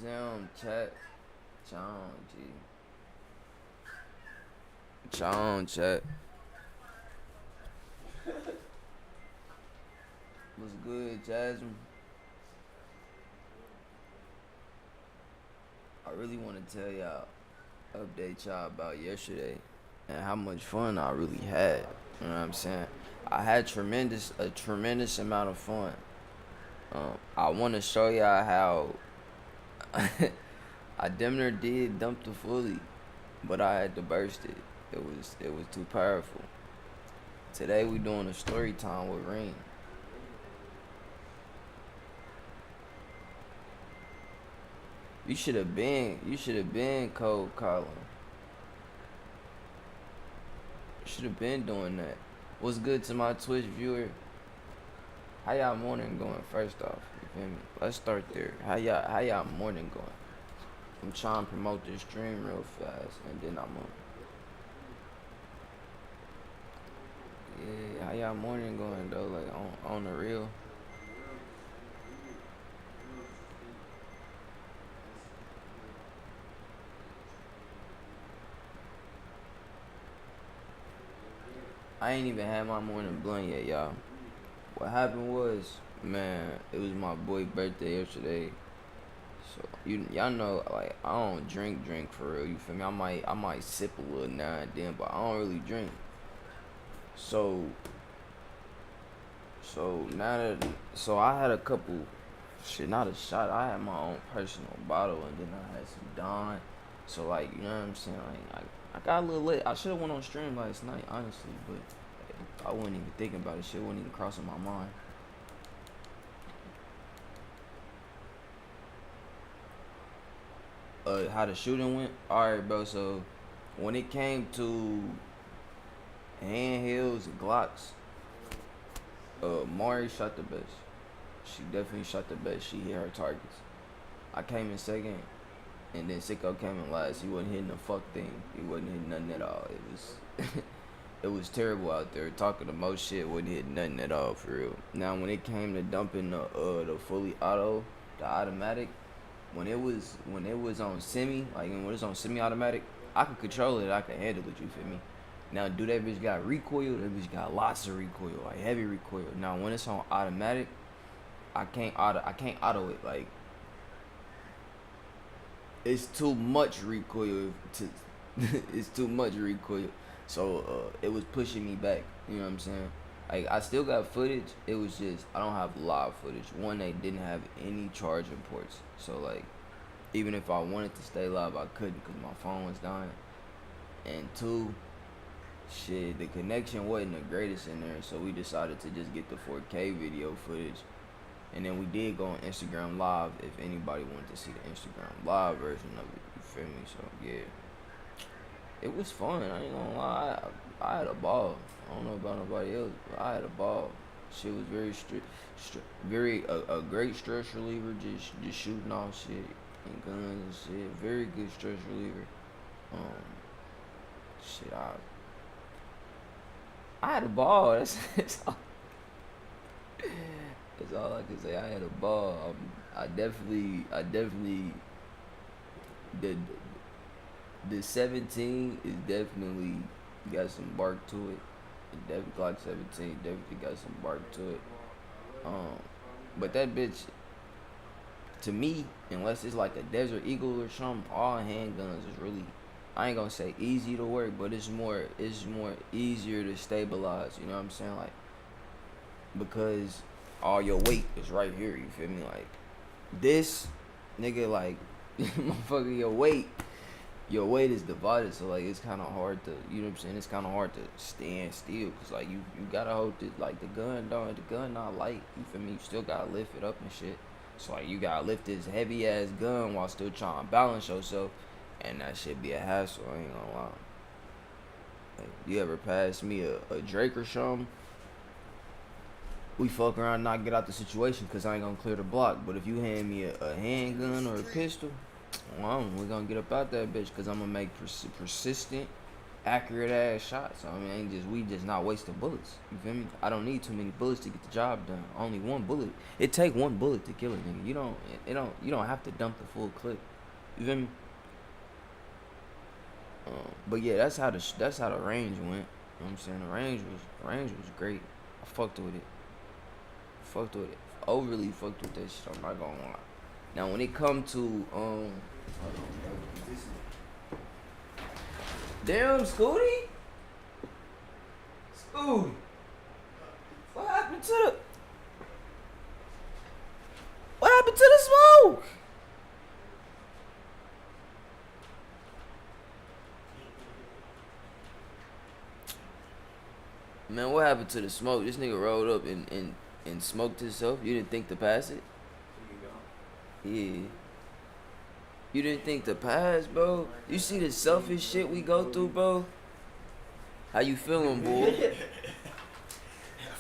Zoom chat. John G. John chat. What's good, Jasmine? I really want to tell y'all, update y'all about yesterday and how much fun I really had. You know what I'm saying? I had a tremendous amount of fun. I want to show y'all how I damn near did dump the fully, but I had to burst it. It was too powerful. Today we doing a story time with Ring. You should have been cold calling. You should have been doing that. What's good to my Twitch viewer? How y'all morning going? First off, you feel me? Let's start there. How y'all morning going? I'm trying to promote this stream real fast, and then I'm on. Yeah, how y'all morning going though? Like on the real. I ain't even had my morning blunt yet, y'all. What happened was, man, it was my boy's birthday yesterday. So y'all know, like, I don't drink for real. You feel me? I might sip a little now and then, but I don't really drink. So so I had a couple, shit, not a shot. I had my own personal bottle, and then I had some Dawn. So like, you know what I'm saying? Like, I got a little lit. I should have went on stream last night, honestly, but I wasn't even thinking about it. Shit wasn't even crossing my mind. How the shooting went? All right, bro. So when it came to handhelds and Glocks, Mari shot the best. She definitely shot the best. She hit her targets. I came in second, and then Sicko came in last. He wasn't hitting the fuck thing. He wasn't hitting nothing at all. It was it was terrible out there. Talking the most shit, wasn't hitting nothing at all for real. Now when it came to dumping the fully auto, the automatic, when it was on semi, like when it was on semi automatic, I could control it. I could handle it. You feel me? Now, do that bitch got recoil? That bitch got lots of recoil, like heavy recoil. Now, when it's on automatic, I can't auto it. Like, it's too much recoil to it's too much recoil. So it was pushing me back. You know what I'm saying? Like, I still got footage. It was just I don't have live footage. One, they didn't have any charging ports. So like, even if I wanted to stay live, I couldn't because my phone was dying. And two, shit, the connection wasn't the greatest in there. So we decided to just get the 4K video footage. And then we did go on Instagram Live if anybody wanted to see the Instagram Live version of it. You feel me? So yeah, it was fun. I ain't gonna lie. I had a ball. I don't know about nobody else, but I had a ball. Shit was very very a great stress reliever. Just shooting off shit and guns and shit. Very good stress reliever. Um, shit. I had a ball. That's all I can say. I had a ball. I definitely the the 17 is definitely got some bark to it. It definitely Glock 17 definitely got some bark to it. Um, but that bitch, to me, unless it's like a Desert Eagle or something, all handguns is really, I ain't gonna say easy to work, but it's more easier to stabilize. You know what I'm saying? Like, because all your weight is right here. You feel me? Like this, nigga, like motherfucker, your weight is divided, so like it's kind of hard to, you know what I'm saying? It's kind of hard to stand still, cause like you gotta hold it, like the gun, dog. The gun not light. You feel me? You still gotta lift it up and shit. So like you gotta lift this heavy ass gun while still trying to balance yourself, and that shit be a hassle. I ain't gonna lie. Like, you ever pass me a Drake or something? We fuck around and not get out the situation because I ain't gonna clear the block. But if you hand me a handgun or a pistol, well, we're gonna get up out that bitch because I'm gonna make persistent accurate ass shots. So, I mean, we just not wasting bullets. You feel me? I don't need too many bullets to get the job done. Only one bullet. It take one bullet to kill a nigga. You don't have to dump the full clip. You feel me? But yeah, that's how the range went. You know what I'm saying? The range was great. I fucked with it. Overly fucked with that shit. I'm not gonna lie. Now when it come to hold on, damn, Scooty, what happened to the smoke? Man, what happened to the smoke? This nigga rolled up and smoked himself. You didn't think to pass it? Yeah. You didn't think to pass, bro? You see the selfish shit we go through, bro? How you feeling, boy? I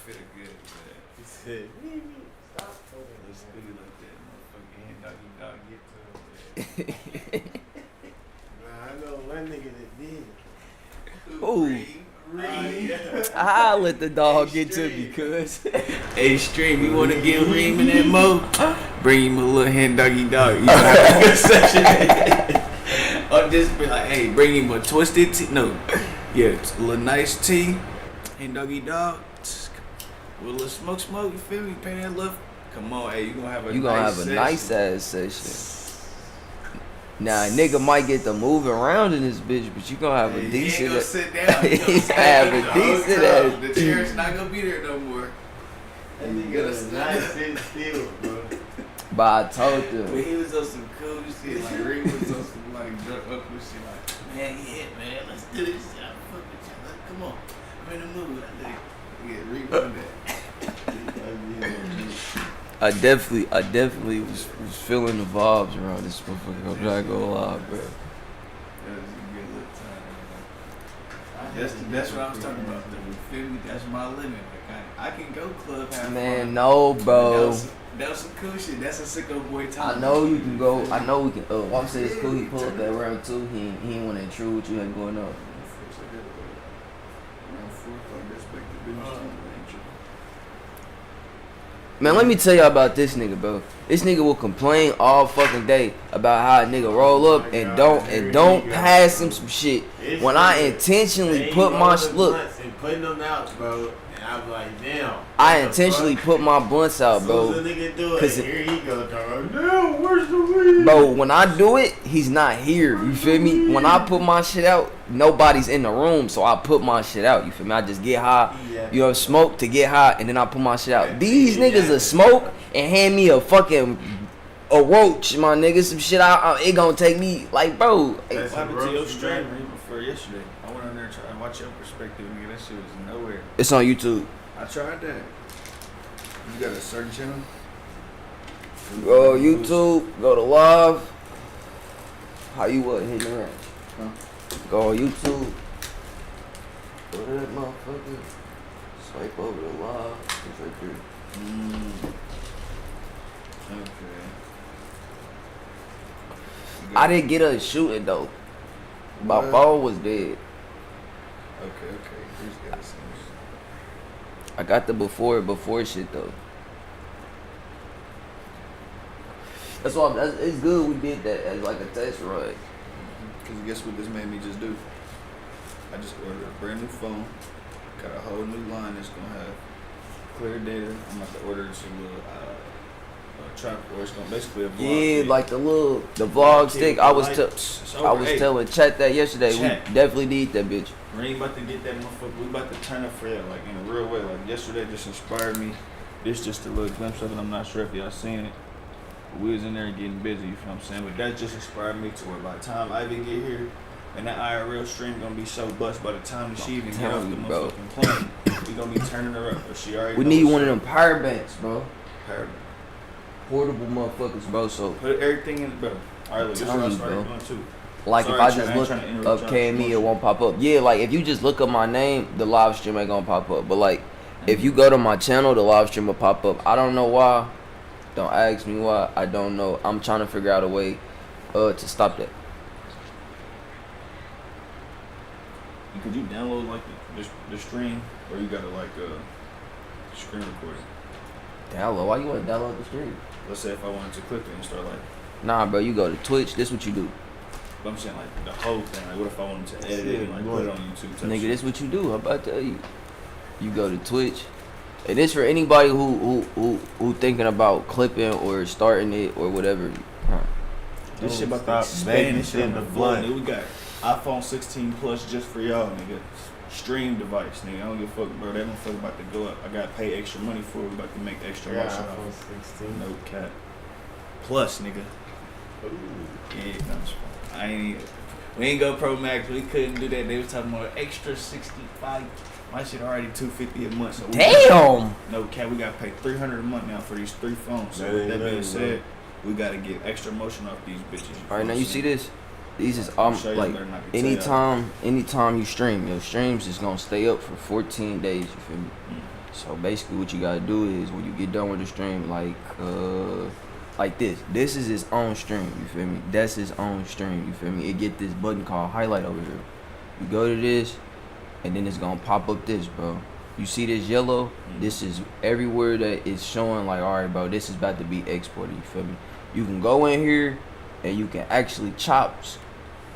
feel good, man. He said, stop holding this nigga like that, motherfucker. Dog, get to him, man. I know one nigga that did. Who? Reem. I'll let the dog get to me, cuz. Hey, Stream, you want to get Reem in that mode? Bring him a little hand doggy dog. You know, have a good session. Or just be like, hey, bring him a twisted tea. No. Yeah, a little nice tea. Hand doggy dog. With a little smoke, you feel me? Pay that love. Come on, hey, you gonna have a nice ass session. Now, nigga might get to moving around in this bitch, but you gonna have a decent. He ain't gonna sit down. He gonna have a decent ass. The chair's not gonna be there no more. That nigga was not sitting still, bro. But I told them. But he was on some cool shit. Like, Reem was on some, like, drunk uncle shit. Like, man, yeah, man, let's do this shit. I'm fucking with you. Like, come on. I'm in the mood. Yeah, Reem on that. I definitely was feeling the vibes around this motherfucker. I'm not gonna lie, bro. That was a good little time. That's what I was talking about, though. You feel me? That's my limit. Like, I can go club, have Man, fun. no, bro. That was some cool shit. That's a sicko boy time. I know you can go. I know we can. I'm saying it's cool. He pulled up that round two. He ain't want to intrude what you had going on. Man, let me tell y'all about this nigga, bro. This nigga will complain all fucking day about how a nigga roll up and don't pass him some shit. When I intentionally put my look, and putting them out, bro. And I'm like, damn. I intentionally put my blunts out, bro. So the nigga do it. Here he go, dog. Damn, where's the weed? Bro, when I do it, he's not here. You feel me? When I put my shit out, nobody's in the room, so I put my shit out. You feel me? I just get high. You know, smoke to get high, and then I put my shit out. These niggas will smoke and hand me a fucking roach, my nigga. Some shit it gonna take me like, bro. What happened to your stream for yesterday? I went on there to try and watch your perspective, nigga. That shit was nowhere. It's on YouTube. I tried that. You got a certain channel? Go YouTube, go to live. How you what? Hitting the ranch? Huh? Go on YouTube. Go to that motherfucker. Swipe over to live. It's right there. Okay. I didn't get a shooting though. My phone was dead. Okay. Who's got some? I got the before shit though. That's why it's good we did that as like a test run. Because guess what this made me just do? I just ordered a brand new phone. Got a whole new line that's going to have clear data. I'm about to order some little tripod. It's going to basically a vlog stick. Like the vlog stick. I was telling Chat that yesterday. Chat. We definitely need that bitch. We ain't about to get that motherfucker. We about to turn up for that, like in a real way. Like yesterday just inspired me. This just a little glimpse of it. I'm not sure if y'all seen it. But we was in there getting busy, you feel what I'm saying? But that just inspired me to where by the time Ivy get here, and that IRL stream gonna be so bust by the time that she even get off the motherfucking plane, we gonna be turning her up. But she already. We need one of them power banks, bro. Power Portable motherfuckers, bro. So put everything in the bro. Alright, look, this is what I started doing too. Like sorry, if I Chat, just I look ain't trying to up KME, it won't pop up. Yeah, like if you just look up my name, the live stream ain't gonna pop up. But like if you go to my channel, the live stream will pop up. I don't know why. Don't ask me why. I don't know. I'm trying to figure out a way to stop that. could you download like the stream, or you gotta like screen record it? Download. Why you want to download the stream? Let's say if I wanted to clip it and start like. Nah, bro. You go to Twitch. This what you do. But I'm saying like the whole thing. Like, what if I wanted to edit it and like put it on YouTube? Nigga, this what you do. I'm about to tell you. You go to Twitch. And this for anybody who thinking about clipping or starting it or whatever. Huh. This shit about to expand. This shit on the floor. Nigga, we got iPhone 16 Plus just for y'all, nigga. Stream device, nigga. I don't give a fuck, bro. That motherfucker about to go up. I gotta pay extra money for it. We about to make extra money. iPhone 16. No cap. Plus, nigga. Ooh. Yeah, no, we ain't go Pro Max. We couldn't do that. They was talking about extra 65. My shit already $250 a month. So Damn. No cap. We gotta pay $300 a month now for these 3 phones. So with that being said, we gotta get extra motion off these bitches. All right, now you see this? These is like anytime you stream, your streams is gonna stay up for 14 days. You feel me? So basically, what you gotta do is when you get done with the stream, like this. This is his own stream. You feel me? That's his own stream. You feel me? It get this button called highlight over here. You go to this, and then it's gonna pop up this, bro. You see this yellow? This is everywhere that it's showing like, all right, bro, this is about to be exported. You feel me? You can go in here, and you can actually chop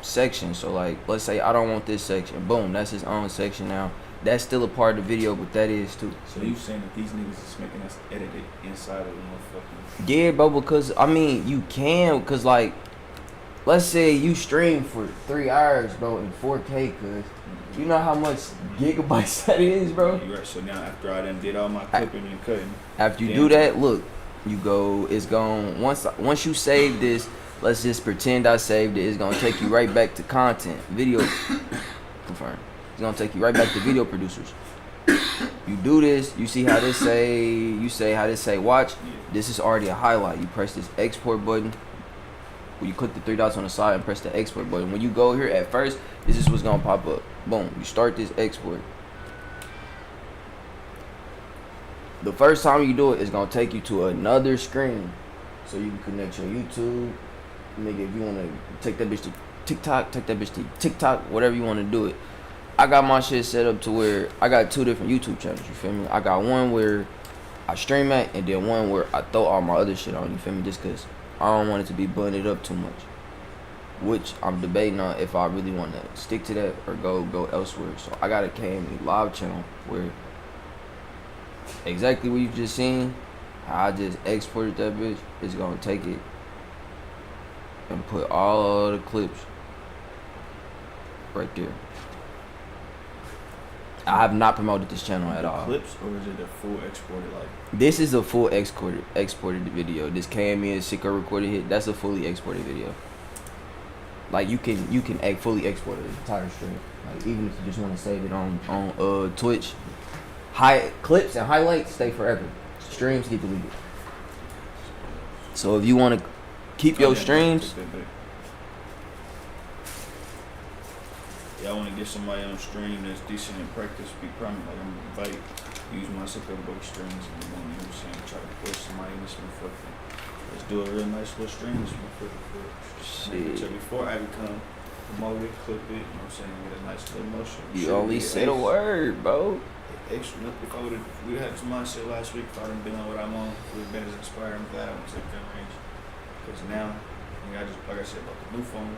section. So like, let's say I don't want this section. Boom, that's his own section now. That's still a part of the video, but that is too. So you saying that these niggas is making us edit it inside of the motherfucking? Yeah, bro, because I mean you can, cause like, let's say you stream for 3 hours, bro, in 4K, cause you know how much gigabytes that is, bro. Yeah, you're right. So now after I done did all my clipping and cutting, after you do that, look, you go. It's gone once you save this. Let's just pretend I saved it. It's gonna take you right back to content, video. Confirm. It's gonna take you right back to video producers. You do this. You see how this say. You say how this say. Watch. This is already a highlight. You press this export button. When you click the 3 dots on the side and press the export button. When you go here at first, this is what's gonna pop up. Boom. You start this export. The first time you do it, it's gonna take you to another screen, so you can connect your YouTube. Nigga, if you wanna take that bitch to TikTok, take that bitch to TikTok, whatever you wanna do it. I got my shit set up to where I got 2 different YouTube channels, you feel me? I got one where I stream at, and then one where I throw all my other shit on, you feel me? Just cause I don't want it to be bundled up too much. Which I'm debating on if I really wanna stick to that or go elsewhere. So I got a KME live channel where exactly what you just seen, how I just exported that bitch, is gonna take it and put all the clips right there. I have not promoted this channel at all. Clips, or is it a full exported like? This is a full exported video. This KME is Sicko recorded hit. That's a fully exported video. Like you can fully export it, the entire stream. Like even if you just want to save it on Twitch, clips and highlights stay forever. Streams get deleted. So if you want to keep your streams. Yeah, I want to get somebody on stream that's decent in practice. Be prominent. Like I'm invite, use my Sicko book streams, and you know what I'm saying, try to push somebody in this motherfucker. Let's do a real nice little stream this motherfucker. Shit. Before I become promoted, clip it. You know what I'm saying? Get a nice little motion. You only say the word, bro. Extra. If I we had some mindset last week. If I didn't been on what I'm on, it would have been as inspired. I'm glad I went to that range. Because now, I just, like I said, about the new phone.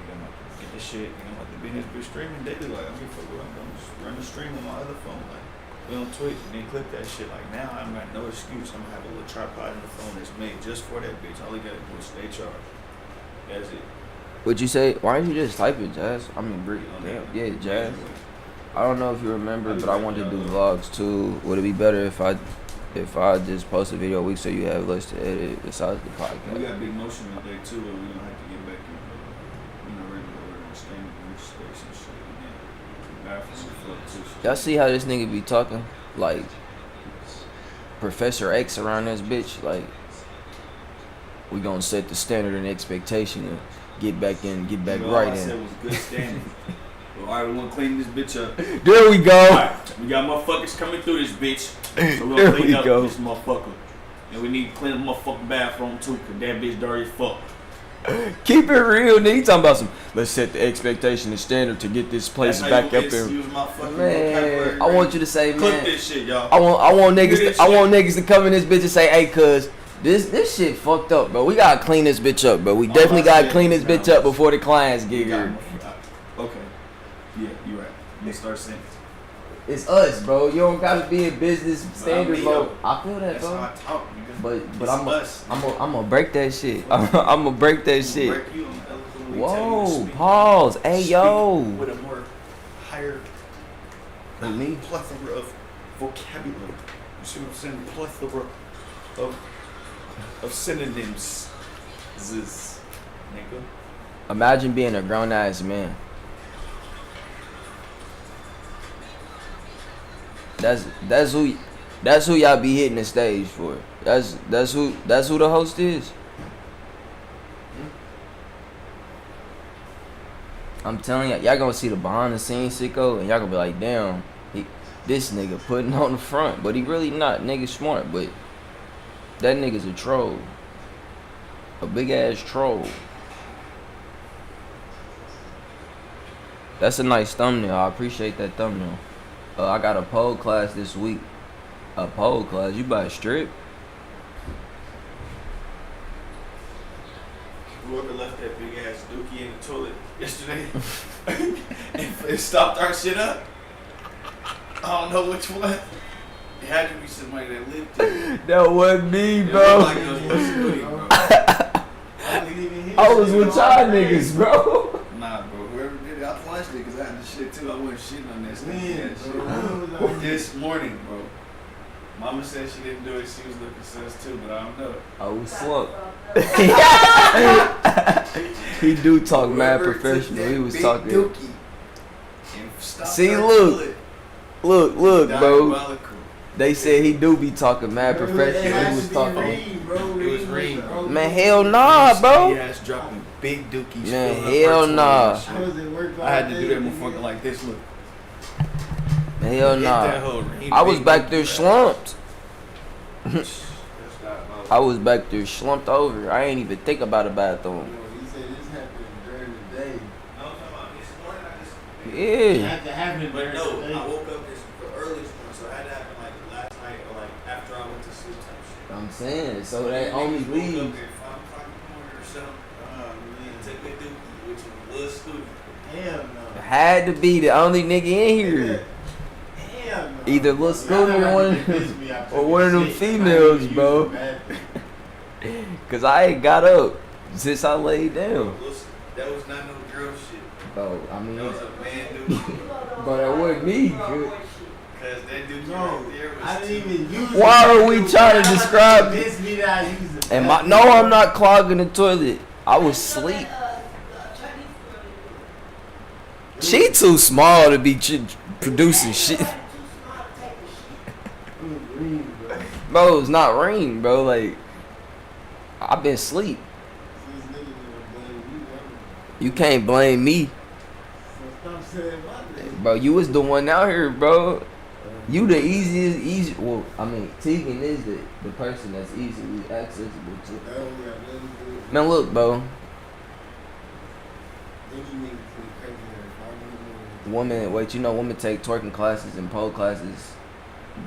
I'm about to get this shit. I'm about to be in this bitch streaming daily. Like, I'm gonna fuck what I'm doing. Just run the stream on my other phone. Like, we on Twitch and then clip that shit. Like, now I'm got no excuse. I'm gonna have a little tripod in the phone that's made just for that bitch. All you gotta do is stay charged. That's it. What'd you say? Why didn't you just type it, Jazz? I mean, damn. Yeah, Jazz. I don't know if you remember, but I wanted to do vlogs too. Would it be better if I just post a video a week so you have less to edit besides the podcast? We got big motion today too, but we're gonna have to get back in, regular order and stay in the space and shit. And then bathroom flow too. Y'all see how this nigga be talking like Professor X around this bitch? Like, we gonna set the standard and expectation and get back in, get back right in. All I said was good standing. Well, all right, we're gonna clean this bitch up. There we go. All right, we got motherfuckers coming through this bitch. So we're gonna clean up this motherfucker. And we need to clean the motherfucking bathroom too, cause that bitch dirty as fuck. Keep it real, nigga. You talking about some? Let's set the expectation and standard to get this place That's back how up you there. use my fucking Man, vocabulary, I want you to say, Clip man. this shit, y'all. I want Hear niggas. this I want shit? niggas to come in this bitch and say, "Hey, cuz this shit fucked up, bro. We gotta clean this bitch up, bro. We definitely I gotta said clean this is bitch now up before the clients get You got here." me. Okay. Yeah, you're right. You start saying. It's us, bro. You don't gotta be in business standard, me, bro. though. I feel that, That's how bro. I talk, nigga. But It's I'm us. gonna break that shit. I'm gonna break that I'm shit. gonna break you, I'm gonna eloquently tell you to Whoa, speak. pause. Hey, Speak yo. with a more higher With me? plethora of vocabulary. You see what I'm saying? Plethora of synonyms. This nigga. Imagine being a grown ass man. That's who y'all be hitting the stage for. That's who the host is. I'm telling y'all gonna see the behind the scenes sicko, and y'all gonna be like, damn, this nigga putting on the front, but he really not. Nigga smart, but that nigga's a troll, a big ass troll. That's a nice thumbnail. I appreciate that thumbnail. I got a pole class this week. A pole class? You buy a strip? Whoever left that big ass dookie in the toilet yesterday it stopped our shit up. I don't know which one. It had to be somebody that lived there. That wasn't me, It bro. looked like it was Bush bro. I wasn't even here. I was Shit, with all y'all day. niggas, bro. Nah, bro. Whoever did it, I flashed it because I had the shit too. I wasn't shitting on that Man, stuff. bro, when was I- This morning, bro. Mama said she didn't do it. She was looking sus too, but I don't know. I was slumped. He do talk mad Whoever took professional. that He was big talking. dookie and stopped See, our look. toilet, Look, bro. diabolical. They said he do be talking mad Bro, it professional. had He was to be talking. rain, bro. It was rain, bro. Man, hell nah, bro. He ass dropping big dookies. Man, filling up hell our toilet nah. and shit. I was at work all I had to do day, that nigga. motherfucker like this. Look. Hell Hit that nah. hoe, rain, I was big back dookie, there bro. slumped. That's diabolical. I was back there slumped over. I ain't even think about a bathroom. He said this happened during the day. No, I'm talking about this morning. I just. It Yeah. had to happen But during no, the day. I woke up this the earliest one, so it had to happen like last night or like after I went to sleep type shit. I'm saying, so that only Niggas woke leaves. up at 5 o'clock in the morning or something. Oh, man. Took a dookie, which was stupid. Hell no. Had to be the only nigga in here. Hell no. Either Lil Y'all Scooter never or one had to convince me I took or one of a them shit. females, I ain't bro. using the bathroom. Cause I ain't got up since I laid down. That was not no girl shit. Bro, I mean, That was a man dookie. but that wasn't me. Cause Cause that dookie No, right there was I didn't even use it. Why are we trying to describe it? Convince me that I use it. and no, I'm not clogging the toilet. I was asleep. She too small to be producing shit. Bro, it's not rain, bro. Like, I've been asleep. You can't blame me, bro. You was the one out here, bro. You the easy. Well, I mean, Tegan is the person that's easily accessible to. Man, look, bro. Women take twerking classes and pole classes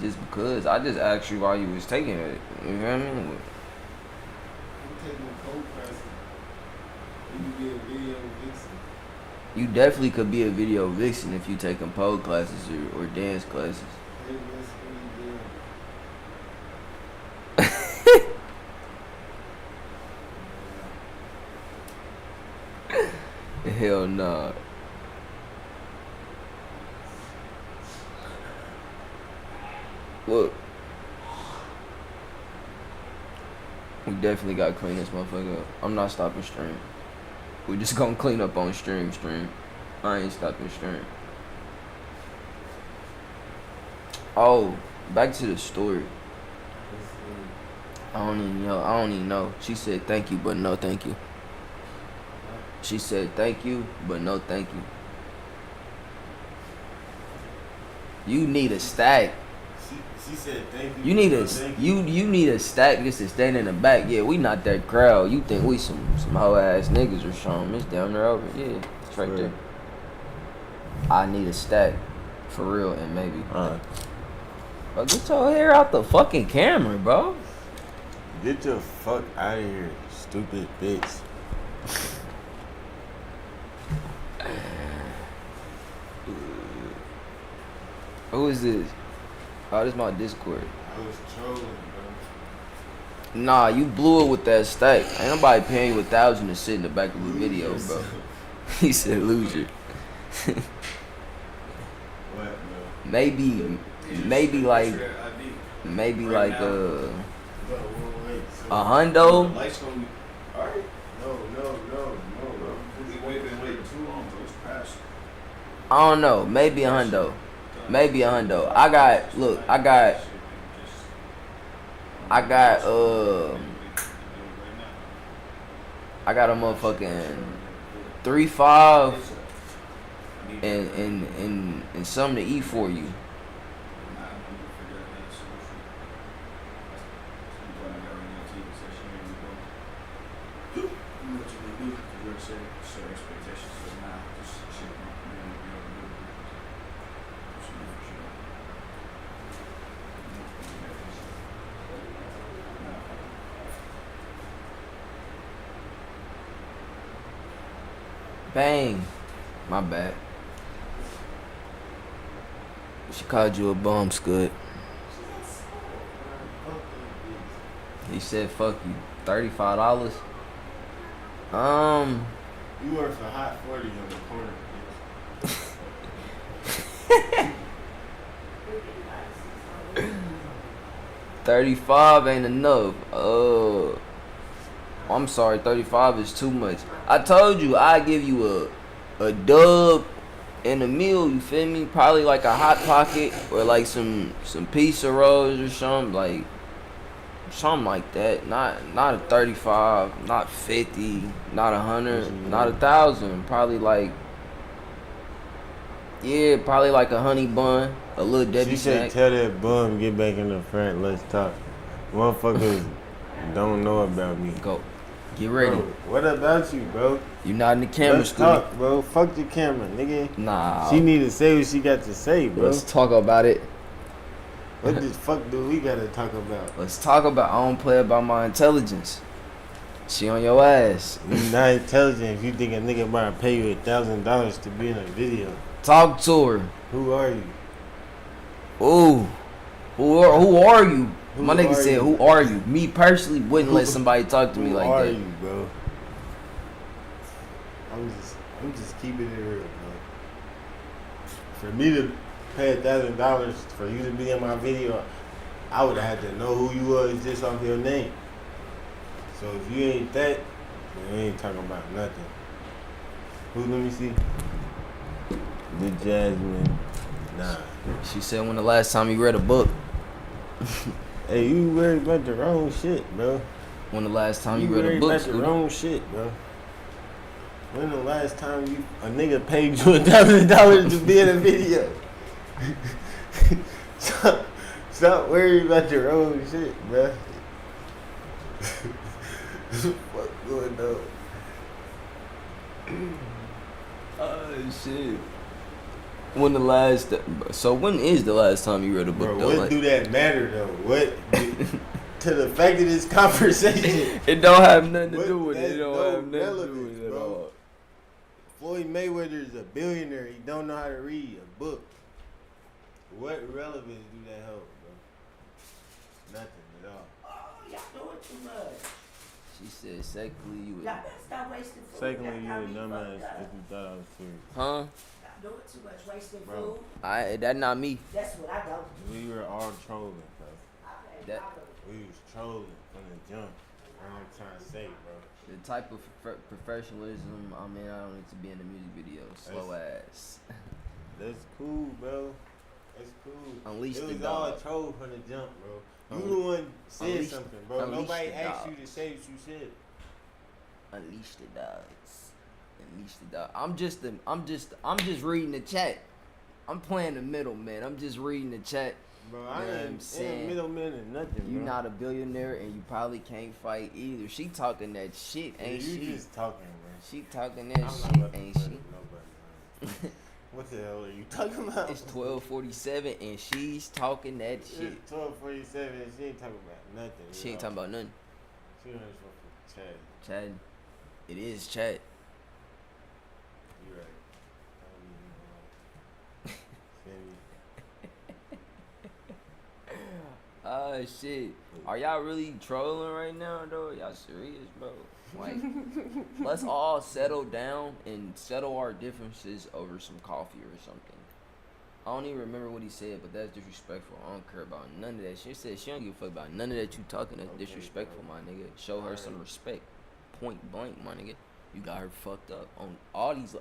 just because. I just asked you why you was taking it. You know what I mean? You definitely could be a video vixen if you taking pole classes or dance classes. Hell nah. Look. We definitely gotta clean this motherfucker up. I'm not stopping stream. We just gonna clean up on stream. I ain't stopping stream. Oh, back to the story. I don't even know. She said thank you, but no thank you. She said thank you, but no thank you. You need a stack. She said thank you. You need a Thank you need a stack just to stand in the back. Yeah, we not that crowd. You think we some hoe ass niggas or something? It's down there over. Yeah, it's right there. I need a stack, for real, and maybe. Bro, get your hair out the fucking camera, bro. Get your fuck out of here, stupid bitch. Who is this? Oh, this is my Discord. I was trolling, bro. Nah, you blew it with that stack. Ain't nobody paying you 1,000 to sit in the back of a video, bro. He said loser. What, bro? maybe like a hundo. Lights gonna be alright. No, bro. We been waiting too long, bro. It's past. I don't know. Maybe a hundo. I got a motherfucking 3.5 and something to eat for you. Bang. My bad. She called you a bum, Scud. He said, fuck you. $35? You worth a hot 40 on the corner. 35 ain't enough. I'm sorry, 35 is too much. I told you I'd give you a dub and a meal, you feel me? Probably like a hot pocket or like some pizza rolls or something like that. Not a 35, not 50, not 100, not 1,000. Probably like a honey bun, a little Debbie She said, snack. tell that bum get back in the front. Let's talk. Motherfuckers don't know about me. Go. Get ready. Bro, what about you, bro? You not in the camera, Let's studio. talk, bro. Fuck the camera, nigga. Nah. She need to say what she got to say, bro. Let's talk about it. What the fuck do we gotta talk about? Let's talk about. I don't play about my intelligence. She on your ass. You not intelligent if you think a nigga about to pay you $1,000 to be in a video. Talk to her. Who are you? Ooh. Who are you? Who My nigga are said, you? "Who are you?" Me personally wouldn't let somebody talk to me like Who are that. you, bro? I'm just keeping it real, bro. For me to pay $1,000 for you to be in my video, I would have had to know who you was just off your name. So if you ain't that, then we ain't talking about nothing. Who? Let me see. The Jasmine. Nah. She said, "When the last time you read a book?" Hey, you worried about the wrong shit, bro. When the last time you You read a worried book? about the Scooty? wrong shit, bro. When the last time a nigga paid you $1,000 to be in a video? Stop worrying about the wrong shit, bro. What's going on? Oh shit. When is the last time you read a book? Bro, though? what Like, do that matter though? What to the fact of this conversation? it don't have nothing to What- do with it. that's It don't no have nothing to do relevance, with it at bro. all. Floyd Mayweather is a billionaire. He don't know how to read a book. What relevance do that hold, bro? Nothing at all. Oh, y'all doing too much. She said, "Secondly, you." Y'all better stop wasting food. Secondly, you Y'all a got me dumbass fucked up. if you thought I was serious. Huh? Y'all doing too much wasting Bro. food. That not me. That's what I don't. We were all trolling, bro. That- We was trolling from the jump. That's what I'm trying to say, bro. The type of professionalism I'm in, I don't need to be in the music video. Slow ass. That's cool, bro. That's cool. Unleash it the was all dog. troll from the jump, bro. You Unle- the one said unleash- something, bro. unleash Nobody the asked you dog. to say what you said. Unleash the dogs. Unleash the dog. I'm just reading the chat. I'm playing the middle, man. I'm just reading the chat. Bro, You I know what I'm ain't saying? middleman and nothing, You bro. not a billionaire and you probably can't fight either. She talking that shit, Yeah, ain't you she? just talking, bro. She talking I'm that not shit, about to ain't fight she? with nobody, man. What the hell are you talking about? It's 12:47 and she's talking that shit. It's 12:47 and she ain't talking about nothing. She ain't talking about nothing. She don't just fucking chat. Chad, it is Chad. You right. I don't even know. Feel me? Ah shit. Are y'all really trolling right now though? Y'all serious, bro? Like, let's all settle down and settle our differences over some coffee or something. I don't even remember what he said, but that's disrespectful. I don't care about none of that. She said she don't give a fuck about none of that you talking. That's Okay, disrespectful, bro. my nigga. Show her Alright. some respect. Point blank, my nigga. You got her fucked up on all these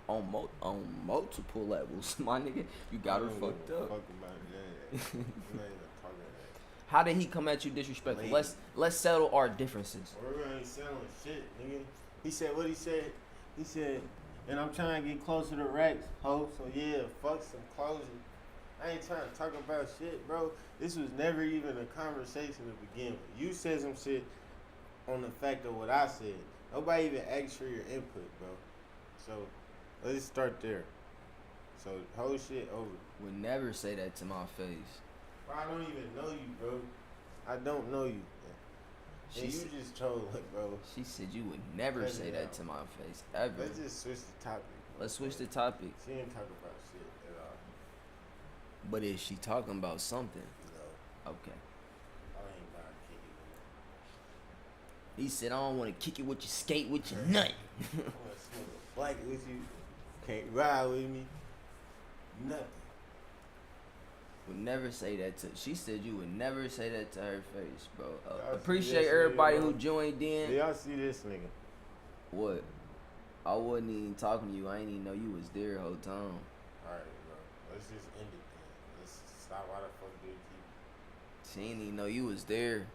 on multiple levels, my nigga. You got her I don't fucked give a up. Fuck about that. I'm not even talking that. How did he come at you disrespectful? Lady. Let's settle our differences. We're ain't selling shit, nigga. He said what he said. He said, and I'm trying to get closer to Rex, ho. So yeah, fuck some closing. I ain't trying to talk about shit, bro. This was never even a conversation to begin with. You said some shit on the fact of what I said. Nobody even asked for your input, bro. So let's start there. So whole shit over. Would never say that to my face. Bro, I don't even know you, bro. I don't know you. She And you s- just trolling, bro. She said you would never Cut say it that out. to my face ever. Let's just switch the topic. Let's switch the topic. She ain't talking about shit at all. But is she talking about something? No, Okay. I ain't about to kick it. He said I don't want to kick it with you, skate with you, nothing. I want to smoke a blanket with you. Can't ride with me. Nothing. Would never say that to. She said you would never say that to her face, bro. Y'all see Appreciate this everybody nigga, who bro? joined Do in. y'all see this nigga? What? I wasn't even talking to you. I ain't even know you was there the whole time. Alright, bro. Let's just end it then. Let's stop. Why the fuck do you keep... She didn't even know you was there.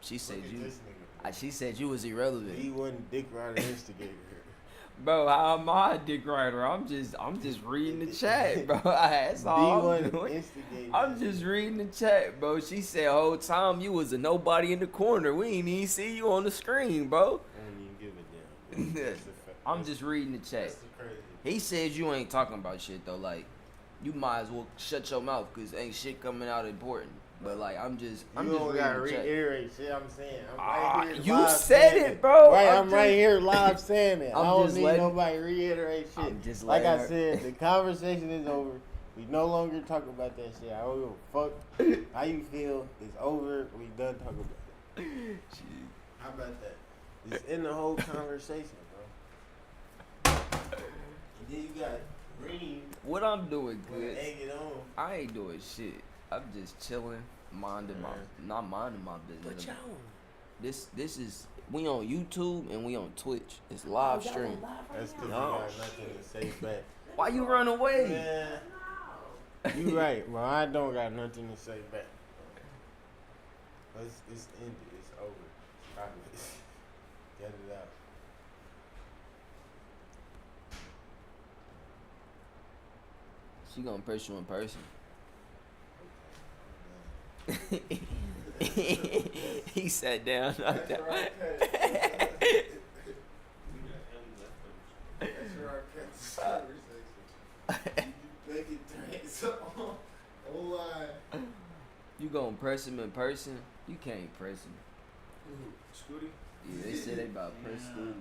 She said Look at you. this nigga, bro. She said you was irrelevant. He wasn't dick rider instigator. Bro, how am I a dick rider? I'm just reading the chat, bro. That's all I'm D1 doing. instigator. I'm just reading the chat, bro. She said whole time you was a nobody in the corner. We ain't even see you on the screen, bro. I don't even give a damn. Bro. That's the fact. I'm just reading the chat. That's the crazy. He says you ain't talking about shit though. Like, you might as well shut your mouth because ain't shit coming out important. But like, I'm just You don't gotta reading the chat. reiterate shit I'm saying. I'm Ah, right here you live said saying it, bro. Right, I'm I'm right just- here live saying it. I'm I don't just need letting- nobody reiterate shit. I'm just like letting I her- said, the conversation is over. We no longer talk about that shit. I don't give a fuck how you feel. It's over. We done talking about it. How about that? It's in the whole conversation, bro. And then you got Green What I'm doing with good. egg it on. I ain't doing shit. I'm just chilling, minding my, not minding my business. But y'all, This is we on YouTube and we on Twitch. It's live y'all stream. on live right That's because you now? got nothing to say back. Why you run away? Man, No. you right, bro. I don't got nothing to say back. It's ended. It's over. Stop it. Get it out. She gonna press you in person. Okay. He sat down. That's where I cut it. That's where I cut the conversation. You make it drink so whole line. You gonna press him in person? You can't press him. Scooty? Yeah, they said they about to press Scooty.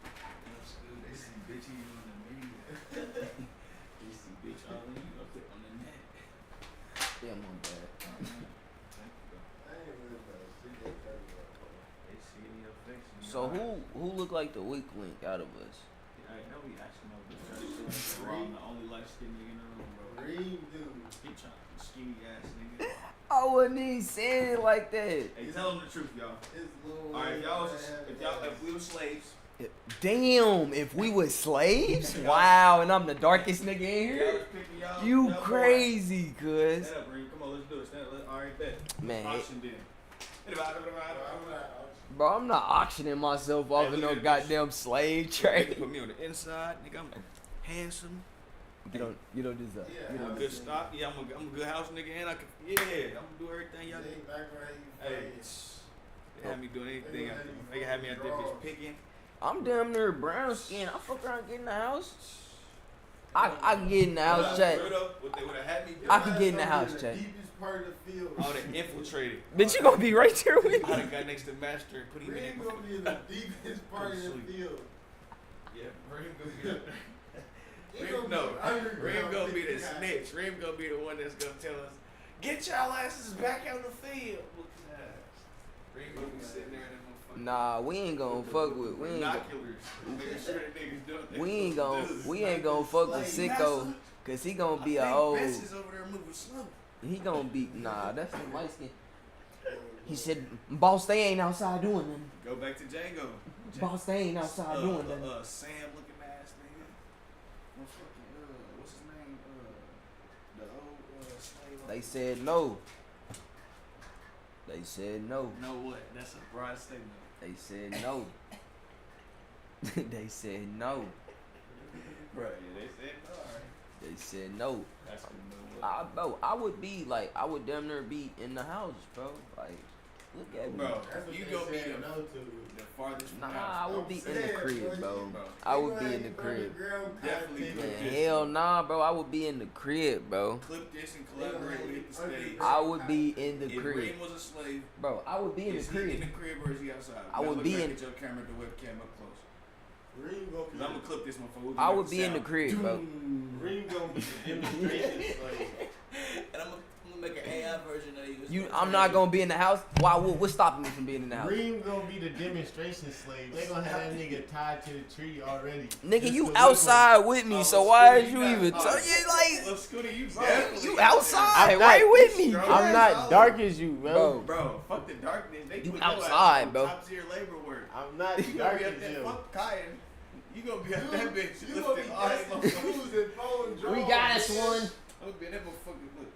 They see bitch you on the media. They see bitch all in you up there on the net. Yeah, my bad. I ain't really about to see that They see it in your face. and So your eyes. who look like the weak link out of us? I know we asking no bitch. Bro, I'm the only light skinned nigga in the room, bro. Green dude. He trying skinny ass nigga. I wouldn't even say it like that. Hey, tell them the truth, y'all. It's Lil Alright, Wayne, man. if we were slaves, Damn, if we was slaves? Wow, and I'm the darkest nigga in y'all here? was picking y'all. You y'all crazy, boys. cuz. Stand up, Reem. Come on, let's do it. Stand up. Alright, bet. Man, Auction then. bro, I'm not auctioning myself off Hey, in look no at this. goddamn slave They trade. put me on the inside, nigga. I'm handsome. Get on this up. Yeah, Get I'm on a this good up. stop. Yeah, I'm a good house nigga, and I can. Yeah, I'm gonna do everything y'all They do. back where you Hey, they had me doing anything. They had me at that bitch picking. I'm damn near brown skin. I fuck around get in the house. I can get in the house chat. What they would have had me do. I can get in the house chat. Deepest part of the field. I would have infiltrated. Bitch, you gonna be right there with I'd me. have got next to Master and put him in Reem there. gonna be in the deepest part of the field. Yeah, Reem gonna be up there. He Reem, be no, underground Reem gonna be the big guy. snitch. Reem gonna be the one that's gonna tell us, get y'all asses back out the field. Reem gonna be sitting there in that motherfucker. Nah, we ain't gonna fuck with. Binoculars. Making sure that niggas doing what they We ain't gonna fuck with Sicko, cause he gonna be a old. Bess is over there moving slow. He gonna be that's the light skin. He said, "Boss, they ain't outside doing nothing. Go back to Django. Boss, they ain't outside doing nothing." Sam looking ass nigga. Motherfucking what's his name? The old slave. They said no. They said no. No what? That's a broad statement. They said no. They said no. Right, yeah, they said no, alright. They said no. That's the no Bro, I would be like, I would damn near be in the house, bro. Like, look at me. Bro, That's what you they go be said the, no to. the farthest from Nah, house. I would be in the crib, bro. Bro. I would be in the crib. Definitely Content. good. Man, hell nah, bro. I would be in the crib, bro. Clip this and collaborate with the stage. I would be in the If crib, Reem was a slave, bro. I would be in the is he in the crib. crib or is he outside? I Now would look be back in- at your camera, the webcam up close. Reem gonna Cause I'm gonna clip this motherfucker. We'll I make would the be in the sound. crib, bro. Reem gonna be the demonstration slave. And I'm gonna make an AI version of you. It's You, gonna I'm turn not you- gonna be in the house. Why? What's stopping me from being in the house? Reem gonna be the demonstration slave. They gonna have that nigga tied to the tree already. Nigga, Just you to look outside with me, Oh, so why Scooty, is you not- even? oh, Like, Well, Scooty, you Bro, definitely you out there. outside I'm right not- with me, Bro, bro. I'm not dark as you, Bro. Bro, fuck the darkness. They You put your ass outside, on bro. Top tier labor work. I'm not You gonna dark be as up there, you. fuck Kyan. You gonna be at that bitch You gonna be lifting all that dusting motherfucker. shoes and phone drawers. We got us one. I'm gonna be in that motherfucker. Look.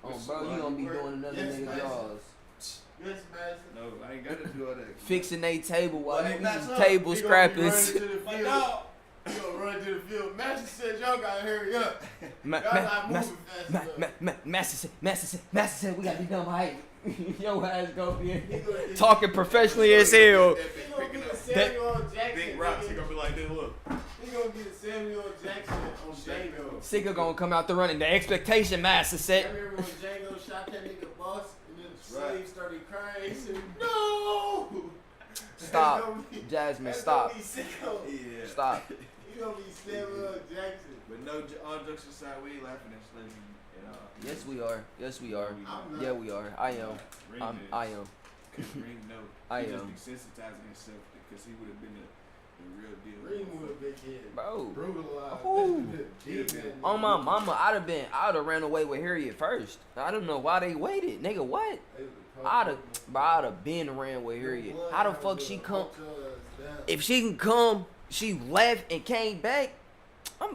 Oh, bro, you gonna be doing another Yes, nigga man. jaws. Yes, man. No, I ain't gotta do all that. Fixing they table while Well, you hey, that's eating up. table He gonna be scrappers. running to the Like, field. no. He gonna run to the field. Master said y'all gotta hurry up. Ma- Y'all ma- not ma- moving fast ma- enough. Master said we gotta be done by 8. Yo ass gonna be He gonna- talking professionally as hell. That He bitch gonna be picking the up Samuel L. Jackson. big rocks. He nigga. gonna be like this. Look. He gonna be the Samuel L. Jackson on Django. Sicko gonna come out the running. The expectation master I set. remember when Django shot that nigga boss and then the Right. slave started crying. He said, "No!" Stop. That's gonna be- Jasmine, that's stop. gonna be Sicko. Yeah. Stop. He gonna be Samuel L. Jackson. But no, all jokes aside, we ain't laughing at slavery at all. Yes, we are. Yes, we are. I'm not. Yeah, we are. I am. Ring I am. Cause Ring no. I he just am. desensitizing himself because he would have been the real deal. Reem would have been kid. Bro. Brutalized. Ooh. Demon. On my mama, I'd have ran away with Harriet first. I don't know why they waited. Nigga, what? I'd have been ran with Harriet. How the fuck she come? If she can come, she left and came back.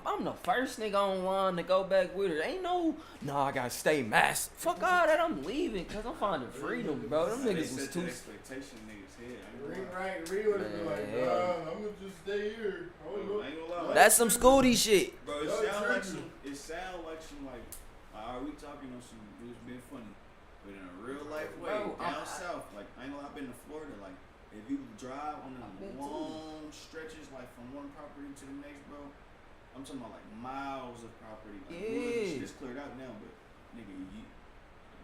I'm the first nigga online to go back with her. Ain't no, I gotta stay masked. Fuck all that, I'm leaving because I'm finding freedom, bro. Them They niggas set was that too. expectation in niggas head. I ain't Reem gonna lie. right, Reem would have been like, Man. I'm gonna just stay here. I don't know. I ain't gonna lie. That's some Scooty shit. Bro, it Yo, sound like tripping. some. It sound like some like. Are we talking on some? It was being funny, but in a real life way, Bro, down south. Like I ain't gonna lie, I've been to Florida. Like if you drive on I've been the long stretches, like from one property to the next, bro. I'm talking about like miles of property. Like, Yeah. It's cleared out now, but nigga,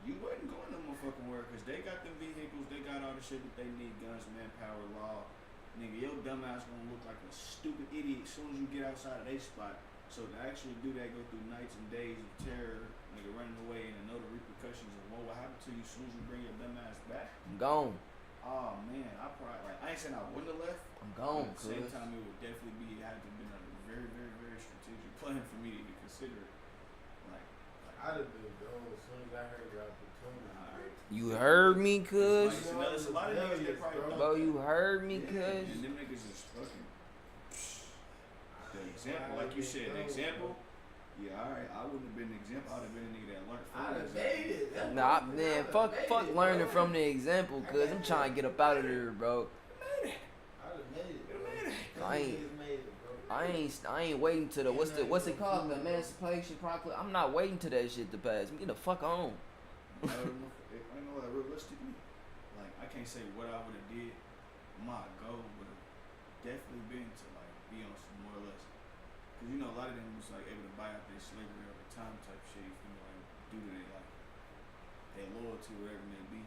you wasn't going no motherfucking work because they got them vehicles, they got all the shit that they need, guns, manpower, law. Nigga, your dumb ass gonna look like a stupid idiot as soon as you get outside of their spot. So to actually do that, go through nights and days of terror, nigga running away and to know the repercussions of what will happen to you as soon as you bring your dumb ass back. I'm gone. Oh man, I probably like I ain't saying I wouldn't have left. I'm But gone, at the same cuz. time, it would definitely be had to have been a very, very, very strategic plan for me to even consider. Like, I'd have been gone as soon as I heard the opportunity. alright. You heard me, Like, cuz. it's a lot of niggas that probably don't. Bro, you heard me, Yeah, cuz. and them niggas is fucking. The example, like you said, the example. Yeah, alright. I wouldn't have been the example. I'd have been a nigga that learned from I'd that have example. made it. That's Nah, what- man, I'd have fuck made it, learning bro. from the example, cuz I'm trying to get up out of there, bro. I'd have made it, bro. Made it. I ain't- Niggas made it, bro. I ain't waiting to the what's it called, the Emancipation Proclamation. I'm not waiting to that shit to pass. Get the fuck on. I don't know, like, realistically, like, I can't say what I would have did. My goal would have definitely been to, like, be on some more or less. Because, you know, a lot of them was, like, able to buy out their slavery over time type shit, you feel me, like, due to their, like, their loyalty, whatever it may be.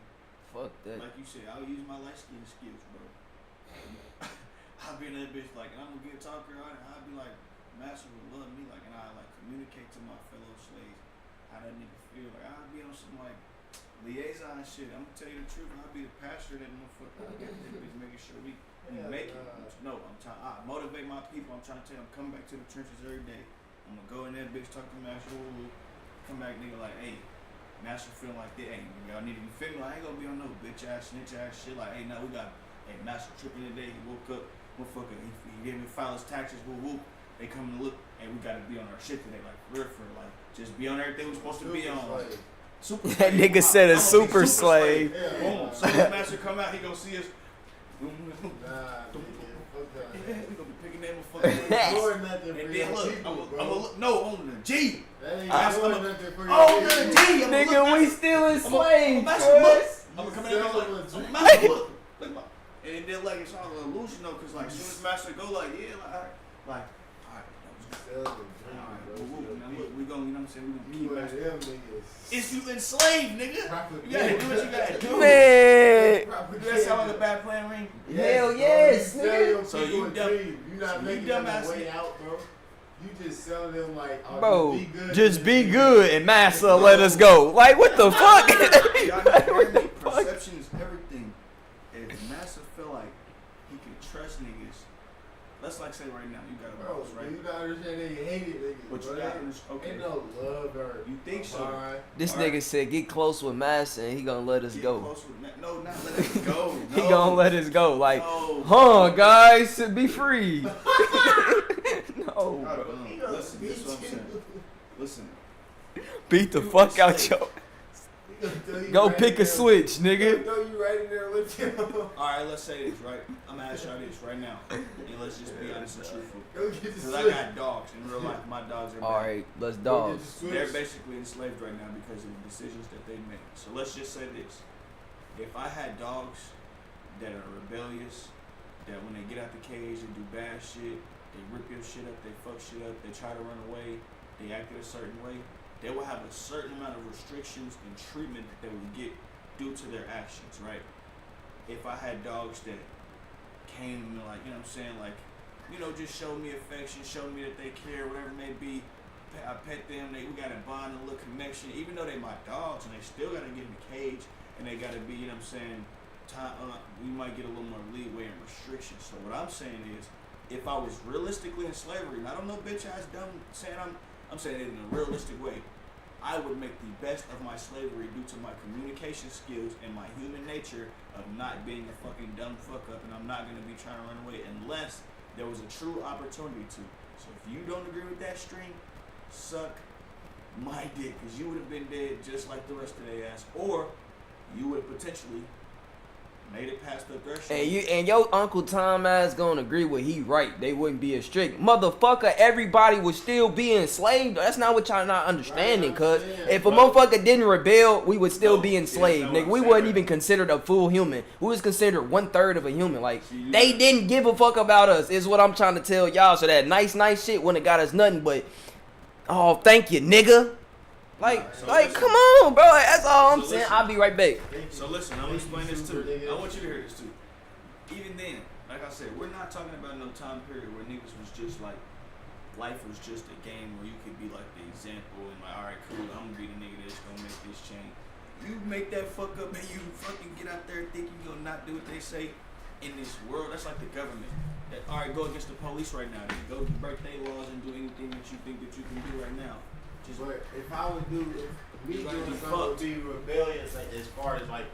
Fuck that. Like you said, I'll use my light skin skills, bro. I'll be in that bitch, like, and I'm a good talker, I'll be like, Master would love me, like, and I like communicate to my fellow slaves how that nigga feel. Like, I'll be on some, like, liaison shit. I'm gonna tell you the truth. I'll be the pastor that motherfucker. I'll get that bitch making sure we make it. No, I motivate my people. I'm trying to tell you, I'm coming back to the trenches every day. I'm gonna go in that bitch, talk to Master, come back, nigga, like, hey, Master feeling like that. Hey, y'all need to be feeling like, I ain't gonna be on no bitch ass, snitch ass shit. Like, hey, no, we got, hey, Master tripping today. He woke up, motherfucker, he didn't even file his taxes, woo. They come and look, and we gotta be on our shit today, like, for like, just be on everything we're supposed to be on. Like, super That slave. nigga said a I'm super slave. Boom. So when Master come out, he gonna see us. Nah, We gonna be picking that motherfucker. And then look, I'm gonna look, no, on the G. That ain't Master, doing I'm nothing for on you. the G. I'm Nigga, we still enslaved, Master, look. cuz. I'm gonna come in You there sell like, them a Master, look. And then like it's all an illusion though, cause like as soon as Master go like, yeah, like, alright, Sell them look, we gonna, you know what I'm saying? We You gonna one keep of Master. them niggas. It's you enslaved, nigga. You gotta do what you gotta do. Man. Do that sound like a bad plan ring? Hell yes, nigga. So you dumb- You not so making you them dumbass a way out, bro. You just sell them like, oh, Bro, just be good and massa let us go. Like, what the fuck? Y'all not hearing me? Perception is everything. If Master feel like he can trust niggas, let's like say right now, you got a Bro, boss, right? you not understand they hated niggas. But you bro. got Ain't okay. no love or You think so? bond. This Alright. nigga said get close with Massa and he gonna let us Get go. close with no, not let us go. He No. gonna let us go. Like, No. huh, guys, be free. No, bro. Listen, this is what I'm saying. Listen. Beat the You fuck out enslaved. your. He gonna throw you Go right pick in a there. switch, He gonna nigga. throw you right in there and lift you up. Alright, let's say this, right? I'm gonna ask y'all this right now. And let's just be honest and truthful. Go get the Because I switch. got dogs. In real life, my dogs are bad. Alright, let's Go get dogs. the switch. They're basically enslaved right now because of the decisions that they make. So let's just say this. If I had dogs that are rebellious, that when they get out the cage, they do bad shit, they rip your shit up, they fuck shit up, they try to run away, they act in a certain way, they will have a certain amount of restrictions and treatment that they will get due to their actions, right? If I had dogs that came and like, you know what I'm saying, like, you know, just show me affection, show me that they care, whatever it may be, I pet them, we got a bond, a little connection, even though they my dogs and they still gotta get in the cage and they gotta be, you know what I'm saying, we might get a little more leeway and restrictions. So what I'm saying is, if I was realistically in slavery, and I don't know bitch ass dumb saying I'm saying it in a realistic way, I would make the best of my slavery due to my communication skills and my human nature of not being a fucking dumb fuck up, and I'm not gonna be trying to run away unless there was a true opportunity to. So if you don't agree with that string, suck my dick, because you would have been dead just like the rest of their ass, or you would have potentially made it past the threshold. And your Uncle Tom ass gonna agree with he right. They wouldn't be as strict. Motherfucker, everybody would still be enslaved. That's not what y'all not understanding, cuz. If a motherfucker didn't rebel, we would still be enslaved, nigga. We wasn't even considered a full human. We was considered 1/3 of a human. Like, they didn't give a fuck about us, is what I'm trying to tell y'all. So that nice shit wouldn't have got us nothing but, oh, thank you, nigga. Like, So like, listen. come on, bro. That's all I'm So saying. listen. I'll be right back. So listen, I'm gonna explain this too. I want you to hear this too. Even then, like I said, we're not talking about no time period where niggas was just like, life was just a game where you could be like the example and like, alright, cool, I'm gonna be the nigga that's gonna make this change. You make that fuck up and you fucking get out there and think you gonna not do what they say in this world. That's like the government. That, alright, go against the police right now. Then go break their laws and do anything that you think that you can do right now. Just But if I would do, if me You gotta doing be something would fucked. be rebellious, like, as far as like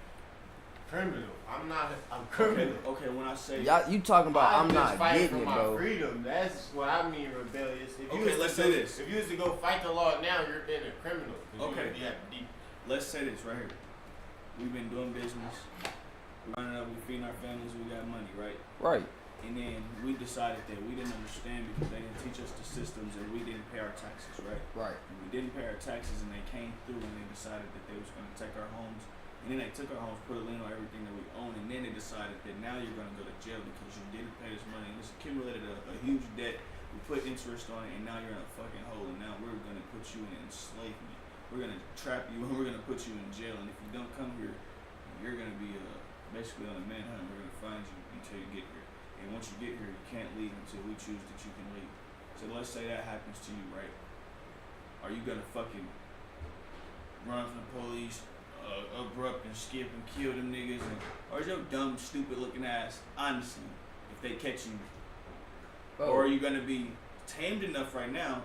criminal. I'm criminal. okay, when I say Y'all, you talking about I'm just not fighting getting for it, my bro. freedom. That's what I mean rebellious. If you Okay, was let's to say do- this. If you was to go fight the law now, you're then a criminal. 'Cause Okay. You have to be. let's say this right here. We've been doing business, we're running up, we feeding our families, we got money, right? Right. And then we decided that we didn't understand because they didn't teach us the systems and we didn't pay our taxes, right? Right. And we didn't pay our taxes and they came through and they decided that they was going to take our homes. And then they took our homes, put a lien on everything that we own, and then they decided that now you're going to go to jail because you didn't pay this money. And it's accumulated a huge debt. We put interest on it, and now you're in a fucking hole. And now we're going to put you in enslavement. We're going to trap you, and we're going to put you in jail. And if you don't come here, you're going to be basically on a manhunt. We're going to find you until you get here. And once you get here, you can't leave until we choose that you can leave. So let's say that happens to you, right? Are you going to fucking run from the police? Abrupt and skip and kill them niggas, or is your dumb, stupid looking ass, honestly, if they catch you, or are you gonna be tamed enough right now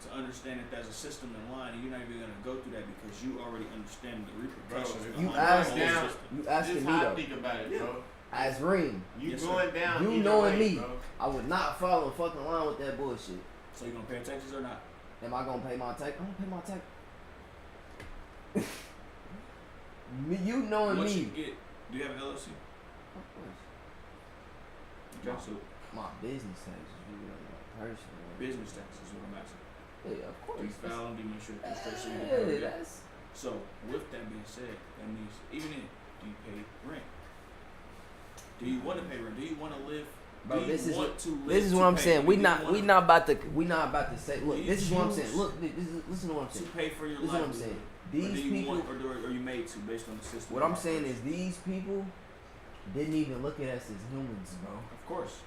to understand that there's a system in line and you're not even gonna go through that because you already understand the repercussions? Bro, behind you the asking- whole down- system. You asking This me how I though. think about it, bro. As Reem, You Yes, going sir. down. you either knowing way, me, bro. I would not follow a fucking line with that bullshit. So you gonna pay taxes or not? Am I gonna pay my tax? I'm gonna pay my tax. You knowing Once me. you get, do you have an LLC? Of course. Okay, so My business taxes, you know, my personal. business taxes is what I'm asking. Yeah, of course. Do you file them? Do you make sure that they're straight? Yeah, that's. So with that being said, that means even if do you pay rent? Do you want to pay rent? Do you want to live? Bro, do this you is want to live This is to what I'm pay? saying. Do We you not wanna- about to say. Look, Do you this is what I'm saying. choose Look, listen to what I'm to saying. pay for your This is what I'm livelihood? saying. Or These do you people. want, or are you made to based on the system? What I'm saying is these people didn't even look at us as humans, bro. of course,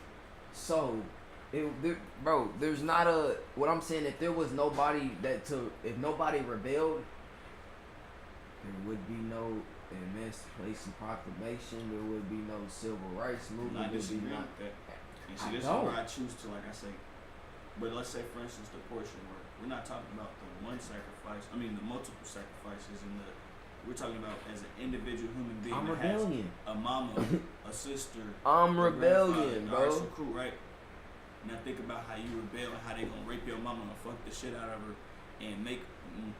So, bro, there's not a. What I'm saying, if there was nobody if nobody rebelled, there would be no Emancipation Proclamation. There would be no Civil Rights I'm Movement. not There would be disagreeing not. with that. And see, I this don't. is where I choose to, like I say, but let's say, for instance, the portion where we're not talking about the one sacrifice. I mean, the multiple sacrifices and the. We're talking about as an individual human being I'm that has rebellion. a mama, a sister, I'm a rebellion, grandfather, bro. so cool, right? Now think about how you rebel and how they gonna rape your mama and fuck the shit out of her and make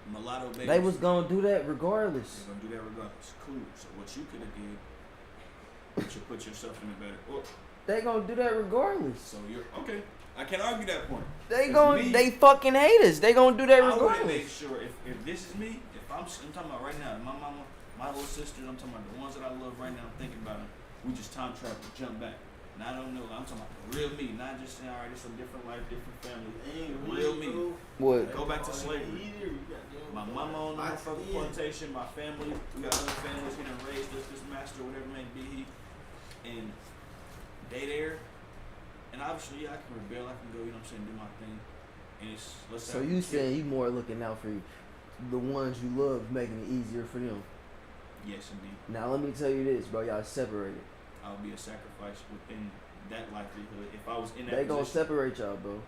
mulatto babies. They was gonna do that regardless. They're gonna do that regardless. Cool. So what you could have did, you should put yourself in a better. Well, They gonna do that regardless. so you're okay. I can't argue that point. They fucking hate us. They gonna do that I would make regardless. sure if this is me, if I'm talking about right now, my mama, my little sisters, I'm talking about the ones that I love right now. I'm thinking about them. We just time travel, jump back. And I don't know. I'm talking about the real me, not just saying, all right, it's a different life, different family. Real me. What? Go back to slavery. My mama on the motherfucking plantation, my family, we got other families here that raised us, this master, whatever it may be, and they there. And obviously, yeah, I can rebel, I can go, you know what I'm saying, do my thing. And it's, let's say. So you saying you more looking out for the ones you love, making it easier for them. Yes, indeed. Now let me tell you this, bro. Y'all separated. I'll be a sacrifice within that livelihood. If I was in that They gonna position, separate y'all, bro.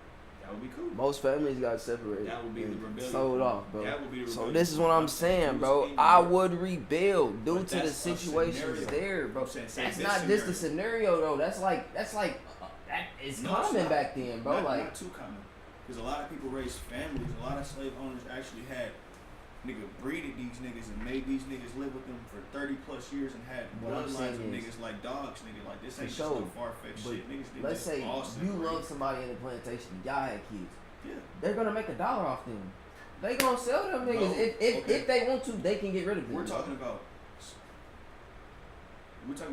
that would be cool. Most families got separated. That would be the and rebellion. sold off, bro. That would be the So rebellion. this is what I'm saying, bro. I would rebel due But to the that's a situations scenario. there, bro. I'm saying, say That's this not just the scenario though. That's like that is No, it's common not. back then, bro. Not, Like not too common. Because a lot of people raised families. A lot of slave owners actually had breeded these niggas and made these niggas live with them for 30 plus years and had What I'm bloodlines saying of is- niggas like dogs, nigga. Like this For ain't just sure. no far fetched But shit. Niggas, they let's just say all you separated. love somebody in the plantation, y'all had kids. Yeah. They're gonna make $1 off them. They gonna sell them niggas No, if okay. they want to. They can get rid of them. We're talking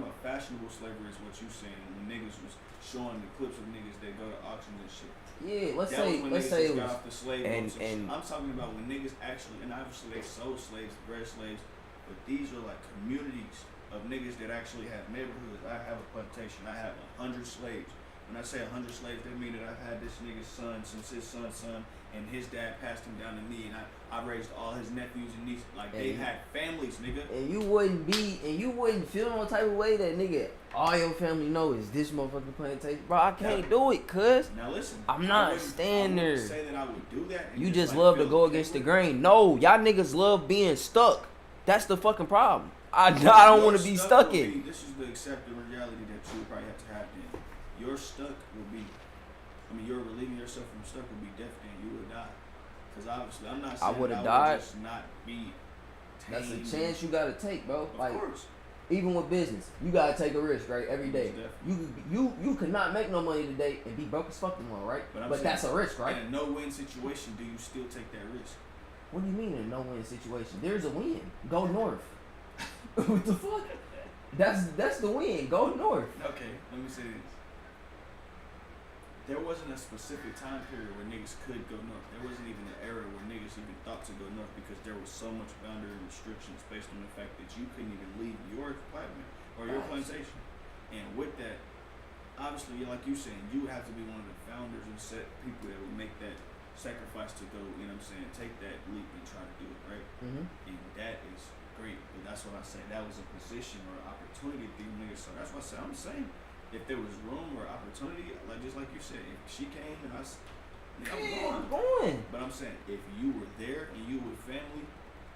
about fashionable slavery is what you saying when niggas was showing the clips of niggas that go to auctions and shit. Yeah, let's That say was when let's niggas say just it got was. off the slave and- boats and- shit. I'm talking about when niggas actually, and obviously they sold slaves, bred slaves, but these are like communities of niggas that actually have neighborhoods. I have a plantation. I have 100 slaves. When I say 100 slaves, that mean that I've had this nigga's son since his son, and his dad passed him down to me, and I raised all his nephews and nieces. Like they And- had families, nigga. And you wouldn't feel no type of way that nigga all your family know is this motherfucking plantation. Bro, I can't do it, cuz. Now listen, I'm I not wouldn't- staying I wouldn't there. say that I would do that. and You just like, love to feel go okay against the with it. grain. No, y'all niggas love being stuck. That's the fucking problem. I don't Your want to be stuck stuck will in. be- This is the accepted reality that you would probably have to have then. Your stuck will be, your relieving yourself from stuck will be death then. You would die. Because obviously, I'm not saying would've I died. would just not be That's a tamed. chance you gotta take, bro. Of Like course. Even with business, you gotta take a risk, right? Every day. You cannot make no money today and be broke as fuck tomorrow, right? But that's a risk, right? In a no-win situation, do you still take that risk? What do you mean in a no-win situation? There's a win. Go north. What the fuck? That's the win. Go north. Okay, let me say this. There wasn't a specific time period where niggas could go north. There wasn't even an era where niggas even thought to go north because there was so much boundary restrictions based on the fact that you couldn't even leave your apartment or your plantation. And with that, obviously, like you saying, you have to be one of the founders and set people that would make that sacrifice to go, you know what I'm saying, take that leap and try to do it, right? Mm-hmm. And that is great. But that's what I say. That was a position or an opportunity that these niggas saw. That's what I say. I'm saying. If there was room or opportunity, like just like you said, if she came and I, I'm going. But I'm saying, if you were there and you with family,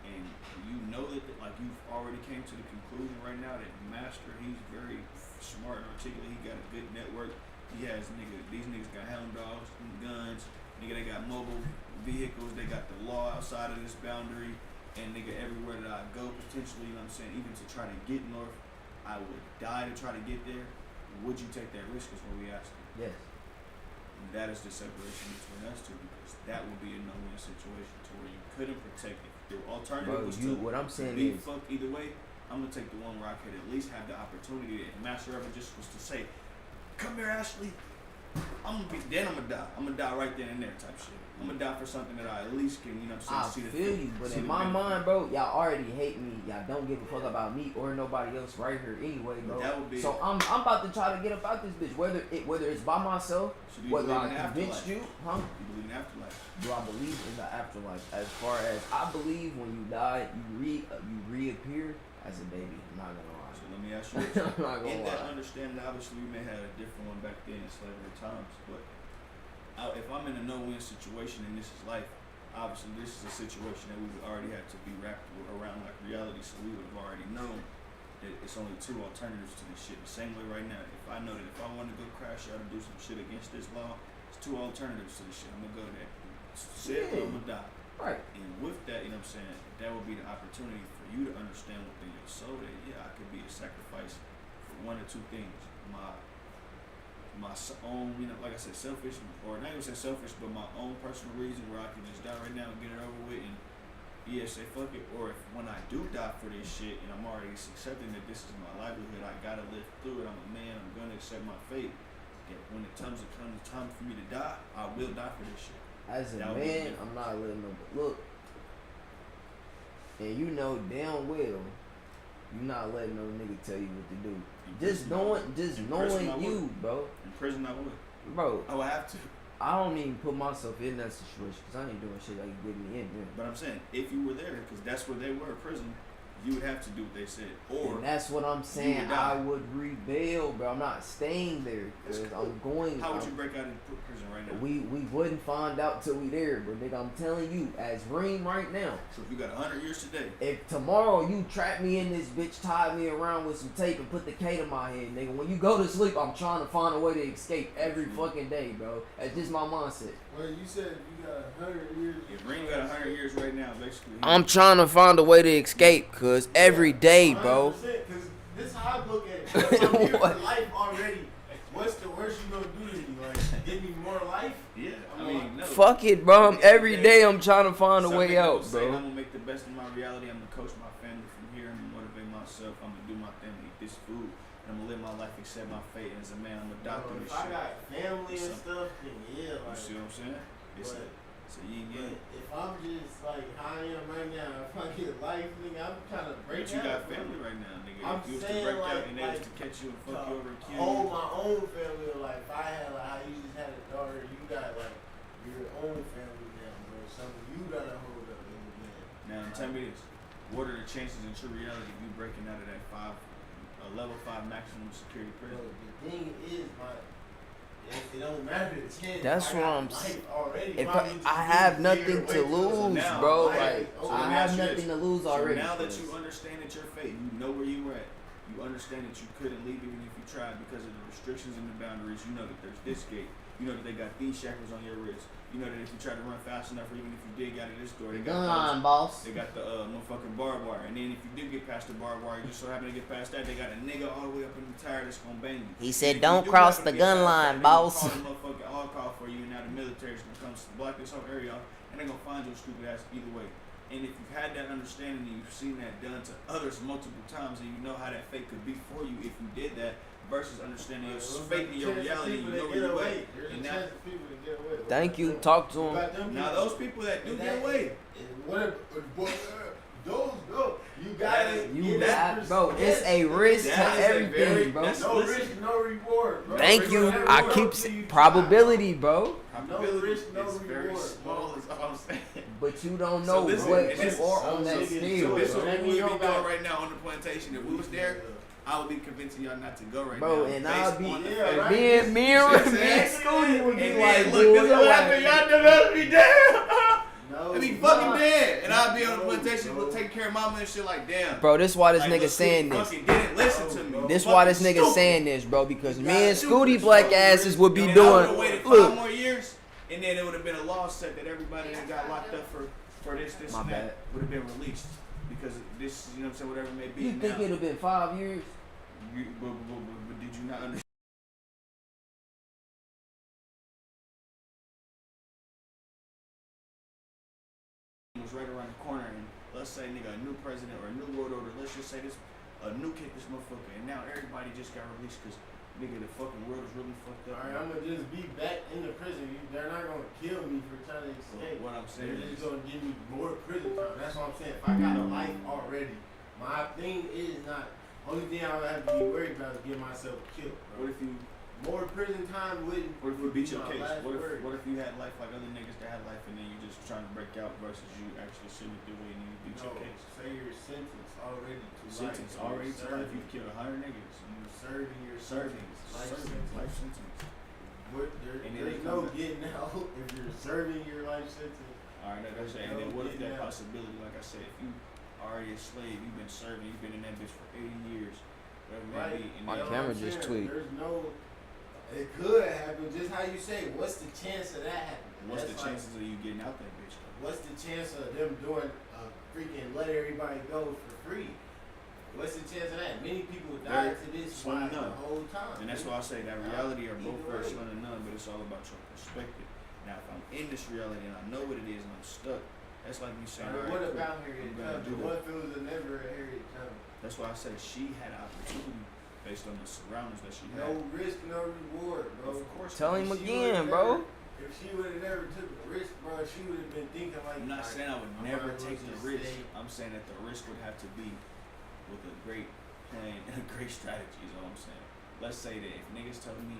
and you know that, like you've already came to the conclusion right now that Master, he's very smart and articulate. He got a good network. He has these niggas got hound dogs, guns. Nigga, they got mobile vehicles. They got the law outside of this boundary, and nigga, everywhere that I go, potentially, you know what I'm saying, even to try to get north, I would die to try to get there. Would you take that risk is what we asked you. Yes. And that is the separation between us two because that would be a no-win situation to where you couldn't protect it. The alternative was what I'm saying be is, fucked either way. I'm going to take the one where I could at least have the opportunity if Master ever just was to say, come here, Ashley. I'm going to die. I'm going to die right then and there type shit. I'm going to die for something that I at least can, you know what I'm saying, I feel you, but in my mind, bro, y'all already hate me. Y'all don't give a fuck about me or nobody else right here anyway, bro. That would be so I'm about to try to get up out this bitch, whether it's by myself, whether I convinced you, huh? You believe in the afterlife? Do I believe in the afterlife? As far as I believe when you die, you reappear as a baby. I'm not gonna lie. So let me ask you this. I'm not gonna in lie. that understanding, obviously we may have a different one back then in slavery times, but if I'm in a no-win situation and this is life, obviously this is a situation that we would already have to be wrapped around like reality, so we would have already known that it's only two alternatives to this shit. The same way right now, if I know that if I want to go crash out and do some shit against this law, it's two alternatives to this shit. I'm gonna go there. Say it, I'm gonna die. Right. And with that, you know what I'm saying, that would be the opportunity for you to understand within your soul that I could be a sacrifice for one or two things. My own, like I said, selfish, or not even say selfish, but my own personal reason where I can just die right now and get it over with and say fuck it. Or if when I do die for this shit and I'm already accepting that this is my livelihood, I gotta live through it. I'm a man, I'm gonna accept my fate. And when it comes time for me to die, I will die for this shit. As a man, I'm not letting no look. And you know damn well, you're not letting no nigga tell you what to do. Just knowing you, bro. In prison, I would. Bro, I would have to. I don't even put myself in that situation because I ain't doing shit that can get me in there. But I'm saying, if you were there, because that's where they were, prison, you would have to do what they said. Or and that's what I'm saying. I would rebel, bro. I'm not staying there. I'm going. How would you break out of prison right now? We wouldn't find out till we there, bro. Nigga, I'm telling you, as Reem right now. So if you got 100 years today. If tomorrow you trap me in this bitch, tie me around with some tape and put the K to my head, nigga. When you go to sleep, I'm trying to find a way to escape every fucking day, bro. That's just my mindset. Well, you said you got 100 years. If Reem got 100 years right now, basically. I'm trying to find a way to escape, cause every day, bro. 100%, cause this is how I look at it. I'm here for life already. What's the worst you gonna do to me? Like, give me more life? Yeah, I mean, no. Fuck it, bro. Every day I'm trying to find a way out, bro. I'm gonna make the best of my reality. I'm gonna coach my family from here. I'm gonna motivate myself. I'm gonna do my thing, eat this food. And I'm gonna live my life, accept my fate. And as a man, I'm gonna die through this shit. If I shit. got family and stuff, then yeah. You see what I'm saying? So you get it. If I'm just like how I am right now, if I get life, nigga, I'm trying to break out. But you got family right now, nigga. I'm if you was saying to break like, out and they was to catch you and fuck you over and kill you. Hold my own family, like if I had like how you just had a daughter, you got like your own family now, bro. Something you gotta hold up in the man. Now tell me this. What are the chances in true reality of you breaking out of that level 5 maximum security prison? Bro, the thing is, it don't matter the chance. That's what I'm saying. If I have nothing to lose, now, bro. like, I have nothing to lose already. So now that you understand that your fate, you know where you were at. You understand that you couldn't leave even if you tried because of the restrictions and the boundaries. You know that there's this gate. You know that they got these shackles on your wrist. you know that if you try to run fast enough, or even if you did get out of this door, they Gun got line, boss. they got the motherfucking barbed wire. And then if you do get past the barbed wire, you just so happen to get past that, they got a nigga all the way up in the tire that's gonna bang you. He said, And if you "Don't do cross happen the to get gun past line, that, they gonna boss." call the motherfucking all call for you, and now the military's gonna come block this whole area off, and they're gonna find your stupid ass either way. And if you've had that understanding and you've seen that done to others multiple times, and you know how that fake could be for you if you did that, versus understanding your fake and your reality, you know where you're at. And now, Thank you. Talk to him. now those people that do get away, Those go. You gotta. You get got, that bro. It's a risk to That is a very- everything, bro. that's- No risk, no reward, bro. Thank you. No I reward keep till you probability, bro. probability risk, no is very reward. small, is all I'm saying. But you don't So know listen, what and this- you are on so that this- So field, this is bro. what Let we me would go be back. doing right now on the plantation. If we was there, I would be convincing y'all not to go right now. Bro, and I'll based be on the yeah, fact- right. me and See what I'm me saying? and Scooty would be And like, then, boy, look, this your what ass- happened. Y'all developed me down. No, I'd be you fucking not. dead, and I'd be on the No, plantation, bro. taking care of mama and shit like damn. Bro, this why this Like, nigga look, saying Scooty this. fucking didn't listen to me. This why this Fucking nigga stupid. saying this, bro, because You me got and stupid, Scooty bro. black asses would be And I would have doing. waited 5 Look, more years, and then it would have been a law set that everybody that got locked up for this, My and bad. that would have been released because this, you know what I'm saying, whatever it may be. you think now, it'd have been 5 years? but did you not understand? Was right around the corner, and let's say nigga a new president or a new world order. Let's just say this a new kick this motherfucker, and now everybody just got released because nigga the fucking world is really fucked up. Alright, I'm gonna just be back in the prison. They're not gonna kill me for trying to escape. What I'm saying They're just is, gonna give me more prison time. That's what I'm saying. If I got a life already, my thing is not. Only thing I would have to be worried about is getting myself killed. what if you More prison time wouldn't. What if you beat your my case? last word. What if you had life like other niggas that had life and then you just trying to break out versus you actually sitting through it and you beat No, your case? say you're sentenced already to Sentence life. already to You're life. serving. You've killed 100 niggas. You're serving your Serving. life Serving. sentence. Life sentence. And then There's they no come back. getting out if you're serving your life sentence. Alright, that's it. And then what if that possibility, like I said, if you already a slave, you've been serving, you've been in that bitch for 80 years, whatever it may Right. be. And My then- camera just tweaked. There's no. It could happen. Just how you say. What's the chance of that happening? What's That's the like, chances of you getting out that bitch though? What's the chance of them doing freaking let everybody go for free? What's the chance of that? Many people died to this Slim why to the none. whole time. And that's why I say that reality are both Either very way. slim to none, but it's all about your perspective. Now, if I'm in this reality and I know what it is and I'm stuck, that's like me saying, Alright, all right, what cool, about Harriet I'm gonna Tubman? do What that. if it was never a Harriet Tubman? That's why I say she had an opportunity based on the surroundings that she had. No risk, no reward, bro. Of course. Tell him If she again, would've bro. If she would have never took the risk, bro, she would have been thinking like. I'm not "Alright, saying I would I'm never gonna take just the risk. stay." I'm saying that the risk would have to be with a great plan and a great strategy is all I'm saying. Let's say that if niggas tell me,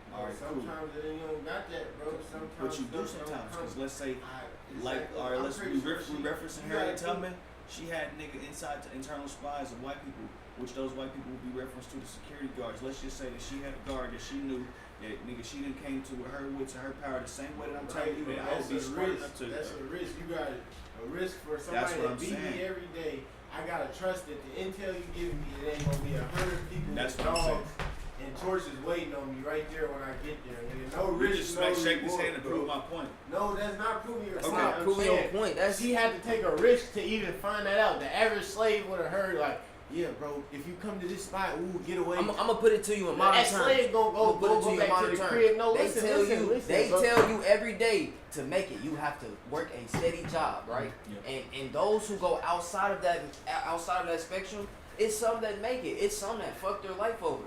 No, alright, cool. sometimes it ain't even got that, bro. Sometimes. But you do stuff don't sometimes, come. because let's say, Exactly. like, alright, I'm let's pretty sure we referencing you Harriet gotta Tubman. She had nigga inside to internal spies of white people, which those white people would be referenced to the security guards. Let's just say that she had a guard that she knew that nigga she didn't came to with her wits and her power the same way that I'm telling you that I would be smart enough to. That's a risk. You got a risk for That's somebody what to I'm beat saying. me every day. I gotta trust that the intel you give me, it ain't gonna be 100 people That's with what I'm dogs and torches waiting on me right there when I get there. Nigga. No You risk, just no shake this reward, hand and bro. prove my point. No, that's not proving your Okay, point. I'm Prove your saying point. That's she had to take a risk to even find that out. The average slave would have heard like, yeah, bro, if you come to this spot, ooh, get away. I'm gonna put it to you in modern that terms. slave gonna I'ma put it to go you in back to modern the terms. crib. No, They listen, tell listen, you, listen, they bro. tell you every day to make it. You have to work a steady job, right? Yeah. And those who go outside of that spectrum, it's some that make it. It's some that fuck their life over.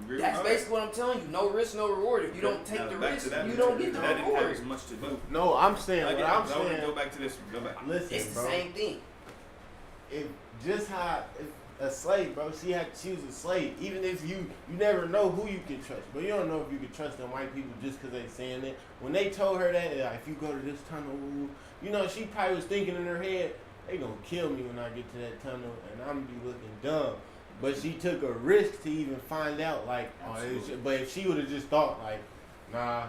Agree? That's Alright. basically what I'm telling you. No risk, no reward. If you don't take Now, the back to risk, that you bitch. don't get the That didn't have reward. as much to do. No, I'm saying what I'm I wanna saying. go back to this one. Go back. Listen, It's the bro. same thing. If just how if a slave, bro, she had to choose a slave. Even if you never know who you can trust, but you don't know if you can trust them white people just because they saying it. When they told her that, like, if you go to this tunnel, you know, she probably was thinking in her head, they gonna kill me when I get to that tunnel, and I'm gonna be looking dumb. But she took a risk to even find out, like, but if she would have just thought, like, nah,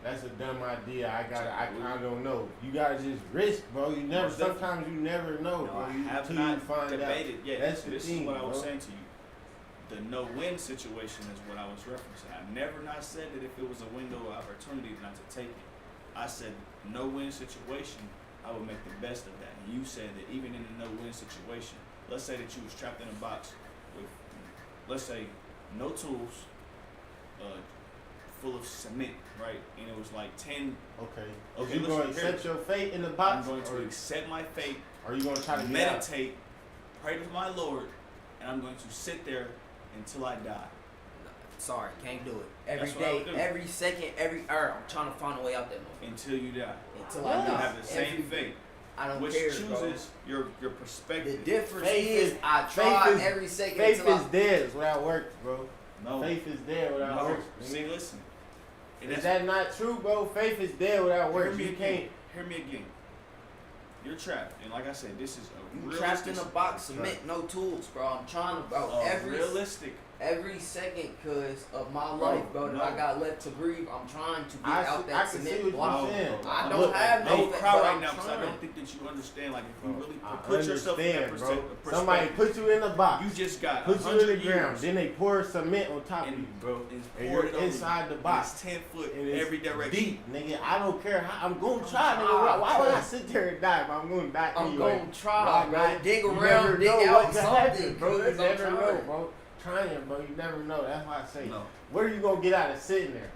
that's a dumb idea. I don't know. You gotta just risk, bro. You never. Most definitely. Sometimes you never know, No, bro. I have Until not you find debated out. yet. That's the This thing, is what I was bro. saying to you. The no-win situation is what I was referencing. I never not said that if it was a window of opportunity not to take it. I said no-win situation, I would make the best of that. And you said that even in a no-win situation, let's say that you was trapped in a box with, let's say, no tools, full of cement, right? And it was like 10. Okay. You going to accept your fate in the box? I'm going to accept my fate. Or you going to try to meditate, pray to my Lord, and I'm going to sit there until I die. Sorry, can't do it. Every That's what I would day, do. every second, every hour, I'm trying to find a way out there. Until you die. Until What? I You die. have the same fate. I don't Which care, chooses bro. your perspective. The difference Faith is is- I faith try is- every second Faith until is dead without works, bro. No. Faith is dead without No. works. See, listen. And Is that's- that not true, bro? Faith is dead without works. Hear You me can't. again. Hear me again. You're trapped, and like I said, this is a You realistic. trapped in a box, cement, no tools, bro. I'm trying to, bro. realistic. Every second, cause of my life, bro, that no. I got left to breathe, I'm trying to get I out can that see cement what block. you're saying. I Look, don't have no Don't faith, cry but right I'm now because I trying. don't think that you understand. Like, if you really I put yourself in that understand, bro. perspective, Somebody put you in the box. you just got Put you in 100 the ground. years Then they pour cement on top of and you, bro. it's And poured you're over inside you. the box. It's 10 foot And it's every direction. deep, nigga. I don't care how. I'm gonna try, nigga. Why would I sit there and die? But I'm gonna die I'm anyway. gonna try, Why bro. not? Dig You around, never dig know out what can something, happen, bro. You because I'm never know, trying. bro. Trying, bro. You never know. That's why I say. No. What are you gonna get out of sitting there?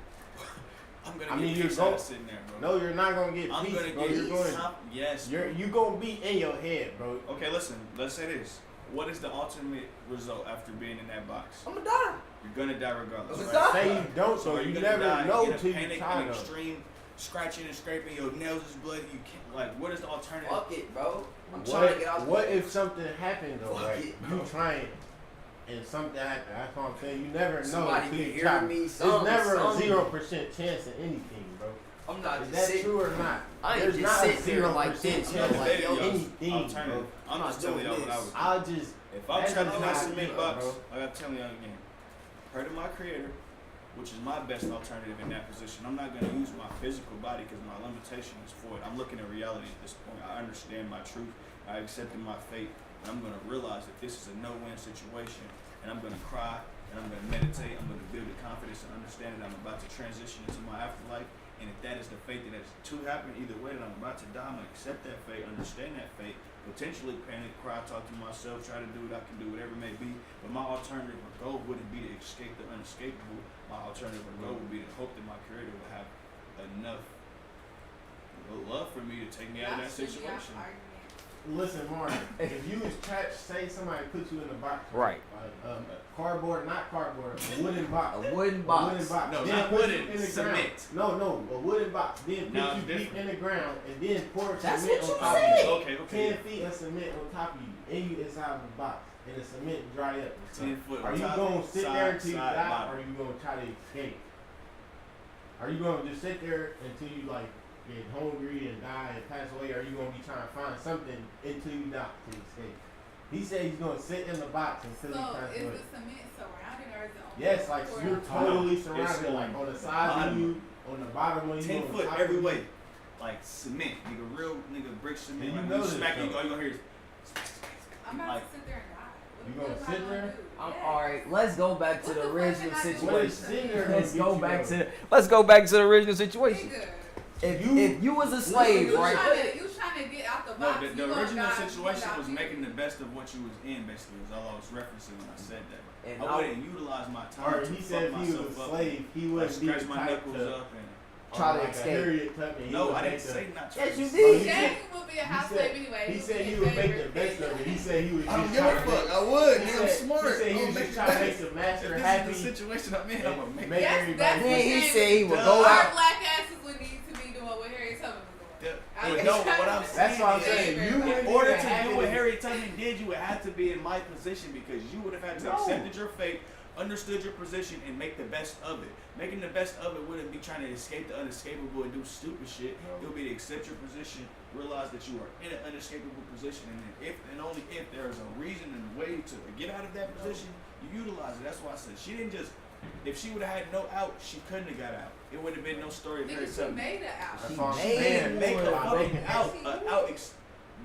I'm gonna I get mean, you're peace out of going- sitting there, bro. No, you're not gonna get I'm peace, gonna bro. get You're going. yes. You gonna be in your head, bro. Okay, listen. Let's say this. What is the ultimate result after being in that box? I'm gonna die. You're gonna die regardless, I'm right? gonna die. Say you don't, So so are you you gonna never die know in a till you panic try and though. extreme scratching and scraping? Your nails is bloody. You can't. Like, what is the alternative? Fuck it, bro. I'm trying to get out What there. if something happened though, Fuck right? it, bro. You trying and something happened. That's what I'm saying. You never know Somebody until can you hear try. me, There's something, never a something. 0% chance of anything, bro. I'm not Is just that sitting. true or not? I ain't There's just not a sitting there like 0% this, chance bro. of Like, yo, anything, Alternative. bro. I'm just telling y'all what I would do. I'll just. If I'm That's trapped in not that how I cement feel, box, bro. I gotta tell y'all again. Pray to my Creator, which is my best alternative in that position. I'm not gonna use my physical body because my limitation is for it. I'm looking at reality at this point. I understand my truth. I accepted my fate, and I'm gonna realize that this is a no-win situation. And I'm gonna cry, and I'm gonna meditate. I'm gonna build the confidence and understand that I'm about to transition into my afterlife. And if that is the fate that is to happen, either way, that I'm about to die, I'm gonna accept that fate, understand that fate, potentially panic, cry, talk to myself, try to do what I can do, whatever it may be. But my alternative or goal wouldn't be to escape the unescapable. My alternative or goal would be to hope that my Creator will have enough love for me to take me out of that situation. Listen, Martin. If you was trapped, say somebody put you in a box. Right. Cardboard, not cardboard, a wooden box. A wooden box. A wooden box. No, Then not put wooden, you in the cement. ground. No, a wooden box. Then No, put it's you deep different. in the ground and then pour That's cement what on you top said. of you. Okay. 10 feet of cement on top of you, and you inside the box, and the cement dry up. 10 foot Are on you top, gonna sit side, there until you side, die, bottom. or are you gonna try to escape? Are you gonna just sit there until you like get hungry and die and pass away, or are you gonna be trying to find something until you die to escape? He said he's gonna sit in the box until he So passes is away. the cement surrounded or is it on Yes, the like floor? you're totally It's surrounded, on like on the the side of bottom. you, on the bottom of you, 10 on foot top every of you. way. Like cement. Nigga, real nigga brick cement. And you Like know when you this, smack it, though. all you gonna hear is I'm about like- to sit there and die. You What gonna am I sit there? do? I'm Yes. alright. Let's go back to What the the fuck original am I doing? What is situation. sitting there Let's gonna go get back you, to though? let's go back to the original situation. Nigga. If you was a slave, You right? trying to get out the no. box. The you gonna original die, you situation gonna was die. making the best of what you was in. Basically, was all I was referencing when I said that. And I wouldn't utilize my time Or to he fuck said if he myself was a up. slave, he Like wouldn't be the scratch my type knuckles to up and Try to like escape. A Harriet Tubman. He no, would I didn't make say not to. Yes, you Bro, did. he Jack said- would be a he house said- slave anyway. He It said would he be would make favorite the best thing. of it. He said he was I don't just give a trying to fuck. make- I would. He Nigga, I'm said- smart. He said he I'm was make just the trying to best. make the master If happy. this is the situation I'm in, I'm gonna make Make That's- everybody. that's Then he what said he would Duh. go Our out. black asses would need to be doing what Harriet Tubman was doing. But no, what I'm saying That's what I'm is, saying. You In wouldn't in order even to have do what it. Harriet Tubman did, you would have to be in my position because you would have had to No. accepted your fate, understood your position, and make the best of it. Making the best of it wouldn't be trying to escape the unescapable and do stupid shit. No. It would be to accept your position, realize that you are in an unescapable position, and then if and only if there is a reason and a way to get out of that position, you utilize it. That's why I said she didn't just. If she would have had no out, she couldn't have got out. It would have been no story of Harriet Nigga, she Tubman. made it out. That's She all I'm made saying. it. Make her Like, fucking they- out. She A would. out.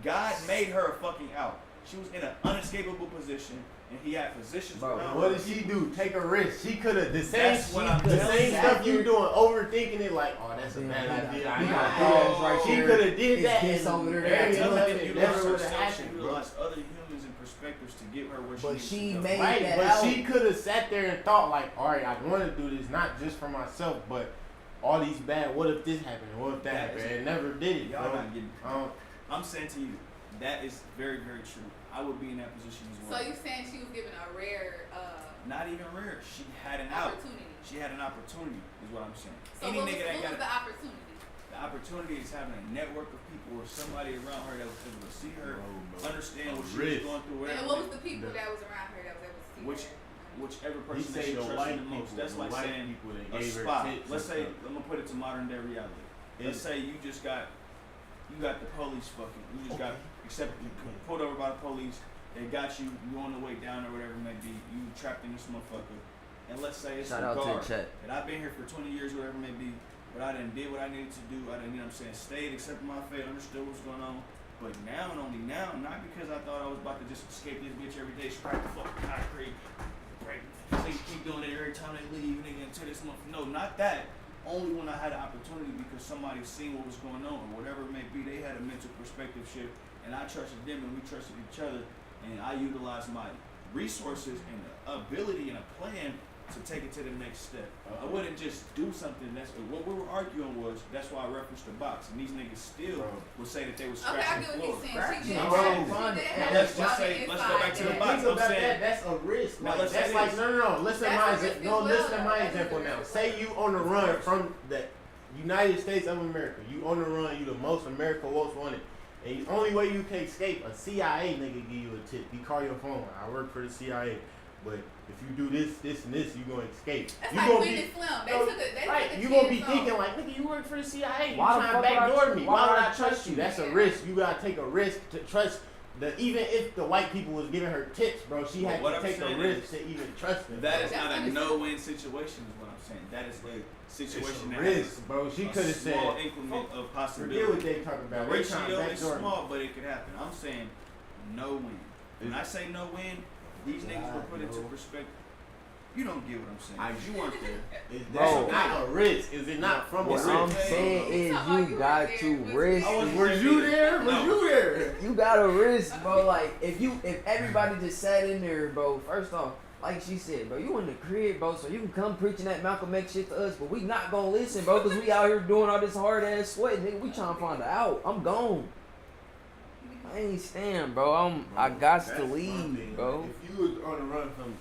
God made her a fucking out. She was in an unescapable position, and he had physicians Bro, around What her. did she do? Take a risk. She could have the same. That's what I'm the telling same you. stuff you doing, overthinking it like, oh, that's a Yeah, bad like, idea. we I got got dogs right She there. could have did It's that. this and over there. every Tell other me thing you never lost would herself, have she happened, bro. realized other humans and perspectives to get her where she But needs she to go. made Right, that but out. she could have sat there and thought like, all right, I want to do this not just for myself, but all these bad. What if this happened? What if that That happened? is- And never did it, Y'all bro. not getting. I'm saying to you, that is very, very true. I would be in that position as So well. you saying she was given a rare Not even rare. She had an out. opportunity? She had an opportunity, is what I'm saying. So Any what was, nigga that what got was the opportunity? the opportunity is having a network of people or somebody around her that was able to see her, understand what she was Risk. going through, And whatever. what was the people that was around her that was able to see Which- her? Whichever He person that say she the trusted white the people. most. That's the like white saying people that a gave her spot. tits Let's and say, stuff. I'm gonna put it to modern day reality. Let's say you just got, you got the police fucking, you just got, except you pulled over by the police, they got you, you on the way down or whatever it may be, you trapped in this motherfucker, and let's say it's Shout a out to guard, the chat. and I've been here for 20 years, whatever it may be, but I done did what I needed to do, I done, you know what I'm saying, stayed, accepted my fate, understood what's going on, but now and only now, not because I thought I was about to just escape this bitch every day, strike the fucking concrete, break, they keep doing it every time they leave, nigga, until this month. No, not that. Only when I had an opportunity because somebody seen what was going on or whatever it may be. They had a mental perspective shift, and I trusted them, and we trusted each other, and I utilized my resources and the ability and a plan to take it to the next step. I wouldn't just do something. That's what we were arguing was. That's why I referenced the box, and these niggas still would say that they was Okay, I scratching get the what floor. he's saying. She did Bro, have fine. she did And have let's a just spot say- let's go back to the inside box. that- Think I'm about saying- that. That's a risk. Now, Like, let's that's say like this. no. Listen, That's a my risk example. No, as listen to well. my That's a example risk now. as Say well. you on the run from the United States of America. You on the run. You the most America most wanted. And the only way you can escape, a CIA nigga give you a tip. He call your phone. I work for the CIA, but if you do this, this, and this, you gonna escape. That's You like gonna Queen be and Slim. They no, took a they right. took a You gonna be chance on. thinking like, nigga, you work for the CIA. You Why the trying to fuck would I backdoor tr- me? why Why would would I I trust you? That's a Yeah. risk. You gotta take a risk to trust. Even if the white people was giving her tips, bro, she had What to I'm take a saying risk is- to even trust them. That bro. is That's not a understandable. no-win situation, is what I'm saying. That is a situation It's a that risk, bro. She has could a have small said, increment of forget possibility. what they talking The about. They trying to ratio is backdoor me. small, but it could happen. I'm saying no win. When I say no win, these niggas were put into no. perspective. You don't get what I'm saying. I- 'cause you weren't there. Is Bro. that not a risk? Is it not from What a I'm risk? saying is Talking about you you got right to there. risk. I wasn't Was you there? Was No. you there? You gotta risk, bro. Like if everybody just sat in there, bro. First off, like she said, bro, you in the crib, bro. So you can come preaching that Malcolm X shit to us, but we not gonna listen, bro, because we out here doing all this hard ass sweat, nigga. We trying to find out. I'm gone. I ain't staying, bro. I got to That's my leave, thing. bro. If you was on the run from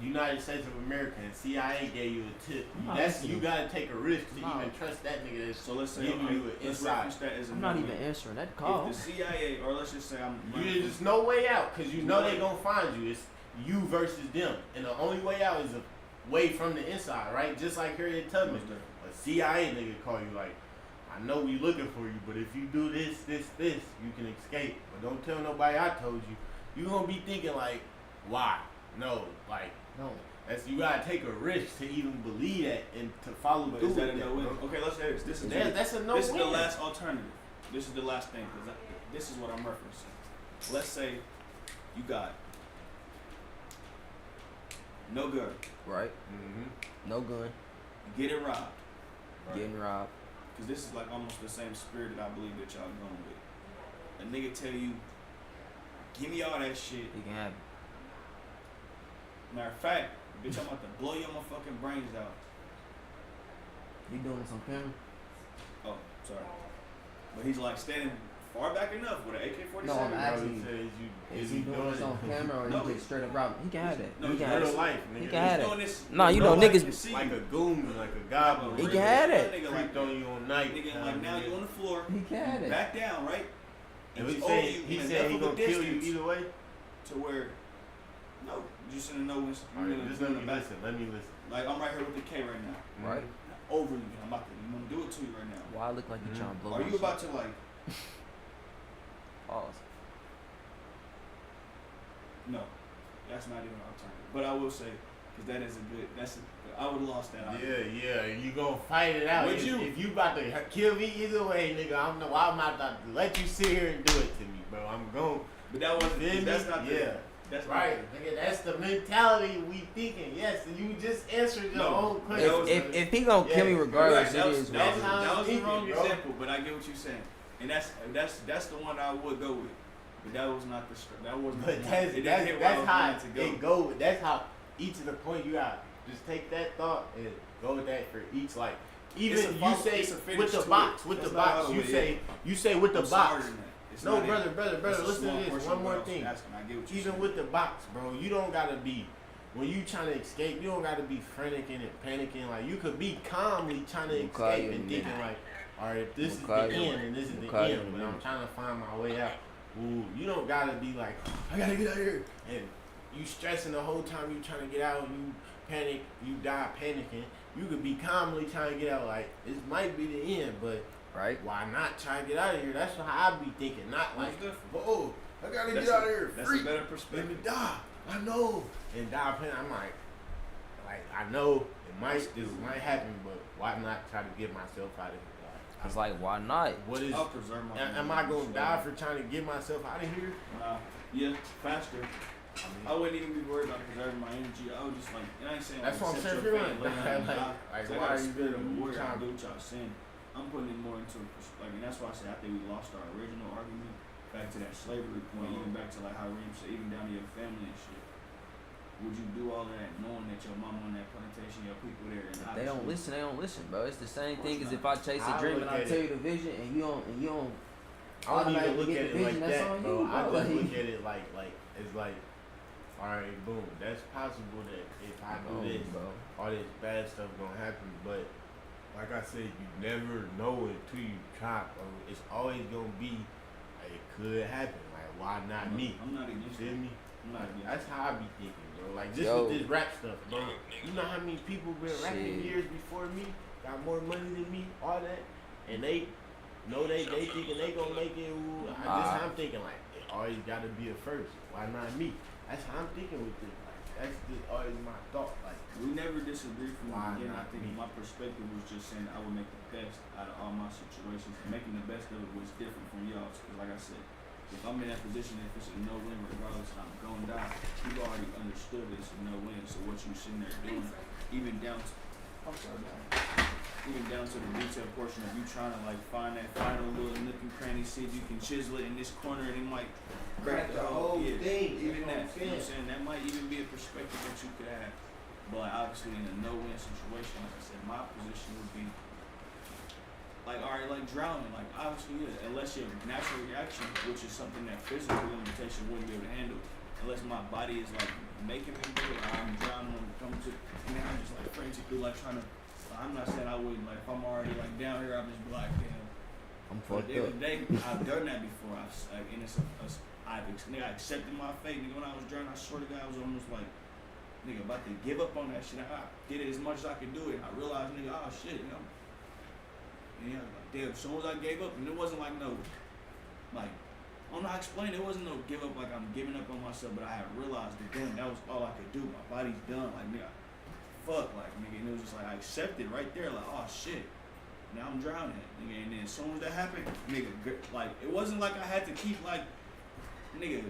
United States of America and CIA gave you a tip, I'm not that's listening. you gotta take a risk to No. even trust that nigga. That's So let's say giving okay, you an let's inside. reference that as a I'm not no even win. answering that call. If the CIA, or let's just say I'm running There's just no way out because you know they gonna find you. It's you versus them, and the only way out is away from the inside, right? Just like Harriet Tubman, a CIA nigga call you like, I know we looking for you, but if you do this, you can escape. But don't tell nobody I told you. You gonna be thinking like, why? No, like No. that's you gotta take a risk to even believe that and to follow But through is that with a that. no win? Bro. Okay, let's say this. This is That's a no this is win. the last alternative. This is the last thing because this is what I'm referencing. Let's say you got no gun, Right? Mm-hmm. No gun. getting robbed. Getting robbed. Because this is like almost the same spirit that I believe that y'all going with. A nigga tell you, give me all that shit. You can have it. Matter of fact, bitch, I'm about to blow your motherfucking brains out. You doing this on camera? Oh, sorry. But he's like standing far back enough with an AK-47. No, I'm asking Is Is he doing this on camera or No. he just straight up robbing? He can have that. No, he he's can have real that. life, He nigga. can have He's that. doing this. Nah, you know, nobody niggas- can see Like you. a goon, like a goblin. He Real can have nigga that. like Creeped that. on you on night. Nigga, like now you on the floor. He can have that. Back down, right? And He's he over said you he in said enough he of a gonna kill you distance either way. to where, no, just in the no wins. Alright, just let me listen. Let me listen. Like I'm right here with the K right now. Right? Over you. I'm about to. I'm gonna do it to you right now. Why I look like you trying to blow Are my you shit? about to like? Pause. No, that's not even an alternative. But I will say, because that is a good. I would have lost that. Yeah. You gonna fight it out. Would if, you? If you about to kill me either way, nigga, I'm not about to let you sit here and do it to me, bro. But that wasn't. Feel me? That's not the. Yeah. That's Right, Not nigga, that's the mentality we thinking. Yes, you just answered your own question. that was- If he gonna kill me Yeah. regardless, That it was, is that what was, it is. that was the thinking, wrong bro. example, but I get what you're saying, and that's the one I would go with. But that was not that wasn't. But the that's one. It didn't hit where I that's was how wanting to it go. That's how each of the point you got. Just take that thought and go with that for each. Like even It's a you follow- say it's a finish with the to box, it. with That's the not box, all the way you say with the I'm smarter box. than that. It's No, not brother, it. brother, That's a listen small to this. portion One of more what I was thing. asking. I get what you're Even saying. with the box, bro, you don't gotta be when you trying to escape. You don't gotta be franticing and panicking. Like you could be calmly trying to We'll call escape you in and a thinking minute. like, all right, this is the We'll call you. end and this is We'll the call you in end. a But I'm minute. trying to find my way out. Ooh, you don't gotta be like, I gotta get out of here, and you stressing the whole time you trying to get out. You panic, you die panicking. You could be calmly trying to get out. Like this might be the end, but Right? why not try to get out of here? That's how I be thinking. Not That's like, different. whoa, I gotta That's get out a- of here. That's Free. a better Let me perspective. die. I know. And die pain. I'm like I know it might happen, but why not try to get myself out of here? It's like, why not? What is? I'll preserve my. Am I gonna die for trying to get myself out of here? Yeah, faster. I wouldn't even be worried about preserving my energy. I was just like, and I ain't saying That's like, what I'm accept saying. your If fate, you're learn gonna how to die, die. like, 'Cause I why got are a you spirit of doing- a warrior. I trying- do what y'all saying. I'm putting it more into, like, and that's why I say I think we lost our original argument back to that slavery point, even back to like how Reem said, even down to your family and shit. Would you do all of that knowing that your mama on that plantation, your people there, and If they don't listen, they don't listen, bro. It's the same thing as course if I chase a I dream look and I at tell it- you the vision and you don't I don't even automatically look get at the it like vision, that's that, on bro. you, I bro. just Like- look at it like it's like, all right, boom. That's possible that if I do this, bro. all this bad stuff gonna happen. But like I said, you never know until you try, bro. It's always gonna be like, it could happen. Like why not me? I'm not You against feel it. me? I'm not against That's how I be thinking, bro. Like just Yo. with this rap stuff, bro. You know how many people been rapping Shit. years before me, got more money than me, all that, and they know they thinking they gonna make it. Ooh, that's how I'm thinking. Like it always gotta be a first. Why not me? That's how I'm thinking with this. Like that's just always my thought. Like We never disagreed from the Why beginning. I not think me? my perspective was just saying that I would make the best out of all my situations. And making the best of it was different from y'all's. Because like I said, if I'm in that position, if it's a no-win, regardless, I'm going to die. You've already understood it's a no-win. So what you sitting there doing, even down to, I'm sorry, even down to the detail portion of you trying to like find that final little nook and cranny, see if you can chisel it in this corner and it might crack the whole thing. Even that, That's you know what I'm what I'm saying? That might even be a perspective that you could have. But like, obviously in a no-win situation, like I said, my position would be like, all right, like drowning. Like obviously, yeah, unless your natural reaction, which is something that physical limitation wouldn't be able to handle, unless my body is like making me do it, I'm drowning when it comes to, and then I'm just like frantically like trying to. I'm not saying I wouldn't, like if I'm already like down here, I'd just be like, damn. I'm But fucked at the end up. of the day, I've done that before. And it's nigga, I accepted my fate. Nigga, when I was drowning, I swear to God, I was almost like, nigga, about to give up on that shit. I did it as much as I could do it. I realized, nigga, oh shit, you know. And yeah, like, damn, as soon as I gave up, and it wasn't like no, like, I don't know how to explain it. It wasn't no give up, like I'm giving up on myself, but I had realized that, damn, that was all I could do. My body's done. Like, nigga, fuck, like, nigga, and it was just like, I accepted right there, like, oh shit. Now I'm drowning, nigga, and then as soon as that happened, nigga, like, it wasn't like I had to keep, like, nigga,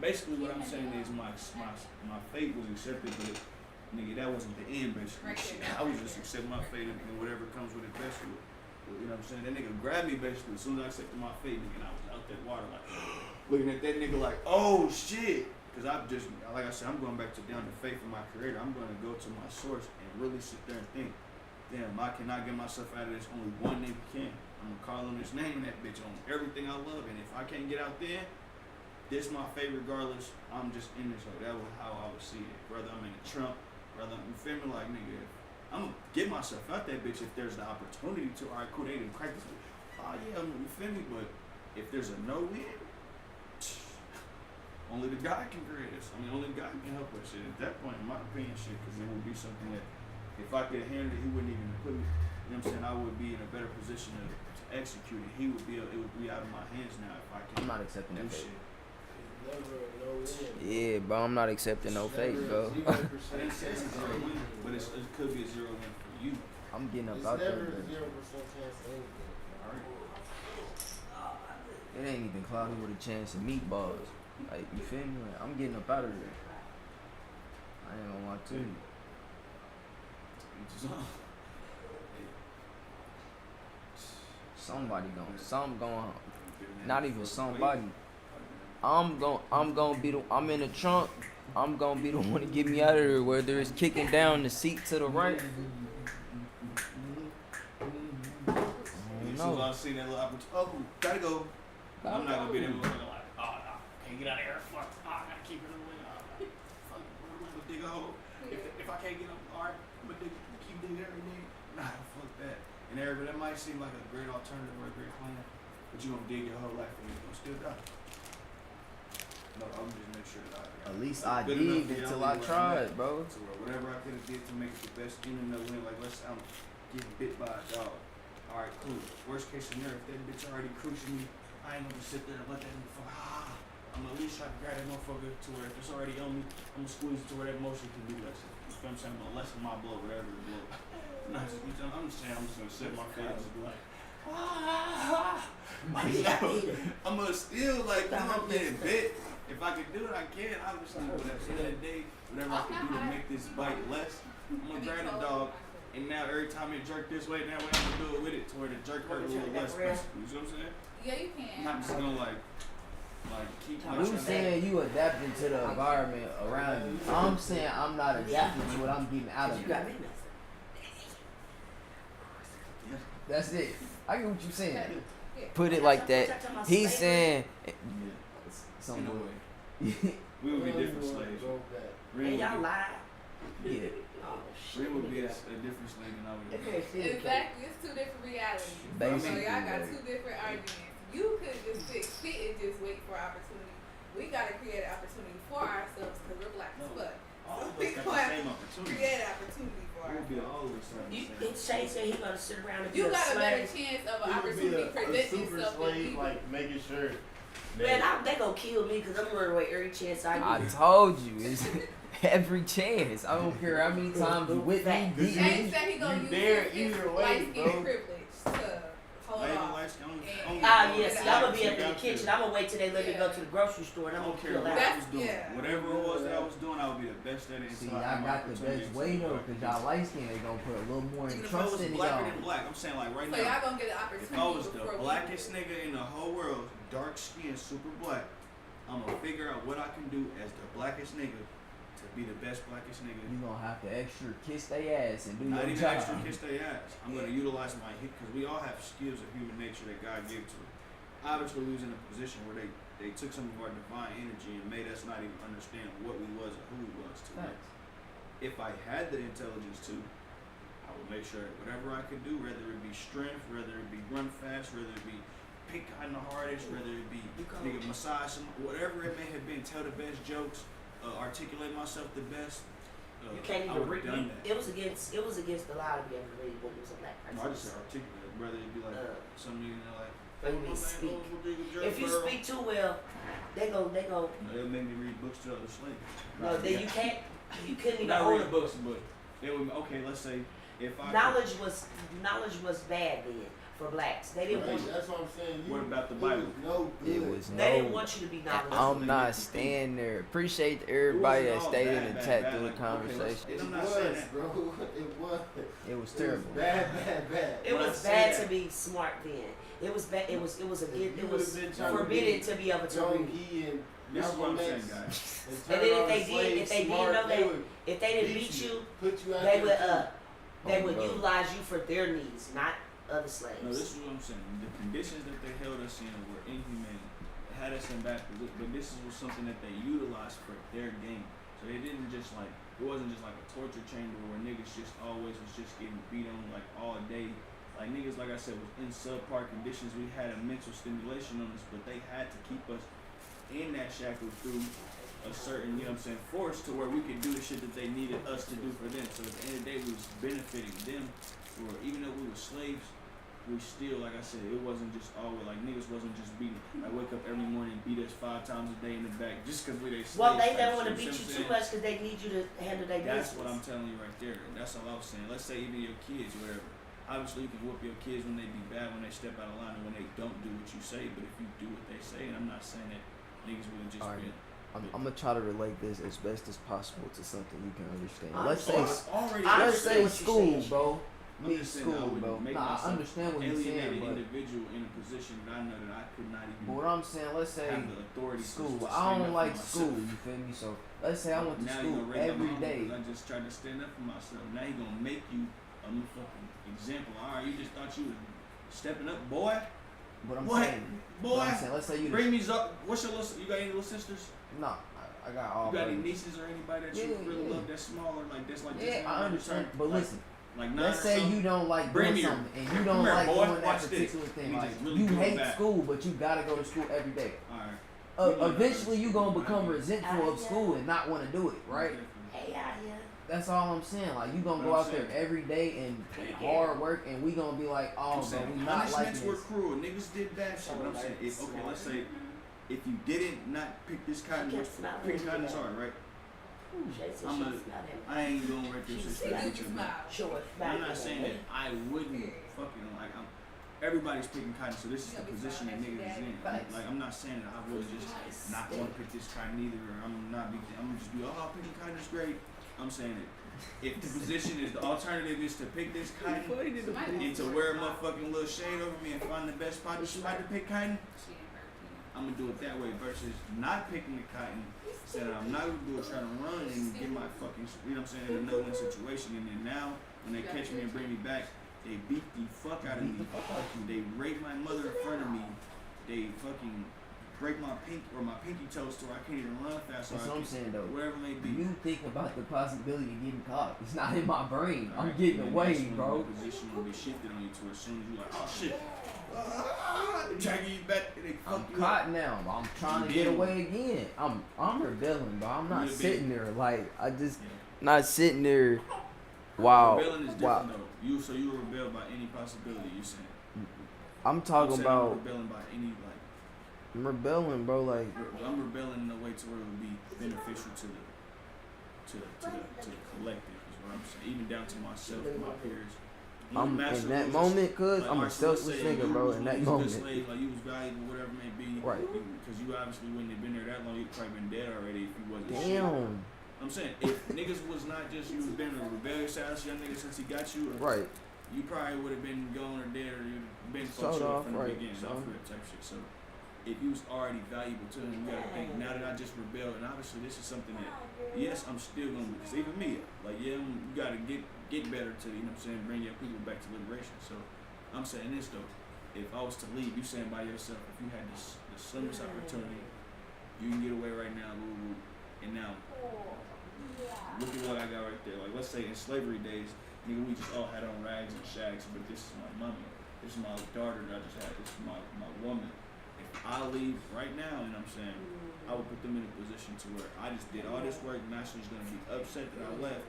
basically what I'm saying is my fate was accepted, but, nigga, that wasn't the end, basically. Right. I was just accepting my fate and whatever comes with it, best with it. You know what I'm saying? That nigga grabbed me, basically, as soon as I accepted my fate, nigga, and I was out that water, like, looking at that nigga like, oh, shit. Because I'm just, like I said, I'm going back to down the faith of my creator. I'm going to go to my source and really sit there and think, damn, I cannot get myself out of this. Only one nigga can. I'm going to call him his name, that bitch, on everything I love. And if I can't get out there, this my fate regardless. I'm just in this. So that was how I would see it. Whether I'm in a Trump, whether I'm, you feel me, like, nigga, I'm going to get myself out that bitch if there's the opportunity to. All right, cool, they didn't crack this. Oh, yeah, you feel me? But if there's a no-win, only the God can create us. I mean, only God can help us. Shit. At that point, in my opinion, shit, because it would be something that if I could handle it, he wouldn't even put me. You know what I'm saying? I would be in a better position to execute it. He would be. It would be out of my hands now if I can. I'm not accepting do that fate. shit. never a no win. Yeah, bro, I'm not accepting no fate, bro. I didn't say it's a zero win, but it could be a zero win for you. I'm getting up It's out there. never But 0% chance of anything. All right. it ain't even cloudy with a chance of meatballs. Like, you feel me? Like, I'm getting up out of there. I ain't gonna lie to you. Something going, not even somebody. I'm in the trunk. I'm gonna be the one to get me out of there, whether it's kicking down the seat to the right. As soon as I see that little opportunity, oh, gotta go. I'm not gonna be there looking like, oh no, can't get out of here. Fuck, oh, I gotta keep it in the way. Oh, fuck, I'm gonna dig a hole. If I can't get up, alright, I'm gonna keep digging every day. Nah, fuck that. And everybody, that might seem like a great alternative or a great plan, but you gonna dig your whole life and you're gonna still die. No, I'm just make sure that At least I did until I tried, bro. So whatever I could have did to make it the best in the win, like let's say I'm getting bit by a dog. Alright, cool. Worst case scenario, if that bitch already cruising me, I ain't gonna sit there and let that motherfucker, I'm gonna at least try to grab that motherfucker to where if it's already on me, I'm gonna squeeze it to where that motion can be lessened. You feel what I'm saying? I'm gonna lessen my blow, whatever the blow. I'm just saying, I'm just gonna sit my face and be like, I'm gonna still like, you know, man, bit. If I can do it, I can. Obviously, but at the end of the day, whatever I can do to make this bite less, I'm gonna grab the dog. And now every time it jerk this way, that way I'm gonna do it with it to where the jerk hurt a little less. You see what I'm saying? Yeah, you can. I'm not just gonna like keep like You saying you adapting to the environment around you. I'm saying I'm not adapting to what I'm getting out of You it. got me That's it. I get what you're saying. Yeah. Put it like that. He's saying in some a way. We would be different slaves. And y'all lie. Yeah. Oh, Ray shit. would be a different slave than I would be. Exactly. It's two different realities. Basically, So y'all got like- two different arguments. You could just sit and just wait for opportunity. We gotta create an opportunity for ourselves because we're black as fuck. All So of we us got gonna the have same to opportunity. create an opportunity for We would be ourselves. always the same. Shay said he gonna sit around and You be a got a better slave. chance of an He would be opportunity a presenting super itself than slave, we do. like making sure. Man, they gonna kill me because I'm running away every chance I I get. told you, it's every chance. I don't care how many times you with me, beat Jay me. said he gonna You use there his either way, light skin bro. privilege to hold I ain't off. gonna lie, I'm Ah, yes, see, I'm gonna be up in the kitchen. I'm gonna wait till they let me go to the grocery store and I I'm don't gonna care kill what out. I was doing. Yeah. Whatever it was that I was doing, I would be the best at it. See, until I had my got the opportunity best to way do though, it. cause y'all light skin, they gonna put a little more Even if I trust was in blacker y'all. than black, I'm saying like right So now. y'all gonna get an If opportunity I was the before we blackest do. nigga in the whole world, dark skin, super black, I'm gonna figure out what I can do as the blackest nigga to be the best blackest nigga. You gonna have to extra kiss they ass and do Not your even job. extra kiss their ass. I'm gonna utilize my hit because we all have skills of human nature that God gave to us. Obviously, we was in a position where they took some of our divine energy and made us not even understand what we was or who we was to them. Facts. If I had the intelligence to, I would make sure that whatever I could do, whether it be strength, whether it be run fast, whether it be pick on the hardest, whether it be nigga massage some, whatever it may have been, tell the best jokes, articulate myself the best. You can't I even would've read. done that. It was against the law to be able to read when it was a black person. No, I just said articulate, whether it be like some nigga like. When you speak. If you speak too well, they go. No, they'll make me read books to other slaves. No, then you can't. You couldn't even Not hold read it. books, but it would. Okay, let's say if I. Knowledge was bad then for blacks. They didn't want. That's what I'm saying. What about the Bible? No It good. was They didn't no. want you to be knowledgeable. I'm not staying there. Appreciate everybody that stayed in and tapped through the Like, okay, conversation. I'm It not saying was, that. bro. It was. It was It terrible. was bad. It When I was say bad that- to be smart then. It was bad. It was against. You It was would've been trying to forbidden be to be able to Young read. E and This is what I'm saying, Malcolm X. guys. And then if they did know that, if they didn't beat you, put you out they there would too. they Oh, would bro. utilize you for their needs, not other slaves. No, this is what I'm saying. The conditions that they held us in were inhumane. They had us in bad position, but this was something that they utilized for their gain. So they didn't just like, it wasn't just like a torture chamber where niggas just always was just getting beat on like all day. Like niggas, like I said, was in subpar conditions. We had a mental stimulation on us, but they had to keep us in that shackle through a certain, you know what I'm saying, force to where we could do the shit that they needed us to do for them. So at the end of the day, we was benefiting them. For even though we were slaves, we still, like I said, it wasn't just always like niggas wasn't just beating. I wake up every morning and beat us 5 times a day in the back just because we they slaves. Well, they type don't want to shit, beat see you what too I'm much because they need you to handle their That's business. what I'm telling you right there. That's all I was saying. Let's say even your kids, whatever. Obviously, you can whoop your kids when they be bad, when they step out of line, and when they don't do what you say. But if you do what they say, and I'm not saying that Niggas would have just Alright. been. I'm gonna try to relate this as best as possible to something you can understand. I Let's understand. say what you're school, saying. bro. I'm Me just saying I school, would bro. make Nah, I myself understand what you're saying, alienated but individual in a position that I know that I could not even what I'm saying, let's say have the authority school. to I stand don't up like for school. myself. You feel me? So let's say I went to Now school you gonna raise my every mama day. because I just tried to stand up for myself. Now you gonna make you a fucking example. Alright, you just thought you was stepping up, boy. But I'm Boy, saying, boy. but I'm saying, let's say you. Bring me up. What's your little? You got any little sisters? Nah, I got all. You got any brothers. nieces or anybody that you really love that's smaller, like that's like Yeah, this? I understand. But listen, like 9 let's or say something? you don't like Bring doing me here. something, and you Come don't here, like boy. doing that Watch this. particular thing. And he Like just really you do it hate back. school, but you gotta go to school every day. Alright. Eventually, you gonna become Right. resentful of school and not want to do it, right? Hey, out here. That's all I'm saying. Like you gonna go I'm out there saying. every day and hard work, and we gonna be like, oh, I'm bro, saying we not liking punishments were this. cruel. Niggas did that shit. But I'm saying, okay, let's say if you didn't not pick this cotton, which picking cotton is hard, right? I ain't gonna right there She say do straight be to you. smile. Sure. I'm not saying that I wouldn't fucking like. Everybody's picking cotton, so this is the position that niggas is in. Like I'm not saying that I would just not want to pick this cotton either, or I'm gonna just be picking cotton is great. I'm saying that if the position is the alternative is to pick this cotton and to wear a motherfucking little shade over me and find the best spot to pick cotton, I'm gonna do it that way versus not picking the cotton. Saying I'm not gonna do it, trying to run and get my fucking, you know what I'm saying, in a no-win situation. And then now when they catch me and bring me back, they beat the fuck out of me. They rape my mother in front of me. They fucking break my pinky toes to where I can't even run fast. That's what I'm saying though. Wherever it may be. You think about the possibility of getting caught. It's not in my brain. All I'm right, getting and away, that's when bro. The position will be shifted on you to as soon as you like, oh shit. They try to get you back. They fuck I'm you caught up. now. I'm trying to You get did. away again. I'm rebelling, bro. I'm not You sitting did. there like I just Yeah. not sitting there. Wow. Rebelling is different Wow. though. So you rebel by any possibility. You saying? I'm I'm talking saying about I'm rebelling by any like. I'm rebelling, bro. Like I'm rebelling in a way to where it would be beneficial to the collective. Is what I'm saying. Even down to myself, my peers. I'm master in that was moment, cause like, I'm a alright, so let's selfless say nigga, you bro. was In one that of these good moment, slaves, like you was valuable, whatever it may be. Right. Because you obviously wouldn't have been there that long. You'd probably been dead already if you wasn't. Shit. damn. I'm saying if niggas was not just you was been a rebellious ass young nigga since he got you, or Right. you probably would have been gone or dead, or you'd been Sold fucked up off, from the right, beginning, so. off rip type shit. So if you was already valuable to him, you gotta think now that I just rebelled, and obviously this is something that yes, I'm still gonna, because even me, like yeah, you gotta get better to, you know what I'm saying, bring your people back to liberation. So I'm saying this though, if I was to leave, you saying by yourself, if you had the slimmest opportunity, you can get away right now, and now look at what I got right there. Like let's say in slavery days, nigga, we just all had on rags and shags, but this is my mommy, this is my daughter that I just had, this is my woman. If I leave right now, you know what I'm saying, I would put them in a position to where I just did all this work, National's gonna be upset that I left.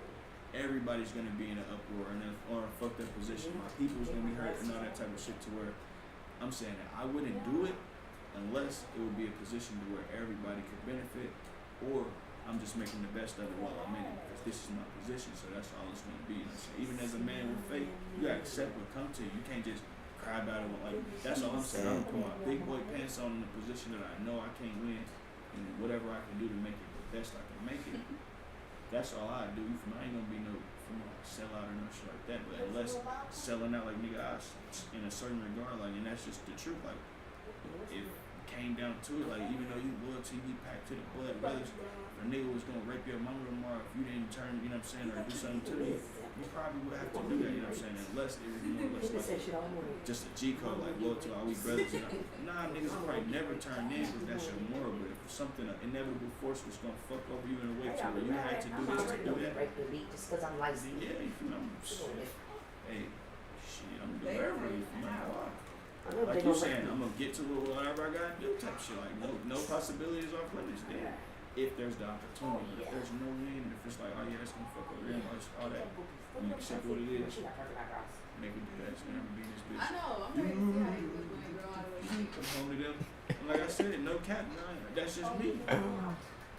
Everybody's gonna be in an uproar or a fucked up position. My people's gonna be hurt and all that type of shit to where I'm saying that I wouldn't do it unless it would be a position to where everybody could benefit, or I'm just making the best of it while I'm in it, because this is my position, so that's all it's gonna be. You know what I'm saying? Even as a man with faith, you gotta accept what comes to you. You can't just cry about it. Like that's all I'm saying. I'm gonna put my big boy pants on in the position that I know I can't win, and whatever I can do to make it the best I can make it. That's all I do. I ain't gonna be no sellout or no shit like that. But unless selling out, like nigga, in a certain regard, like, and that's just the truth. Like, if it came down to it, like, even though you loyalty be packed to the blood, whether a nigga was gonna rape your mama tomorrow, if you didn't turn, you know what I'm saying, or do something to me, you probably would have to do that. You know what I'm saying? Unless it was more or less like just a G code, like loyalty, are we brothers? You know? Nah, niggas would probably never turn in because that's your moral. But if something, an inevitable force was gonna fuck over you in a way to where you had to do this to do that, break the beat just because I'm like, then yeah, you know, hey, shit, I'm gonna do whatever. You know, like you saying, I'm gonna get to whatever I gotta do, type shit. Like no possibilities off limits. Then if there's the opportunity, but if there's no win, if it's like, oh yeah, that's gonna fuck over them, all that, you accept what it is. Make it the best, man. Be this bitch. I know. I'm ready to see how you look when you grow out of it. Come home to them. And like I said, no cap, nah, that's just me.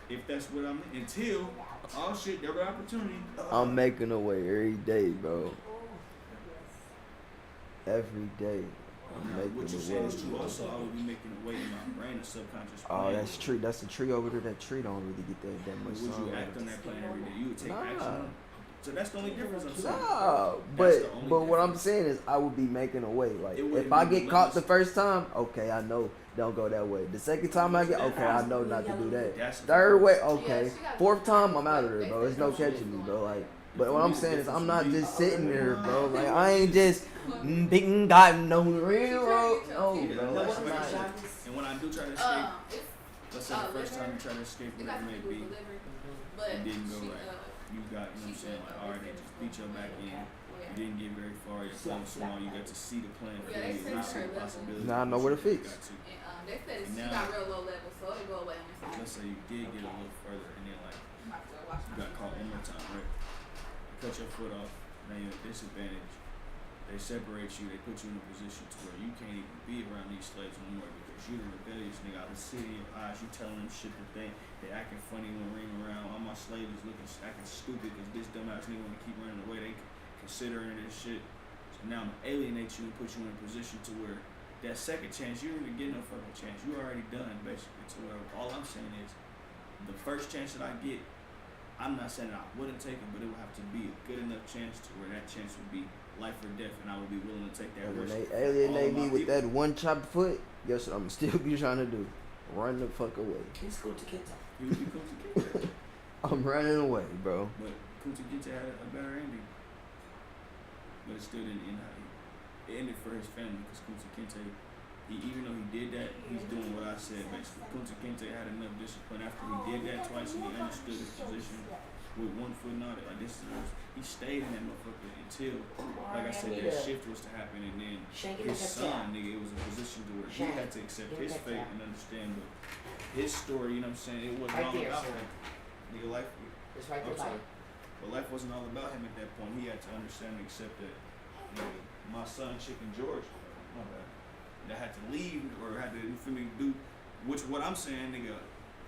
If that's what I'm until oh shit, there were opportunity. I'm making a way every day, bro. Every day. I'm Now, what making you're a saying is way. true. Also, I would be making a way in my brain, a subconscious Oh, plan. that's tree. That's the tree over there. That tree don't really get that But much would you sunlight. act on that plan every day? You would take action Nah. on it. So that's the only difference I'm saying. No, That's the only but what I'm difference. saying is I would be making a way. Like It wouldn't if I be get caught the relentless. first time, okay, I know don't go that way. The second time I get, okay, I know not to do that. That's the Third way, difference. okay. Fourth time, I'm out of there, bro. There's no catching me, bro. Like, but what I'm saying is I'm not just sitting there, bro. Like I ain't just big got no railroad. No, Yeah, bro. that's That's what I'm not. saying. And when I do try to escape, It's let's say the first time you try to escape, it whatever got to it may do with be, delivery, but it didn't go she, right. You got, you know what I'm saying, like, alright, they just beat your back in. yeah. You didn't get very far. Your plan was small. You got to see the plan for Yeah, you. they You said see the her possibilities. Now I know where to fix. Got to. And they said And she now- got real low level, so it'll go away on this one. Let's say you did get a little further, and then like I'm about to go watch you got caught one more time, right? They cut your foot off. Now you're at a disadvantage. They separate you. They put you in a position to where you can't even be around these slaves no more because you're the rebellious nigga. I can see it in your eyes. You telling them shit to think. They acting funny when ring around. All my slaves is looking acting stupid because this dumbass nigga want to keep running away. They considering this shit. So now I'm gonna alienate you and put you in a position to where that second chance you don't even get no fucking chance. You already done basically. To where all I'm saying is the first chance that I get, I'm not saying that I wouldn't take it, but it would have to be a good enough chance to where that chance would be life or death, and I would be willing to take that And when risk. they alienate All me my with people. that one chopped foot, guess what I'm still be trying to do? Run the fuck away. It's cool to get to. You would be Kunta Kinte. I'm running away, bro. But Kunta Kinte had a better ending. But it still didn't end how it ended for his family because Kunta Kinte, even though he did that, he's doing what I said basically. Kunta Kinte had enough discipline after he did that twice and he understood his position with one foot on it. Like this is, he stayed in that motherfucker until, like I said, that shift was to happen, and then his son, nigga, it was a position to where he had to accept his fate and understand but his story, you know what I'm saying? It wasn't all about him. Nigga, life, It's right I'm there, sorry. But life wasn't all about him at that point. He had to understand and accept that, nigga, my son, Chicken George, my bad, that had to leave or had to, you feel me, do, which what I'm saying, nigga,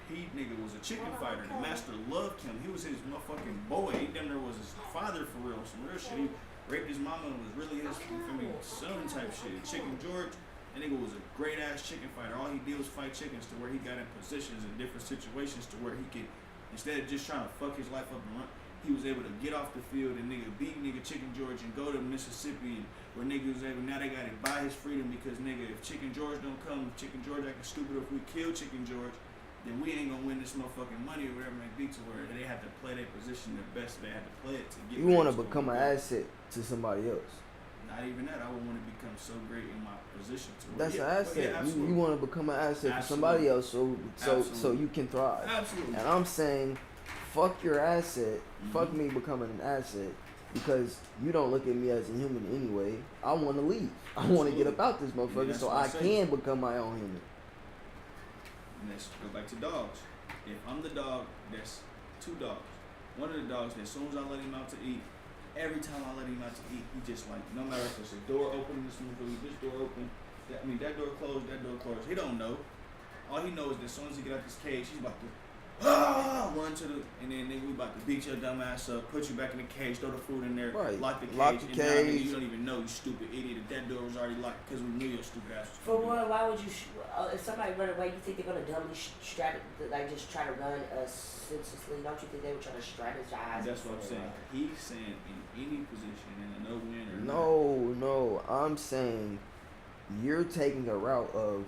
he, nigga, was a chicken fighter. The master loved him. He was his motherfucking boy. He damn near was his father for real. Some real shit. He raped his mama and was really his, you feel me, son type shit. Chicken George, that nigga was a great ass chicken fighter. All he did was fight chickens to where he got in positions in different situations to where he could, instead of just trying to fuck his life up and run, he was able to get off the field and nigga beat nigga Chicken George and go to Mississippi and where nigga was able, now they gotta buy his freedom because nigga, if Chicken George don't come, if Chicken George acting stupid, if we kill Chicken George, then we ain't gonna win this motherfucking money or whatever it may be, to where they have to play their position the best they have to play it to get. You want to become an asset to somebody else. Not even that. I would want to become so great in my position to where, That's yeah, an asset. Yeah, you want to become an asset for somebody else, so you can thrive. Absolutely. And I'm saying, fuck your asset. Fuck me becoming an asset because you don't look at me as a human anyway. I want to leave. I want to get up out this motherfucker that's so what I I say. can become my own human. And let's go back to dogs. If I'm the dog, that's two dogs. One of the dogs, as soon as I let him out to eat, every time I let him out to eat, he just like, no matter if it's a door open, this door open, that door closed, he don't know. All he knows is that as soon as he get out this cage, he's about to run to the, and then nigga, we about to beat your dumb ass up, put you back in the cage, throw the food in there, Right. lock the cage, Lock the and now nigga, cage. you don't even know, you stupid idiot, that door was already locked because we knew your stupid ass was For gonna do it. one, why would you? If somebody run away, you think they're gonna dumbly like just try to run senselessly? Don't you think they would try to strategize? That's what I'm saying. He's saying in any position, in a no-win or No, I'm saying you're taking a route of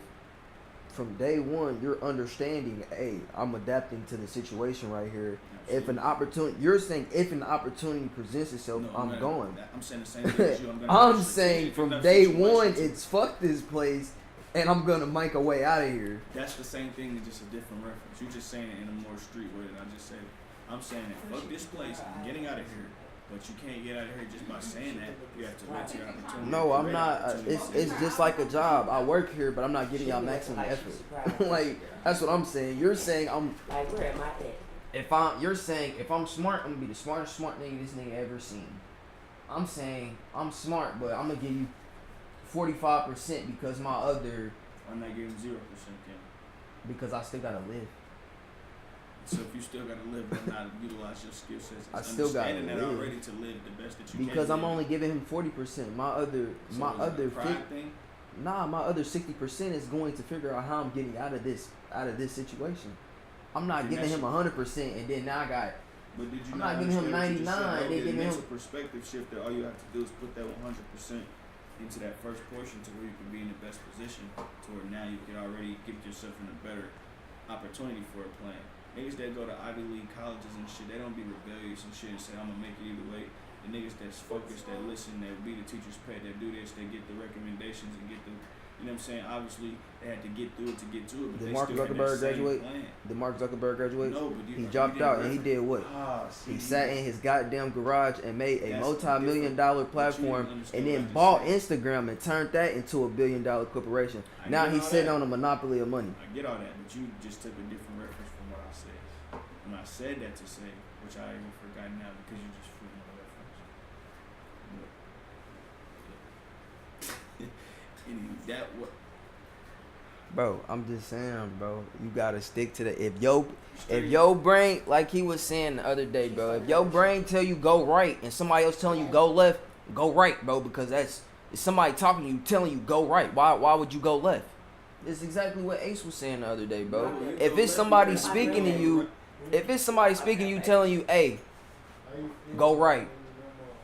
from day one. You're understanding, hey, I'm adapting to the situation right here. If an opportunity, you're saying if an opportunity presents itself, No, I'm going. I'm saying the same thing as you. I'm saying from day one, it's fuck this place, and I'm gonna make a way out of here. That's the same thing, it's just a different reference. You're just saying it in a more street way than I just said. I'm saying that fuck this place, I'm getting out of here. But you can't get out of here just by saying that. You have to wait till your opportunity. No, I'm Great not. opportunity. It's just like a job. I work here, but I'm not giving y'all maximum effort. Like that's what I'm saying. You're saying I'm. Like, where am I at? You're saying if I'm smart, I'm gonna be the smartest smart nigga this nigga ever seen. I'm saying I'm smart, but I'm gonna give you 45% because my other. I'm not giving 0%, Ken. Because I still gotta live. So if you still gotta live but not utilize your skill sets, I it's still gotta understanding that live. already to live the best that you can. Because I'm live. only giving him 40%. My other So is it a 50. pride thing? Nah, my other 60% is going to figure out how I'm getting out of this situation. I'm not And giving that's- him 100%, and then now I got. But did you I'm not not giving him understand what you just 99, said, they bro? giving The him- mental perspective shift that all you have to do is put that 100% into that first portion to where you can be in the best position to where now you can already get yourself in a better opportunity for a plan. Niggas that go to Ivy League colleges and shit, they don't be rebellious and shit and say, I'm gonna make it either way. The niggas that's focused, that listen, that be the teacher's pet, that do this, they get the recommendations and get the, you know what I'm saying? Obviously, they had to get through it to get to it, but Did they Mark still had that Zuckerberg same graduate? plan. Did Mark Zuckerberg graduate? No, but He dropped out and he did what? See, He sat in his goddamn garage and made a That's multi-million-dollar different, but you platform didn't understand and what I then just bought said. Instagram and turned that into a $1 billion corporation. I Now get he's all sitting that. on a monopoly of money. I get all that, but you just took a different reference from what I said. And I said that to say, which I even forgot now because you just threw my reference. But, anyway, that what Bro, I'm just saying, bro. You gotta stick to the if your brain, like he was saying the other day, bro. If your brain tell you go right and somebody else telling you go left, go right, bro. Because it's somebody talking to you telling you go right. Why would you go left? It's exactly what Ace was saying the other day, bro. If it's somebody speaking to you, telling you, hey, go right.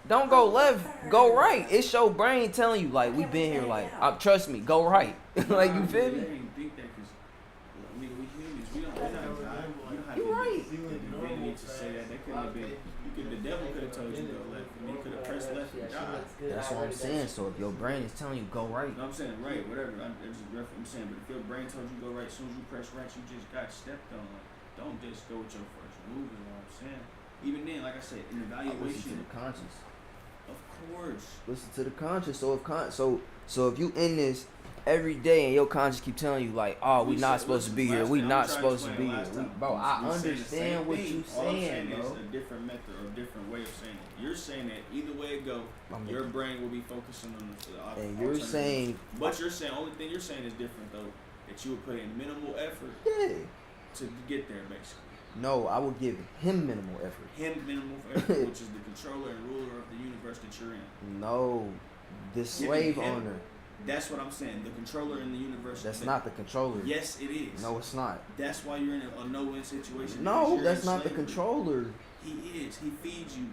Don't go left, go right. It's your brain telling you, like, we been here, like, trust me, go right. Like, you feel me? I didn't think that because we humans, we're not God. You don't have You right. the ability to say that. They could have been. The devil could have told you go left, and he could have pressed left and died. That's what I'm saying. So if your brain is telling you go right, No, I'm saying right, whatever. I'm saying, but if your brain told you go right, as soon as you press right, you just got stepped on. Like, don't just go with your first move. Is what I'm saying. Even then, like I said, in I listen to evaluation, the conscious. of course. Listen to the conscious. So if you in this every day and your conscience keep telling you like, oh, we not supposed to be here. We not supposed to be here. Bro, I understand what you saying, bro. It's a different method or a different way of saying it. You're saying that either way it go, your brain will be focusing on the And you're saying, but you're saying only thing you're saying is different though. That you would put in minimal effort yeah. to get there, basically. No, I would give him minimal effort. Him minimal effort, which is the controller and ruler of the universe that you're in. No, the slave him- owner. That's what I'm saying. The controller in the universe. That's not the controller. Yes, it is. No, it's not. That's why you're in a no-win situation. No, because you're that's in not the slavery. controller. He is. He feeds you.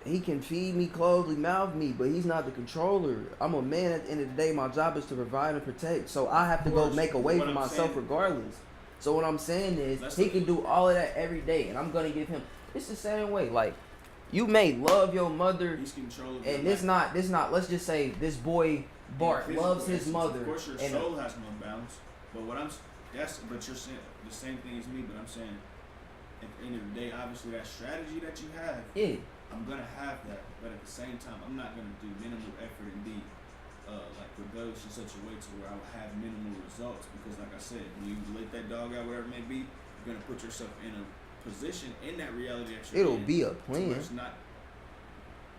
He can feed me, clothe me, mouth me, but he's not the controller. I'm a man at the end of the day. My job is to provide and protect. So I have to go course, make a way what for I'm myself saying- regardless. So what I'm saying is That's he the- can do all of that every day, and I'm gonna give him. It's the same way. Like you may love your mother, He's controlling. and this not. Let's just say this boy Bart loves his mother. Of course, your and soul has no balance. But but you're saying the same thing as me. But I'm saying, at the end of the day, obviously that strategy that you have, yeah, I'm gonna have that. But at the same time, I'm not gonna do minimal effort and be like rebellious in such a way to where I will have minimal results. Because like I said, when you let that dog out, whatever it may be, you're gonna put yourself in a position in that reality that you're it'll in. be a to where plan. it's not.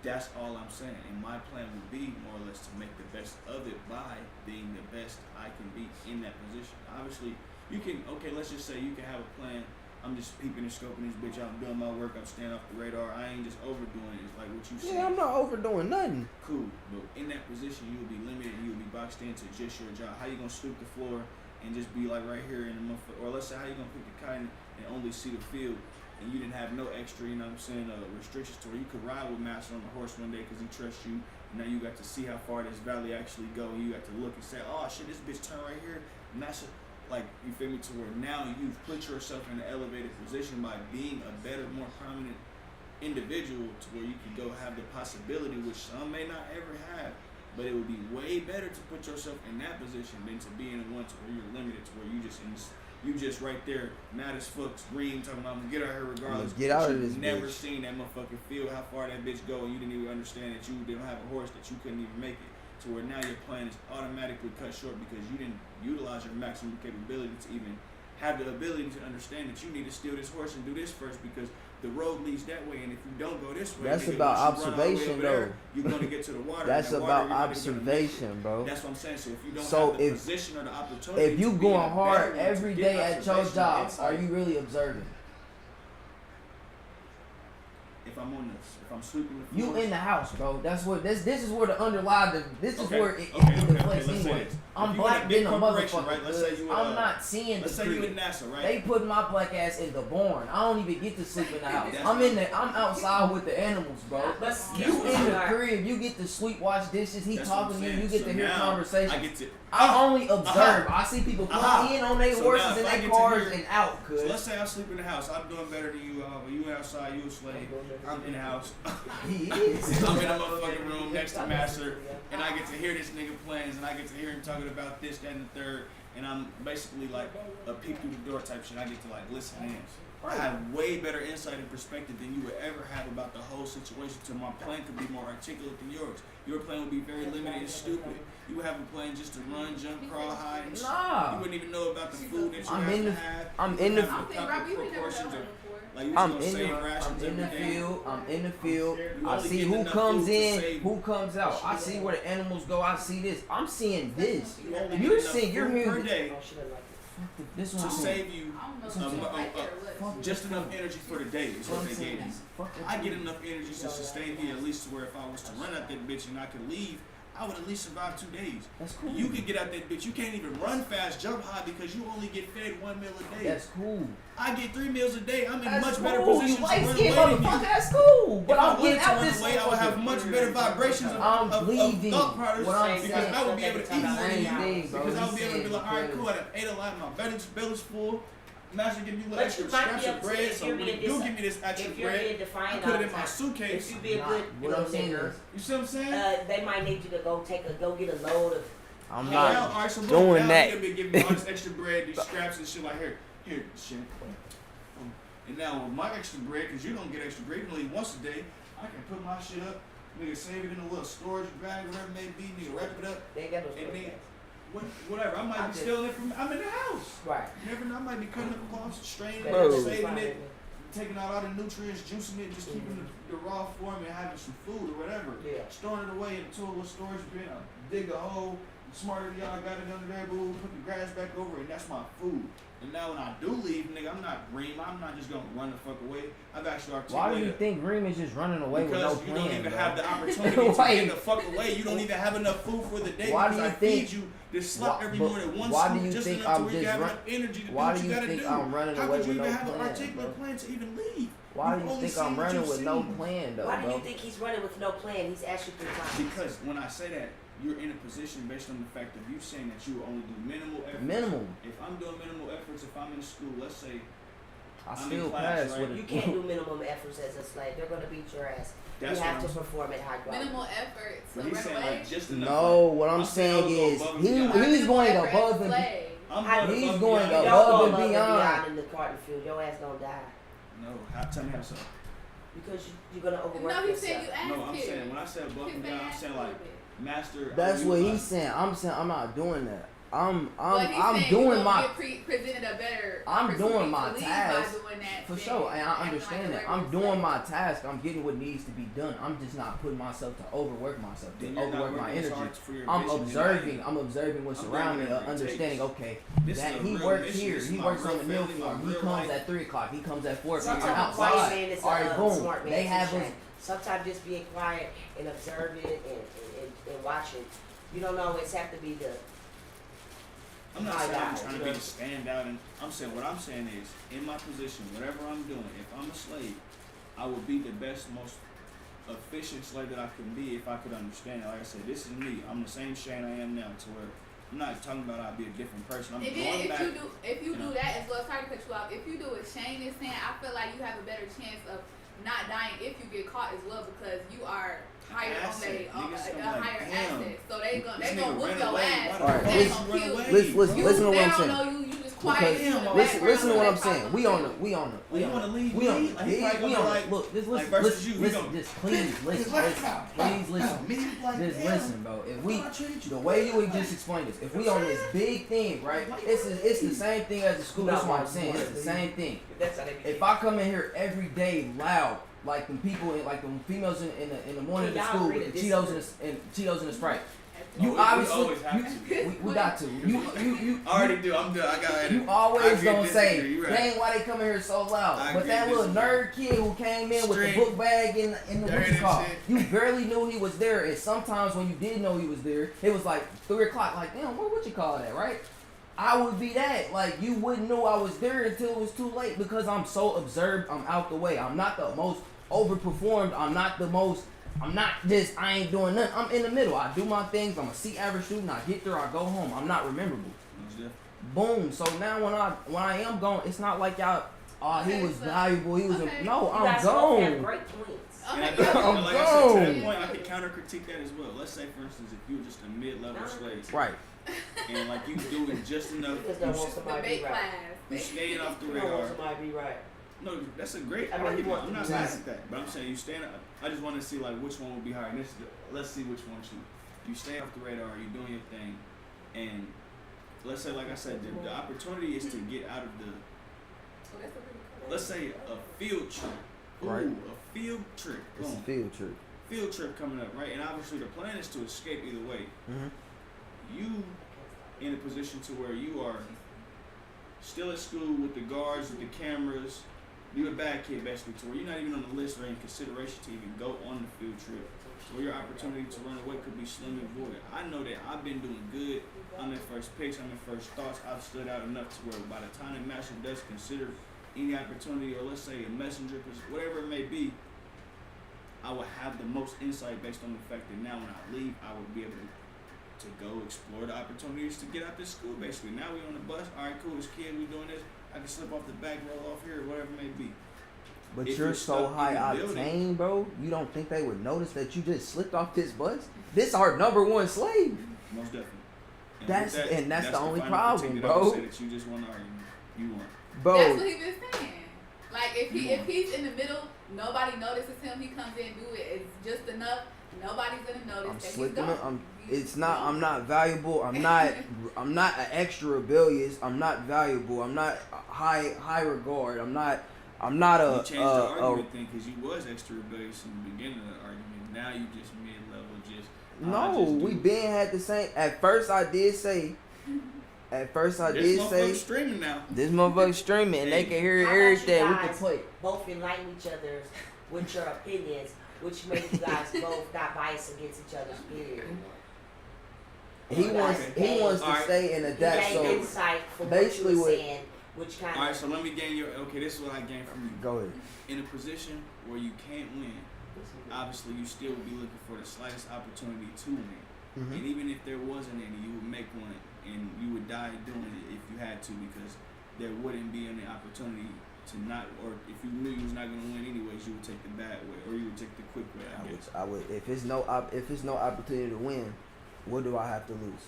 That's all I'm saying. And my plan would be more or less to make the best of it by being the best I can be in that position. Obviously, you can, let's just say you can have a plan. I'm just peeping and scoping this bitch out. I'm doing my work. I'm staying off the radar. I ain't just overdoing it. It's like what you said. Yeah, I'm not overdoing nothing. Cool. But in that position, you'll be limited. You'll be boxed into just your job. How you going to sweep the floor and just be like right here in the motherfucker? Or let's say how you going to pick the cotton and only see the field. And you didn't have no extra, you know what I'm saying, restrictions to where you could ride with Master on the horse one day because he trusts you. And now you got to see how far this valley actually go. And you got to look and say, oh, shit, this bitch turn right here. And that's, like, you feel me, to where now you've put yourself in an elevated position by being a better, more prominent individual to where you could go have the possibility, which some may not ever have. But it would be way better to put yourself in that position than to be in one to where you're limited, to where you just right there, mad as fuck, scream, talking about, I'm gonna get out here regardless. Get out of You've this never bitch. seen that motherfucking field, how far that bitch go, and you didn't even understand that you didn't have a horse, that you couldn't even make it. To where now your plan is automatically cut short because you didn't utilize your maximum capability to even have the ability to understand that you need to steal this horse and do this first because the road leads that way, and if you don't go this way, That's nigga, about once you run all the way observation, over there, though. you're gonna get to the water. That's and that about water, you're not even gonna make it. observation, bro. That's what I'm saying. So if you don't So have the if- position or the opportunity, If you to be going a better hard one, to every get day at your observation job, insight, are you really observing? if I'm sweeping the You floors. in the house, bro. That's what this is where the underlie. This is Okay, where it okay, deflects let's say anyway. this. I'm If you black in a big than a corporation, motherfucker. right? Let's say you in, I'm not seeing let's the say you crib. in NASA, right? They put my black ass in the barn. I don't even get to sleep in the house. That's I'm outside with the animals, bro. But You in the crib, you get to sleep, wash dishes. He That's what talking I'm to you. saying. You get So to hear now, conversations. I get to. I only observe. I see people pulling in on their So horses now, and if I their get to cars hear- and out. So let's say I sleep in the house. I'm doing better than you. You outside, you a slave. I'm in the house. He is. I'm in a motherfucking room next to Master, and I get to hear this nigga plans, and I get to hear him talking about this, that, and the third, and I'm basically like a peek through the door type shit. I get to like listen in. I have way better insight and perspective than you would ever have about the whole situation. So my plan could be more articulate than yours. Your plan would be very limited and stupid. You would have a plan just to run, jump, crawl, hide, and shit. Nah. You wouldn't even know about the food that you I'm have in to the- have. I'm You in the- have I to don't think cut Robbie, the you ain't never proportions done of- that before. like you just I'm gonna in save the rations I'm in the every day. field. I'm in the field. You I only see get who enough comes food to in, save- who comes out. I see where the animals go. I see this. I'm seeing this. You only You're get enough seeing. You're food per hearing. day This to one. save you I don't know if Something it's like like that or what. just enough energy for the day is what they gave you. Fuck I get enough energy to sustain me at least to where if I was to run out that bitch and I could leave, I would at least survive 2 days. That's cool. You could get out that bitch. You can't even run fast, jump high because you only get fed 1 meal a day. That's cool. I get 3 meals a day. I'm in That's much better cool. position You to light run skinned away than you. motherfucker. That's cool. But If I I'm wanted getting to out run this. away, I would have much better vibrations I'm of leaving. thought patterns What I'm because saying. I would be able to eat more than Same you. thing, bro. Because I would be able to be He's like, all right, saying cool, I done ate a lot, my belly's full. Master, give me little But extra you might scraps be of able to, bread, if so you're when being you do give me this extra if you're bread, being I defiant put it all in the my time, suitcase. if you be a Nah, good what I'm saying nigga, is, You see what I'm saying? they might need you to go get a load of. I'm Now, not all right, so boom, doing now that. You've been giving me all this extra bread, these scraps and shit like here, shit. And now with my extra bread, because you don't get extra bread, you can only eat once a day, I can put my shit up, nigga save it in a little storage bag, whatever it may be, nigga wrap it up, They ain't got no and storage then, bags. whatever, I might I be just- stealing it from, I'm in the house. Right. You never know, I might be cutting up cloths, straining Bro. it, saving it, taking out all the nutrients, juicing it, just keeping the raw form and having some food or whatever. Yeah. Storing it away into a little storage bin, I dig a hole, smarter than y'all, got it under there, boo, put the grass back over it, and that's my food. And now when I do leave, nigga, I'm not green, I'm not just gonna run the fuck away. I've actually Why do you articulated. think Reem is just running away with no Because you plan? don't even bro? have the opportunity to Why- get the fuck away. You don't even have enough food for the day Why do because you I think- feed you this slop why- every but morning. One why do scoop you just think enough to I'm where you just have run- enough energy to why do what do you you gotta think do. I'm running How away could you with even no have an plan, articulate bro? plan to even leave? Why You've do you only think seen I'm what running you've with no seen. plan though, Why do bro? you think he's running with no plan? He's asked you 3 times. Because when I say that, you're in a position based on the fact of you saying that you will only do minimal efforts. Minimal. If I'm doing minimal efforts, if I'm in school, let's say I I'm still in class, pass right? with You it. can't do minimum efforts as a slave. They're gonna beat your ass. that's you have what to I'm perform at high quality. Minimal effort to But he's run saying away. like just enough. No, what I'm I'm saying saying I'll go is above and beyond. Or he's minimal going effort as above a and slave. I'm How- going he's above going beyond. Don't above go and above and beyond. beyond in the carton field. Your ass gonna die No, tell me how so. because you're gonna overwork No, he said yourself. you asked No, I'm him. saying when I say above His and beyond, I'm ass saying a like little bit. master. That's what you, he's saying. I'm saying I'm not doing that. I'm But he's saying doing you my gonna get presented a better I'm opportunity doing my to leave task, by doing that for than sure, and I acting understand like a that. I'm regular doing slave. my task. I'm getting what needs to be done. I'm just not putting myself to overwork myself, then to you're not overwork my working as energy. hard for your I'm vision in observing. life. I'm observing what's I'm around me, doing whatever it understanding. takes. Okay, This that is a he real works mission. here. This is He my works real on the mill family, my farm. He real comes life. at 3:00. He comes at 4 o'clock. I'm Sometimes quiet outside. man is All right, a boom. smart man. They It's a have us. shame. Sometimes just being quiet and observing and watching. You don't always have to be the. I'm not My saying I'm God, trying you to be know. the standout, and I'm saying what I'm saying is, in my position, whatever I'm doing, if I'm a slave, I would be the best, most efficient slave that I can be if I could understand it. Like I said, this is me. I'm the same Shane I am now. To where I'm not talking about I'll be a different person. I'm And going then back. if you you know. do that as well, sorry to cut you off. If you do what Shane is saying, I feel like you have a better chance of not dying if you get caught as well because you are higher Asset. on Niggas a gonna like, higher damn. asset. So they This gonna nigga whoop ran your away. ass. Why the Alright, fuck They did gonna you run kill away? you. Listen, bro? listen to what They I'm don't saying. know you just quiet Because in the listen to background, what I'm they saying. probably We gonna on kill the, you. we on the, Like, we you on wanna leave we on me? Like, he probably we gonna on be like- look, just like listen, versus you, listen, he listen, gonna- just please listen, please listen. Me, like, Just damn. listen, bro. If we, I treated you the way you bad. would just explain this, if we on this big thing, right? It's the same thing as the school. That's what I'm saying. It's the same thing. That's how they be. If I come in here every day loud, like the people, like the females in the morning of the Y'all school agree with the to Cheetos and Cheetos and the Sprite, You we obviously always have to. we got to. You I already do. I'm done. I got it. You always gonna say, you right. dang, why they coming here so loud? I But agree, that little disagree. nerd kid who came in with the Straight. book bag in the Dirty what you call, shit. you barely knew he was there. And sometimes when you did know he was there, it was like 3 o'clock. Like, damn, what you call that, right? I would be that. Like, you wouldn't know I was there until it was too late because I'm so observed. I'm out the way. I'm not the most overperformed. I'm not just, I ain't doing nothing. I'm in the middle. I do my things. I'm a C average student. I get there, I go home. I'm not rememberable. Boom. So now when I am gone, it's not like y'all, he was valuable. He was no, You I'm guys both have gone. great points. And Okay. I I'm like I said, to gone. that point, I could counter critique that as well. Let's say, for instance, if you were just a mid-level slave, Right. and like you doing just enough, You just don't want somebody to Debate be right. you class. staying off the You don't want radar. somebody to be right. No, that's a great I mean, you argument. want I'm to not be mad right. at that, but I'm saying you stand up. I just want to see like which one will be higher. And let's see which one you stay off the radar. You doing your thing, and let's say, like I said, the opportunity is to get out of the. So that's a pretty cool. Let's say a field trip. Ooh, Right. a field trip. It's a Boom. field trip. Field trip coming up, right? And obviously the plan is to escape either way. Mm-hmm. You in a position to where you are still at school with the guards, with the cameras. You a bad kid basically, to where you're not even on the list or in consideration to even go on the field trip. So your opportunity to run away could be slim and void. I know that I've been doing good. I'm in first picks, I'm in first thoughts. I've stood out enough to where by the time the master does consider any opportunity, or let's say a messenger, whatever it may be, I will have the most insight based on the fact that now when I leave, I will be able to go explore the opportunities to get out this school. Basically, now we on the bus. All right, cool. This kid, we doing this. I can slip off the back, roll off here, whatever it may be. But If you're you're so stuck high in the building- octane, bro. You don't think they would notice that you just slipped off this bus? This our number one slave. Most definitely. And That's- with and that's the only final problem, critique that I would bro. say that you just want to argue. You want. Bro, That's what he been saying. Like if he's in the middle, nobody notices him. He comes in, do it. It's just enough. Nobody's gonna notice I'm that he's slipping. gone. I'm not valuable. I'm not an extra rebellious. I'm not valuable. I'm not high regard. I'm not You a changed the argument thing because you was extra rebellious in the beginning of the argument. Now you just mid-level, just. no. We been had the same. At first I did say. This motherfucker's streaming now. This motherfucker streaming and they can hear How about you everything. We can guys play. both enlighten each other with your opinions, which make you guys both not biased against each other's period. He wants to Alright. stay and adapt. Gain So insight from basically what what- you were saying, which kind All right, of so let me gain your. Okay, this is what I gain from you. go ahead. In a position where you can't win, obviously you still would be looking for the slightest opportunity to win. Mhm. And even if there wasn't any, you would make one, and you would die doing it if you had to, because there wouldn't be any opportunity to not, or if you knew you was not going to win anyways, you would take the bad way, or you would take the quick way. I guess. I would. If it's no opportunity to win, what do I have to lose?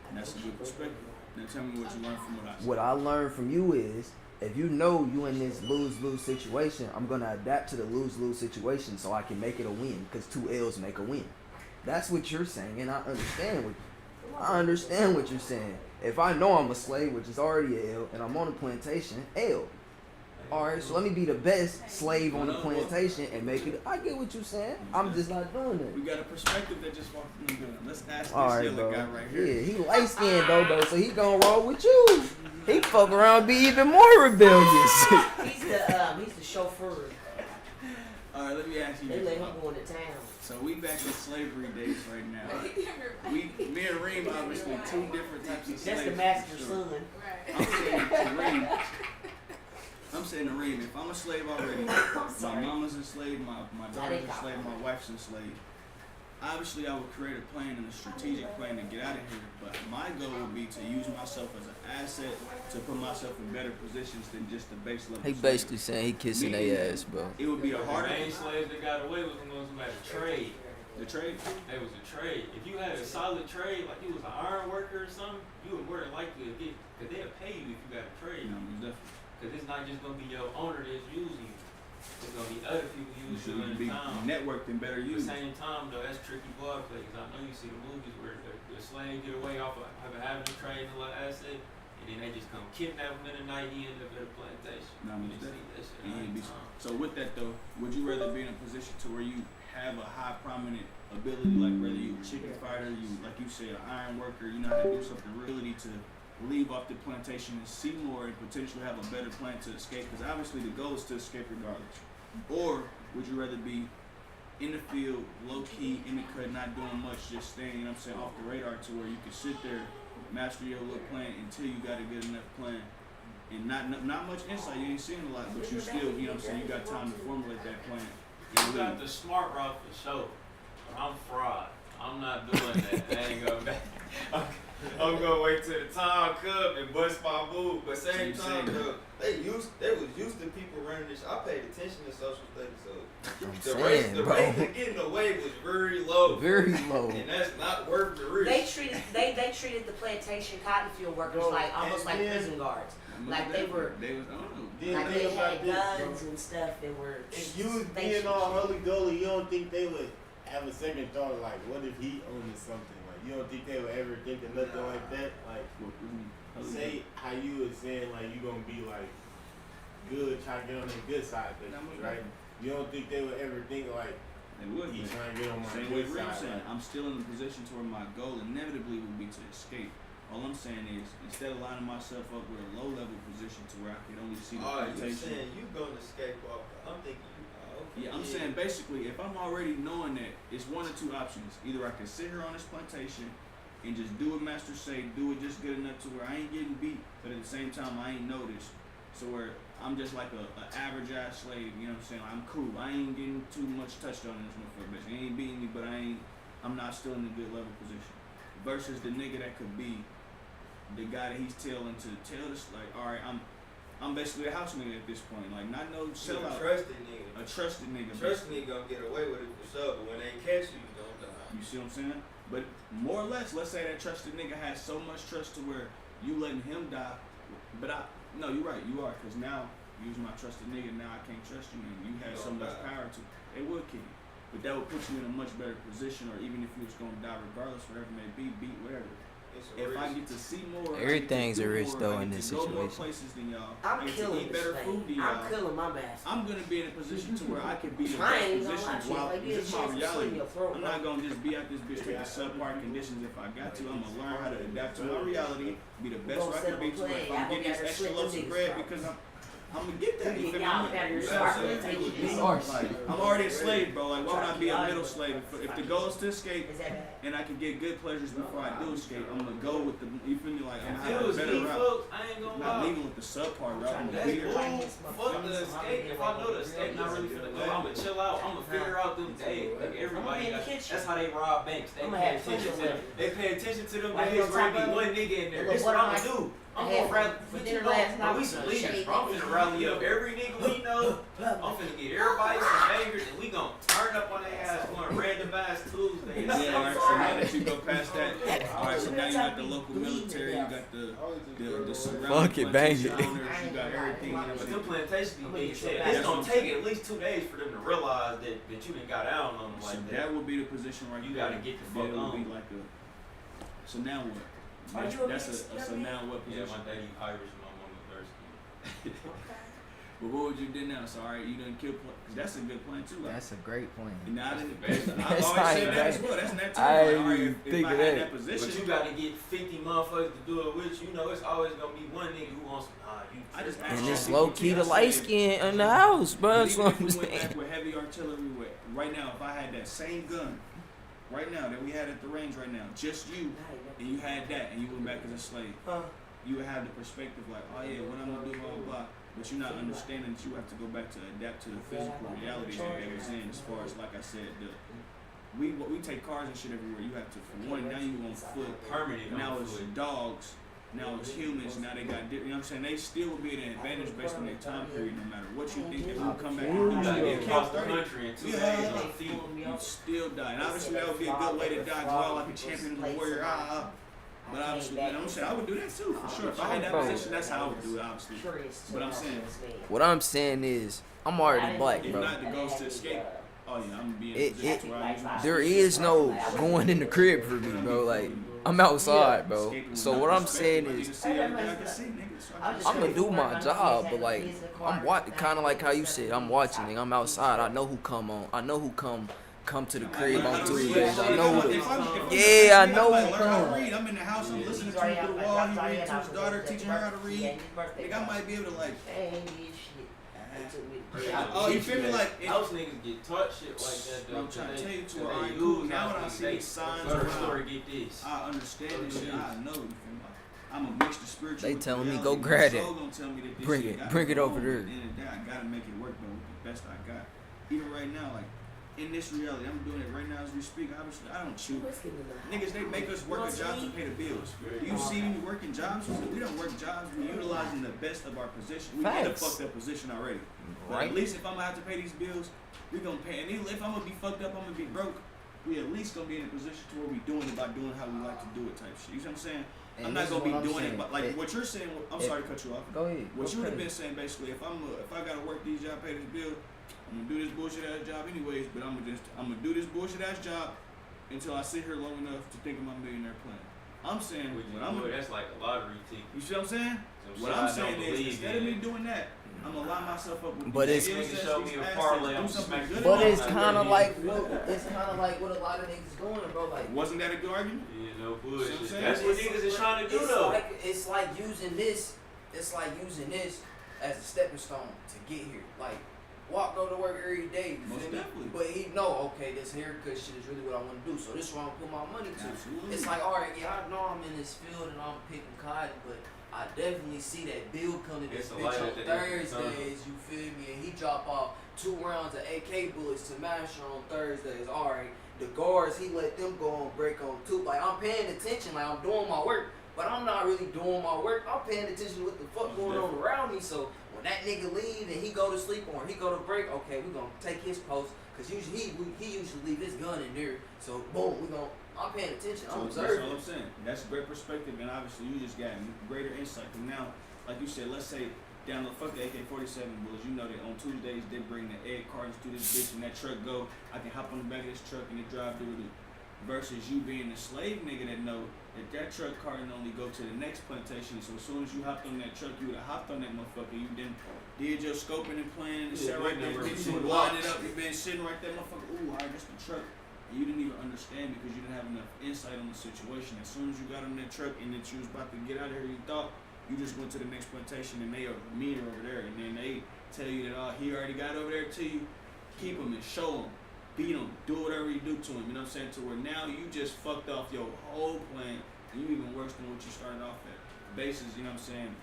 And that's a good perspective. Now tell me what you learned from what I said. What I learned from you is, if you know you in this lose-lose situation, I'm gonna adapt to the lose-lose situation so I can make it a win. Cause 2 L's make a win. That's what you're saying, and I understand what you're saying. If I know I'm a slave, which is already a L, and I'm on a plantation, L. Alright, so let me be the best slave on the plantation and make it. I get what you're saying. I'm just not doing We it. got a perspective that just walked in the building. Let's ask this Alright, yellow bro. guy right here. Yeah, he light skinned though, so he gonna roll with you. He fuck around and be even more rebellious. he's the chauffeur. All right, let me ask you They this. let him go into town. So we back in slavery days right now. Me and Reem obviously two different types of slaves. That's the for master's sure. son. Right. I'm saying to Reem, if I'm a slave already, my mama's enslaved, my daughter's enslaved, my wife's enslaved. Obviously, I would create a plan and a strategic plan to get out of here. But my goal would be to use myself as an asset to put myself in better positions than just the base level. He slave. basically saying he kissing their ass, bro. It would be a The harder main slaves that got away was the ones who had a trade. the trade. They was a trade. If you had a solid trade, like you was an iron worker or something, you were more than likely to get, because they'll pay you if you got a trade. You know, definitely. Because it's not just going to be your owner that's using you. It's going to be other people You using should you in be the town. networked and better At the used. same time, though, that's tricky ball play. Because I know you see the movies where the slave get away off of having a trade and a little asset, and then they just come kidnap him in the night. He end up at a plantation. No, You most see that shit And all he'd the be- time. So with that though, would you rather be in a position to where you have a high prominent ability, like whether you a chicken fighter, you like you said, an iron worker, you know how to do something, ability to leave off the plantation and see more and potentially have a better plan to escape. Because obviously the goal is to escape regardless. Or would you rather be in the field, low key, in the cut, not doing much, just staying, you know what I'm saying, off the radar to where you can sit there, master your little plan until you got a good enough plan. And not much insight, you ain't seeing a lot, but you still, you know what I'm saying, you got time to formulate that plan. You got the smart route for sure. I'm fried. I'm not doing that. I ain't gonna. I'm gonna wait till the time come and bust my move. But same time, though, they was used to people running this. I paid attention to social studies, so I'm the rate saying, the bro. rate of getting away was very low. Very low. And that's not worth the risk. They treated the plantation cotton field workers like almost like prison guards. Like they were, I don't know. like they had guns and stuff that were. If you was being all holy dolly, you don't think they would have a second thought like, what if he owned something? Like, you don't think they would ever think of nothing like that? Like, say how you was saying like you gonna be like good, try to get on the good side of things, right? You don't think they would ever think like, They would. he's trying to get on my Same way good Reem side? saying, Like, I'm still in a position to where my goal inevitably will be to escape. All I'm saying is, instead of lining myself up with a low level position to where I could only see the Oh, you plantation. saying you gonna escape off? I'm thinking you. Okay. Yeah, I'm saying basically, if I'm already knowing that, it's one or two options. Either I can sit here on this plantation and just do what Master say, do it just good enough to where I ain't getting beat, but at the same time I ain't noticed. So where I'm just like a average ass slave, you know what I'm saying? I'm cool. I ain't getting too much touched on in this motherfucker, bitch. He ain't beating me, but I'm not still in a good level position. Versus the nigga that could be the guy that he's telling to tell us like, all right, I'm basically a house nigga at this point. Like, not no sellout. Trusted nigga. A trusted nigga. Trusted nigga gonna get away with it for sure, but when they catch you, you gonna die. You see what I'm saying? But more or less, let's say that trusted nigga has so much trust to where you letting him die. But no, you're right, you are, because now using my trusted nigga, now I can't trust you, and you have so much power to it would kill you. But that would put you in a much better position, or even if you was gonna die regardless, whatever it may be, beat whatever. It's a If risk. I get to see more, Everything's I get to a do risk, more, though, I in get this to go more situation. places than y'all. I I'm get to killing eat this better food than thing. y'all. I'm killing my bastard. I'm gonna be in a position to where I can be in the I best ain't gonna position lie to you. while Like, this is my it's just reality. your throat, I'm bro. not gonna just be out this bitch taking subpar conditions if I got to. I'm gonna learn how to adapt to my reality, be the best I can be to where if I'm getting this extra loaves of bread because I'm gonna get that. You feel me? Y'all got your smart plantation. Like, I'm already a slave, bro. Like, why would I be a middle slave? If the goal is to escape Is that bad? and I can get good pleasures before I do escape, I'm gonna go with the. You feel me? Like, I'm if gonna it have a was better me, route. folks, I ain't gonna Not lie. leaving with the subpar route. I'm That's gonna be cool. there. Fuck the escape. If I know the escape not really finna go, I'ma chill out. I'ma figure out them days. Like everybody, that's how they rob banks. They I'ma pay have attention fun to with them. it. They pay attention to them. Like, They on bring top me of one nigga in there. Look, This what what am I'ma I- do. I'm I gonna had rally. for What dinner you know? last Bro, night. we some Shit, leaders, bro. I'm finna rally up every nigga we know. I'm finna get everybody some bangers, and we gonna turn up on their ass going randomized Tuesday. Yeah, all right. So now that you go past that, all right. So now you got the local military, you got the surrounding Fuck it, bang plantation it. owners, you got everything. You know what I'm But saying? them plantations be big as hell. That's It's gonna what I'm take saying. at least 2 days for them to realize that you done got out on them So like that that. would be the position right You there. gotta get the That fuck would on. be like a. So now what? Are you a That's mixed a so now what Yeah, position? my daddy Irish and my mama dark skin. But what would you do now? So all right, you done kill. Cause that's a good plan too. Like, That's a great plan. and I didn't. That's the I've best. always That's said not that as bad. well. That's not too. I Like, all didn't right, even if think I of had that. that position, But you gotta get 50 motherfuckers to do it with you. You know, it's always gonna be one nigga who wants, you. I just And actually it's think low you key can't the say- light skin in the house, bro. But That's even what if I'm we went saying. back with heavy artillery, with right now, if I had that same gun, right now that we had at the range right now, just you, and you had that, and you went back as a slave, you would have the perspective like, oh yeah, what I'm gonna do, blah blah blah. But you're not understanding that you have to go back to adapt to the physical reality that they was in. As far as like I said, we take cars and shit everywhere. You have to, for one, now you on foot. Permanent. Now on it's foot. dogs. Now it's humans. Now they got different. You know what I'm saying? They still will be at an advantage based on their time period, no matter what you think. They will come back You and gotta do get shit. across the country in 2 days on feet. You still die. And obviously that would be a good way to die. Go out like a champion and a warrior. But obviously, you know what I'm saying? I would do that too, for sure. If I had that position, that's how I would do it, obviously. But I'm saying, What I'm saying is, I'm already black, if bro. not the ghost to escape, oh yeah, I'm gonna be in a It- position where I use my There is no going in the crib for me, bro. Like, I'm outside, bro. So what I'm saying is, I'm gonna do my job, but like, kind of like how you said, I'm watching, nigga. I'm outside. I know who come on. I know who come come to the I crib learn how on to read. Tuesdays. I If know I'm- it. if I'm- Yeah, I might know. learn how to read. I'm in the house. I'm listening He's to him already through the out, wall. like, He dropped reading to already his out daughter, for teaching her how to Yeah, read. his birthday. Nigga, I might be able to like. They ain't did shit. They took me to jail. Oh, you feel me? Like if, Those niggas get taught shit like that though. I'm trying to tell you to they her, alright, use cool. Now how when I they- see they- these signs go to the around, store and get this. I understand this shit. I know. You feel me? I'm a mix the spiritual. They with telling me, reality. go My grab soul it. gonna tell me that this Bring shit it. gotta Bring it go over on. there. At the end of the day, I gotta make it work though with the best I got. Even right now, like in this reality, I'm doing it right now as we speak. Obviously, I don't chew. Niggas, they make us work a job to pay the bills. You see me working jobs? We don't work jobs. We utilizing the best of our position. We in a Facts. fucked up position already. But Right. at least if I'm gonna have to pay these bills, we gonna pay. And even if I'm gonna be fucked up, I'm gonna be broke. We at least gonna be in a position to where we doing it by doing how we like to do it type shit. You see what I'm saying? And I'm this not is gonna what be I'm doing it, saying. but like what you're saying. I'm sorry to cut you off. Go ahead. What Go you would have crazy. been saying basically, if I gotta work these jobs, pay this bill, I'm gonna do this bullshit ass job anyways. But I'm gonna do this bullshit ass job until I sit here long enough to think of my millionaire plan. I'm saying Which what I'm. that's like a lottery ticket. You see what I'm saying? Some What shit I'm I don't saying is believe instead of in. me doing that, I'm gonna line myself up with. But these it's- skill You sets, show me these a assets, parlay, do I'm something smacking good you in But my it's life. kind of like what a lot of niggas doing, bro. Like Wasn't that a good argument? Yeah, no See what I'm bullshit. saying? That's what niggas is trying to do it's though. like using this. It's like using this as a stepping stone to get here. Like go to work every day. You Most feel me? definitely. But he know, okay, this haircut shit is really what I want to do. So this is where I'm put my money to. Absolutely. It's like, all right, yeah, I know I'm in this field and I'm picking cotton, but I definitely see that bill coming to this It's a bitch light on at the end of the Thursdays, you feel me? And he drop off 2 rounds of AK bullets to Masher on Thursdays. All right, the guards, he let them go on break on too. Like, I'm paying attention, like, I'm doing my work, but I'm not really doing my work. I'm paying attention to what the fuck going on around me. So when that nigga leave and he go to sleep or he go to break, okay, we gonna take his post, because usually he usually leave his gun in there. So boom, I'm paying attention. I'm So that's observing. all I'm saying. That's a great perspective, and obviously you just got greater insight. And now, like you said, let's say down the fuck the AK-47 bullets. You know that on Tuesdays they bring the egg cartons to this bitch, and that truck go. I can hop on the back of this truck and it drive through it. Versus you being a slave nigga that know that truck carton only go to the next plantation. So as soon as you hopped on that truck, you would have hopped on that motherfucker. You then did your scoping and planning and shit right there. You lined it up. You been sitting right there, motherfucker. Ooh, alright, that's the truck. And you didn't even understand because you didn't have enough insight on the situation. As soon as you got on that truck and that you was about to get out of here, you thought you just went to the next plantation and they are a meter over there, and then they tell you that he already got over there to you. Keep him and show him, beat him, do whatever you do to him. You know what I'm saying? To where now you just fucked off your whole plan, and you even worse than what you started off at. Basis, you know what I'm saying?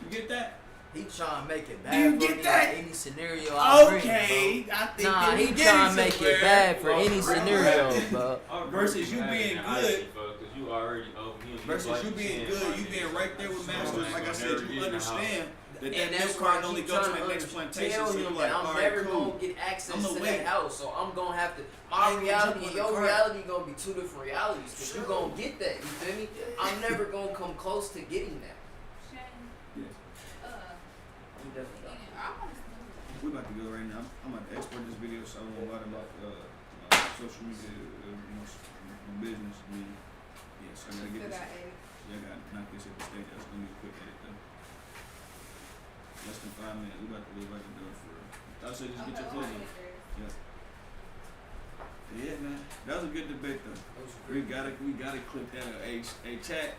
You get that? He trying to make it Do you bad for get me that? in any scenario I bring, Okay, bro. I think Nah, that he we trying to getting make it somewhere. bad for any Right. scenario, bro. Versus you being good. Because you already owe me. Versus you being good, you being right there with masters. Like I said, you understand that And milk that's why card I only keep go to trying the to next plantation. tell So him you're that like, I'm alright, never cool. gonna get access I'ma to wait. that house, so I'm gonna have to. I My ain't gonna reality jump and on your the cart. reality gonna be 2 different realities, cause you gonna get that. You feel me? I'm never gonna come close to getting that. Shane, Yes. I'm definitely not. I want to know. We're about to go right now. I'm about to export this video, so I don't know a lot about social media, business. Yeah, so I gotta get Still this. got 80. Yeah, I gotta knock this at the stage. That's gonna be a quick edit though. Less than 5 minutes. We about to do it for real. I said just get your clothes on. Yeah, man. That was a good debate though. We gotta clip that up. Hey, chat.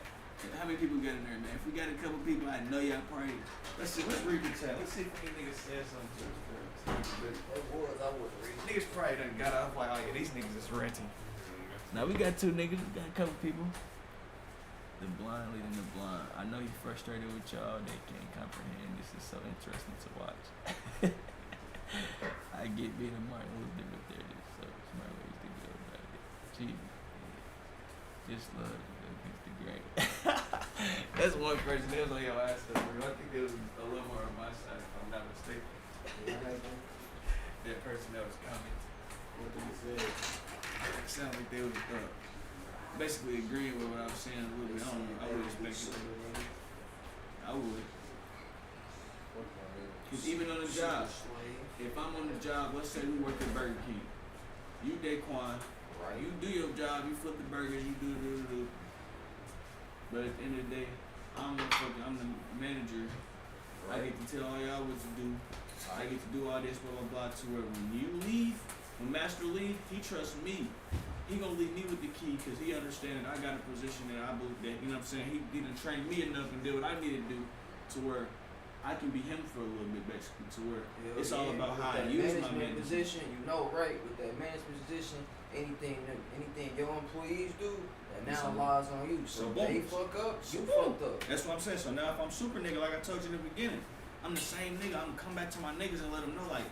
How many people got in there, man? If we got a couple people, I know y'all probably. Let's read the chat. Let's see if any niggas said something to us. I was reading. Niggas probably done got off like, oh yeah, these niggas is renting. Now we got 2 niggas. We got a couple people. The blind leading the blind. I know you're frustrated with y'all. They can't comprehend. This is so interesting to watch. I get being a Martin Luther, but there it is. So smart ways to go about it. Gee, just love against the grain. That's one person that was on your ass. I think it was a little more on my side, if I'm not mistaken. That person that was commenting. What did he say? It sounded like they was basically agreeing with what I was saying a little bit. I don't know. I would expect it. I would. Cause even on the job, if I'm on the job, let's say we work at Burger King. You Daquan, you do your job, you flip the burgers, you do. But at the end of the day, I'm the manager. I get to tell all y'all what to do. I get to do all this, blah blah blah. To where when you leave, When Master leave, he trusts me. He gonna leave me with the key because he understands I got a position that I believe that, you know what I'm saying? He done trained me enough and did what I need to do to where I can be him for a little bit, basically, to where it's all about how I use my management position. You know, right? With that management position, anything your employees do, that now lies on you. So they fuck up, you fucked up. That's what I'm saying. So now if I'm super nigga, like I told you in the beginning, I'm the same nigga. I'm gonna come back to my niggas and let them know, like,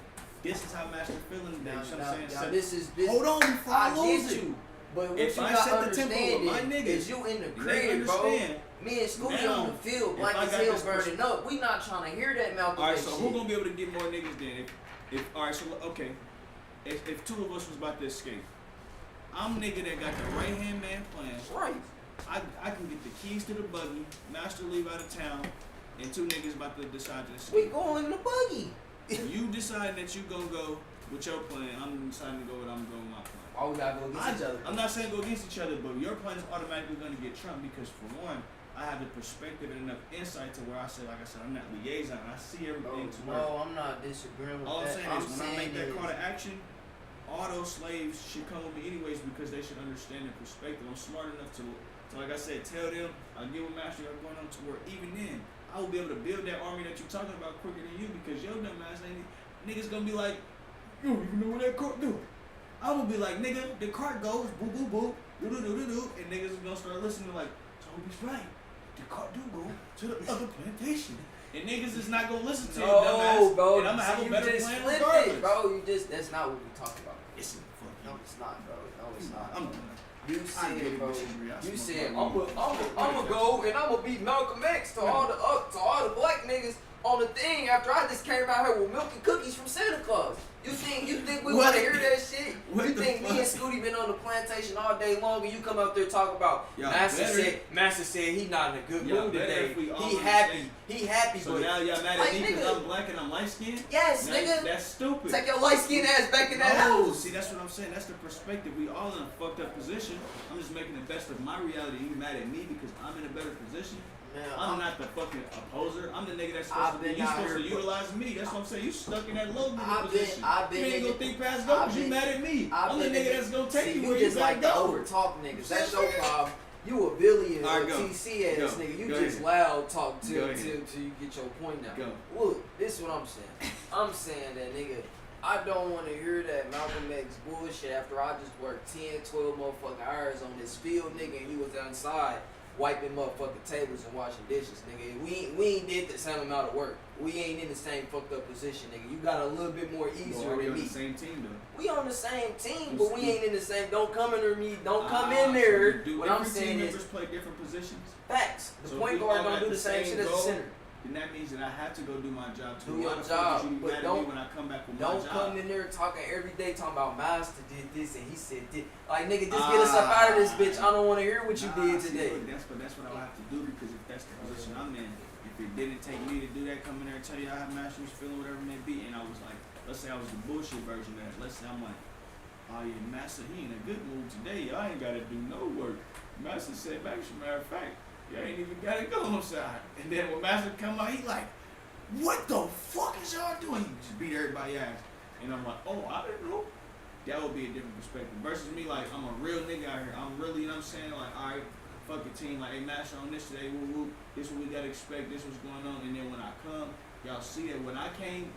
this is how Master feeling today. You know what I'm saying? Now this. Hold on before I lose get it. you. But what If you I gotta set the tempo understand with my niggas, is you in the they crib, bro. understand. Me and Scooty Now, on the field, if black I as got hell this burning up. We not trying to hear that Malcolm All right, X so shit. who gonna be able to get more niggas then? If all right, so okay, if two of us was about to escape, I'm nigga that got the right hand man plan. Right. I can get the keys to the buggy, Master leave out of town, and two niggas about to decide to We escape. going in the buggy. You decide that you gonna go with your plan. I'm deciding to go with my plan. Why we gotta go against each other? I'm not saying go against each other, but your plan is automatically going to get trumped because, for one, I have the perspective and enough insight to where I say, like I said, I'm not liaison. I see everything to where. No, I'm not disagreeing with All I'm that. saying is when I make that call to action, all those slaves should come with me anyways because they should understand the perspective. I'm smart enough to like I said, tell them, I'll get with Master got going on to where even then, I will be able to build that army that you're talking about quicker than you because your dumb ass niggas gonna be like, you don't even know what that cart do. I'm gonna be like, nigga, the cart goes, boo, boo, boo, do, do, do, do, do, and niggas is gonna start listening like, Toby's right. The cart do go to the other plantation. And niggas is not gonna listen to your dumb ass. Bro, and I'm gonna have a better plan flipped regardless. it, bro. That's not what we talking about. It's fuck No, you. it's not, bro. No, it's not. I'm You I said, get it, bro. disagree. I You smoke said my I'ma go and I'ma be Malcolm X to all the black niggas on the thing after I just came out here with milk and cookies from Santa Claus. You think we want to hear that shit? What You the think fuck? me and Scooty been on the plantation all day long and you come up there talk about Y'all Master said he not in a good Y'all mood better today. if we all He happy. understand. He happy. So but now y'all mad like, at me because nigga, I'm black and I'm light skinned? yes, nigga. That's stupid. Take your light skinned ass back in that No, house. see, that's what I'm saying. That's the perspective. We all in a fucked up position. I'm just making the best of my reality. You mad at me because I'm in a better position? Man, I'm not the fucking opposer. I'm the nigga that's I've supposed to be. been You out supposed to here, utilize me. That's what I'm saying. You stuck in that low I've position. been You ain't in gonna it. think past go because you mad at me. I'm the nigga that's gonna take you where you just gotta like go. to over talk niggas. That's your problem. You a Billy and All a right, go. TC ass Go. nigga. You Go just ahead. loud talk Go till ahead. you get your point out. Go. Look, this is what I'm saying. I'm saying that nigga, I don't want to hear that Malcolm X bullshit after I just worked 10, 12 motherfucking hours on this field, nigga, and he was outside wiping motherfucking tables and washing dishes, nigga. We ain't did the same amount of work. We ain't in the same fucked up position, nigga. You got a little bit more easier we than on me. the same team though. We on the same team, You but we see- ain't in the same. Don't come under me. Don't come in So there. do What I'm different saying team is members play different positions? facts. The So if point we guard all don't got do the the same same shit as the goal, center. Then that means that I have to go do my job too. Do Why your the fuck job, would you be but mad at me when I come back with my Don't job? come in there talking every day talking about Master did this and he said this. Like nigga, just get us up out of this bitch. I don't want to hear what you did See, today. look, that's what I would have to do because if that's the position I'm in, if it didn't take me to do that, come in there and tell you how Master was feeling, whatever it may be, and I was like, let's say I was the bullshit version of that. Let's say I'm like, oh yeah, Master, he in a good mood today. I ain't gotta do no work. Master said, back as a matter of fact, y'all ain't even gotta go outside. And then when Master come out, he like, what the fuck is y'all doing? He just beat everybody ass. And I'm like, oh, I didn't know. That would be a different perspective. Versus me, like, I'm a real nigga out here. I'm really, you know what I'm saying? Like, all right, fuck your team. Like, hey, Master on this today. Woo woo. This what we gotta expect. This what's going on. And then when I come, y'all see that when I came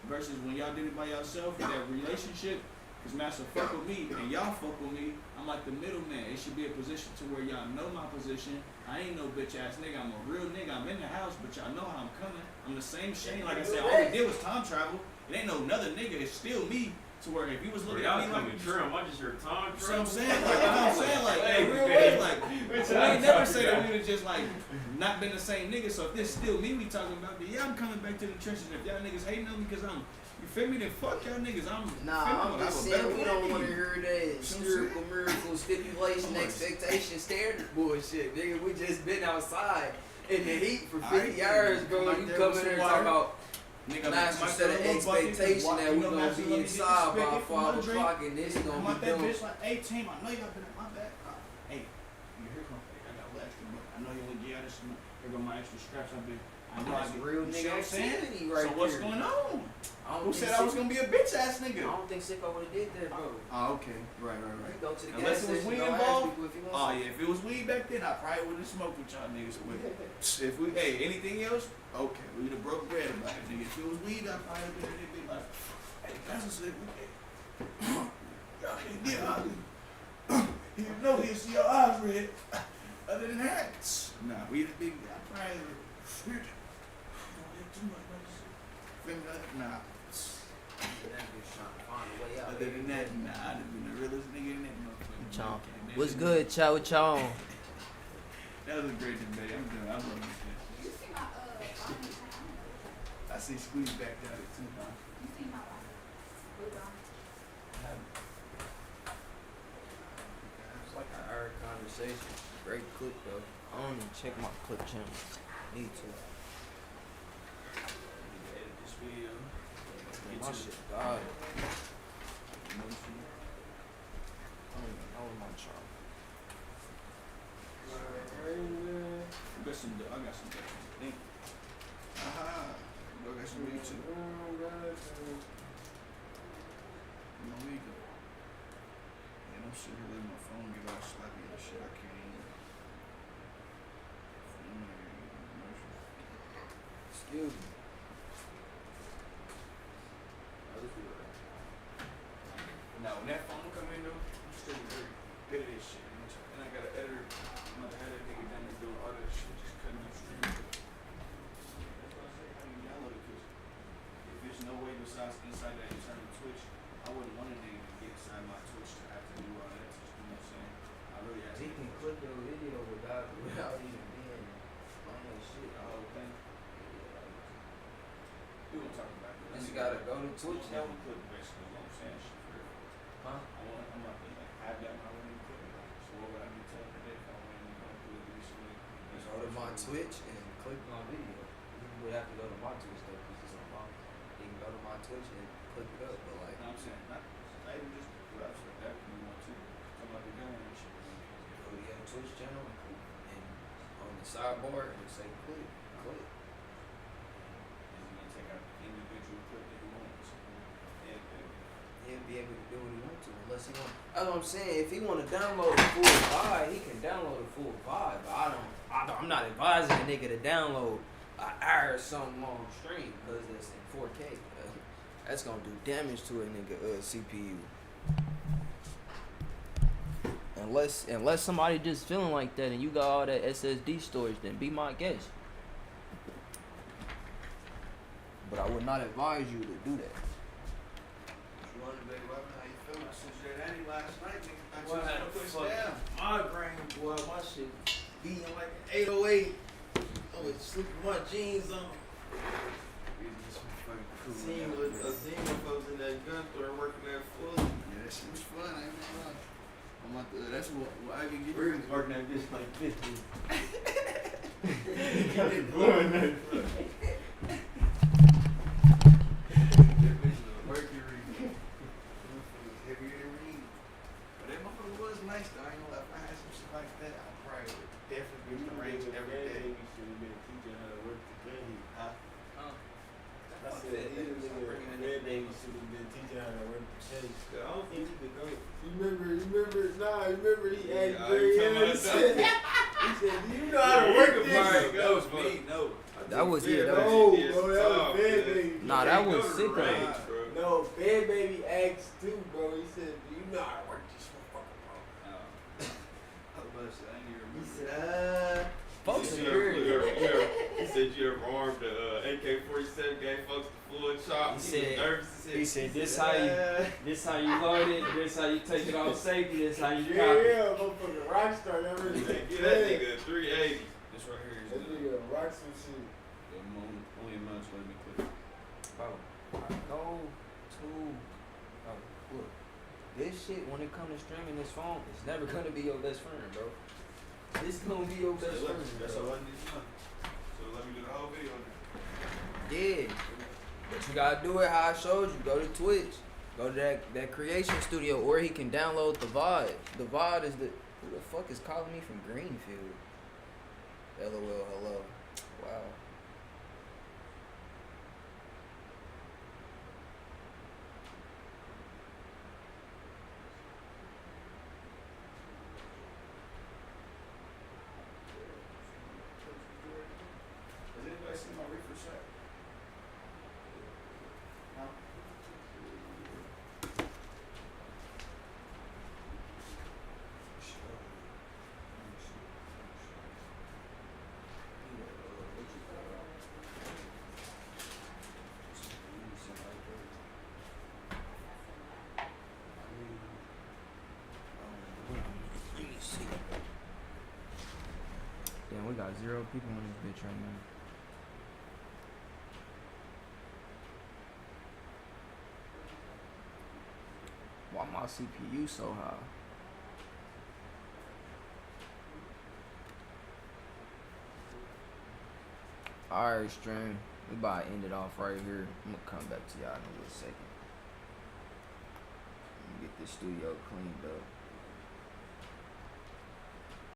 versus when y'all did it by yourself, that relationship, because Master fuck with me and y'all fuck with me, I'm like the middleman. It should be a position to where y'all know my position. I ain't no bitch ass nigga. I'm a real nigga. I'm in the house, but y'all know how I'm coming. I'm the same Shane. Like I said, all we did was time travel. It ain't no another nigga. It's still me. To where if you was looking at Y'all me coming like trim. I just heard time you know what I'm travel. saying? Like, you know what I'm saying? Like, in real way, like, we ain't never say that we would just, like, not been the same nigga. So if this still me we talking about, then yeah, I'm coming back to the trenches. If y'all niggas hating on me because I'm, you feel me, then fuck y'all niggas. I'm, Nah, I'm just saying we don't want to hear that spherical spherical miracle stipulation expectation standard bullshit, nigga. We just been outside in the heat for 50 hours, bro. You come in there talking about nigga, Master set an expectation that we gonna be inside by 5 o'clock and this I'm gonna out be that done. bitch like 18. I know y'all been at my back. Hey, you here come I got a little extra, but I know you want to get out of some. Here go my extra scraps. I I know That's I get- real you see nigga what I'm saying? activity right So what's there. going on? I don't Who think said I was Sicko- gonna be a bitch ass I nigga? don't think Sicko would have did that, bro. Oh, okay. Right. He go to the Unless gas it was station, weed go ask involved. people if he wants Oh some. yeah, if it was weed back then, I probably wouldn't smoke with y'all niggas. But if we, hey, anything else, okay, we'd have broke bread about it, nigga. If it was weed, I probably would have been like, hey, that's what's up. Y'all can't get out. You know he'll see your eyes red. Other than that, nah, we'd have been. I probably would. Don't get too much. Nah. That bitch trying to find a way out. Other than that, nah, I'd have been the realest nigga in that motherfucker. Chomp. Okay, What's man. good, Chow Chow? That was a great debate. I'm done. I'm loving this. You see my phone now? I see Squeeze back down it too, huh? You see my phone? Put it on. It's like an hour conversation. Great clip though. I don't even check my clip channel. Need to. Edit this video. My shit God. I don't even know my chart. I got some thing. Aha. I got some weed too. No weed though. Yeah, I'm sitting here letting my phone get all slappy and shit. I can't even. Excuse me. Now, when that phone come in though, I'm still very good at this shit. And I got an editor. I'm gonna have that nigga down there doing all that shit, just cutting up stream. That's why I say I mean, download it, cause if there's no way besides inside that internal Twitch, I wouldn't want a nigga to get inside my Twitch to have to do all that. You know what I'm saying? I really have to. He can clip your video without even being on that shit. The whole thing. We gonna talk about it. Just gotta go to Twitch now. Clip basically what I'm saying. Shit for real. Huh? I'm not gonna have that my winning clip. So what would I be telling today if I went and go through this week? Go to my Twitch and click my video. You would have to go to my Twitch though, because it's on my. You can go to my Twitch and click it up, but like. You know what I'm saying? Not even just what I said that you want to. Talking about the gun and shit. Go to your Twitch channel and click, and on the sidebar it will say click. Click. And you're gonna take out the individual clip that you want. So, yeah, baby. He'll be able to do what he wants to unless he want. That's what I'm saying. If he want to download the full vibe, he can download the full vibe. But I'm not advising a nigga to download an hour or something on stream because it's in 4K. That's gonna do damage to a nigga CPU. Unless somebody just feeling like that and you got all that SSD storage, then be my guest. But I would not advise you to do that. You wonder, baby, how you feeling? I sent you that Annie last night, nigga. Thought you Boy, was I had gonna a push fucking down. migraine, boy. My shit beating like an 808. I was sleeping with my jeans on. Seen with Azima folks in that gun store working there fully. Yeah, that shit was fun. I ain't gonna lie. I'm about to, that's what I can get. We're working that bitch like 50. That bitch was Mercury. Heavier than reed. But that motherfucker was nice though. I ain't gonna lie. If I had some shit like that, I probably would definitely be in the range every day. You should have been teaching how to work the gun. Huh? I said, either nigga red baby should have been teaching how to work the case. I don't think you could go. You remember he asked Yeah, Dre, you talking he about said, do you know how to work this? That was me. No. That was Yeah, that was no, bro, that was bad baby. Nah, that was sick of range, it. bro. No, bad baby asked too, bro. He said, do you know how to work this motherfucker, bro? I was about to say, I ain't even He remember. said, Folks you are ever- weird. you ever- He said you ever armed the AK-47, gave folks the full chop. He said- nervous. he said, this how you load it, this how you take it off safety, this how you Yeah, cop it. yeah, motherfucking rock star, never Give that nigga a 380. This right here That is the nigga rock some shit. only amount to let me click. Bro, go to look. This shit when it comes to streaming this phone, it's never gonna be your best friend, bro. This gonna be your best friend. That's bro. all I need to know. So let me do the whole video on there. Yeah. But you gotta do it how I showed you. Go to Twitch. Go to that creation studio, or he can download the VOD. The VOD is the who the fuck is calling me from Greenfield? LOL, hello. Wow. Damn, we got 0 people on this bitch right now. Why my CPU so high? Alright, stream. We about to end it off right here. I'm gonna come back to y'all in a little second. Get this studio cleaned up.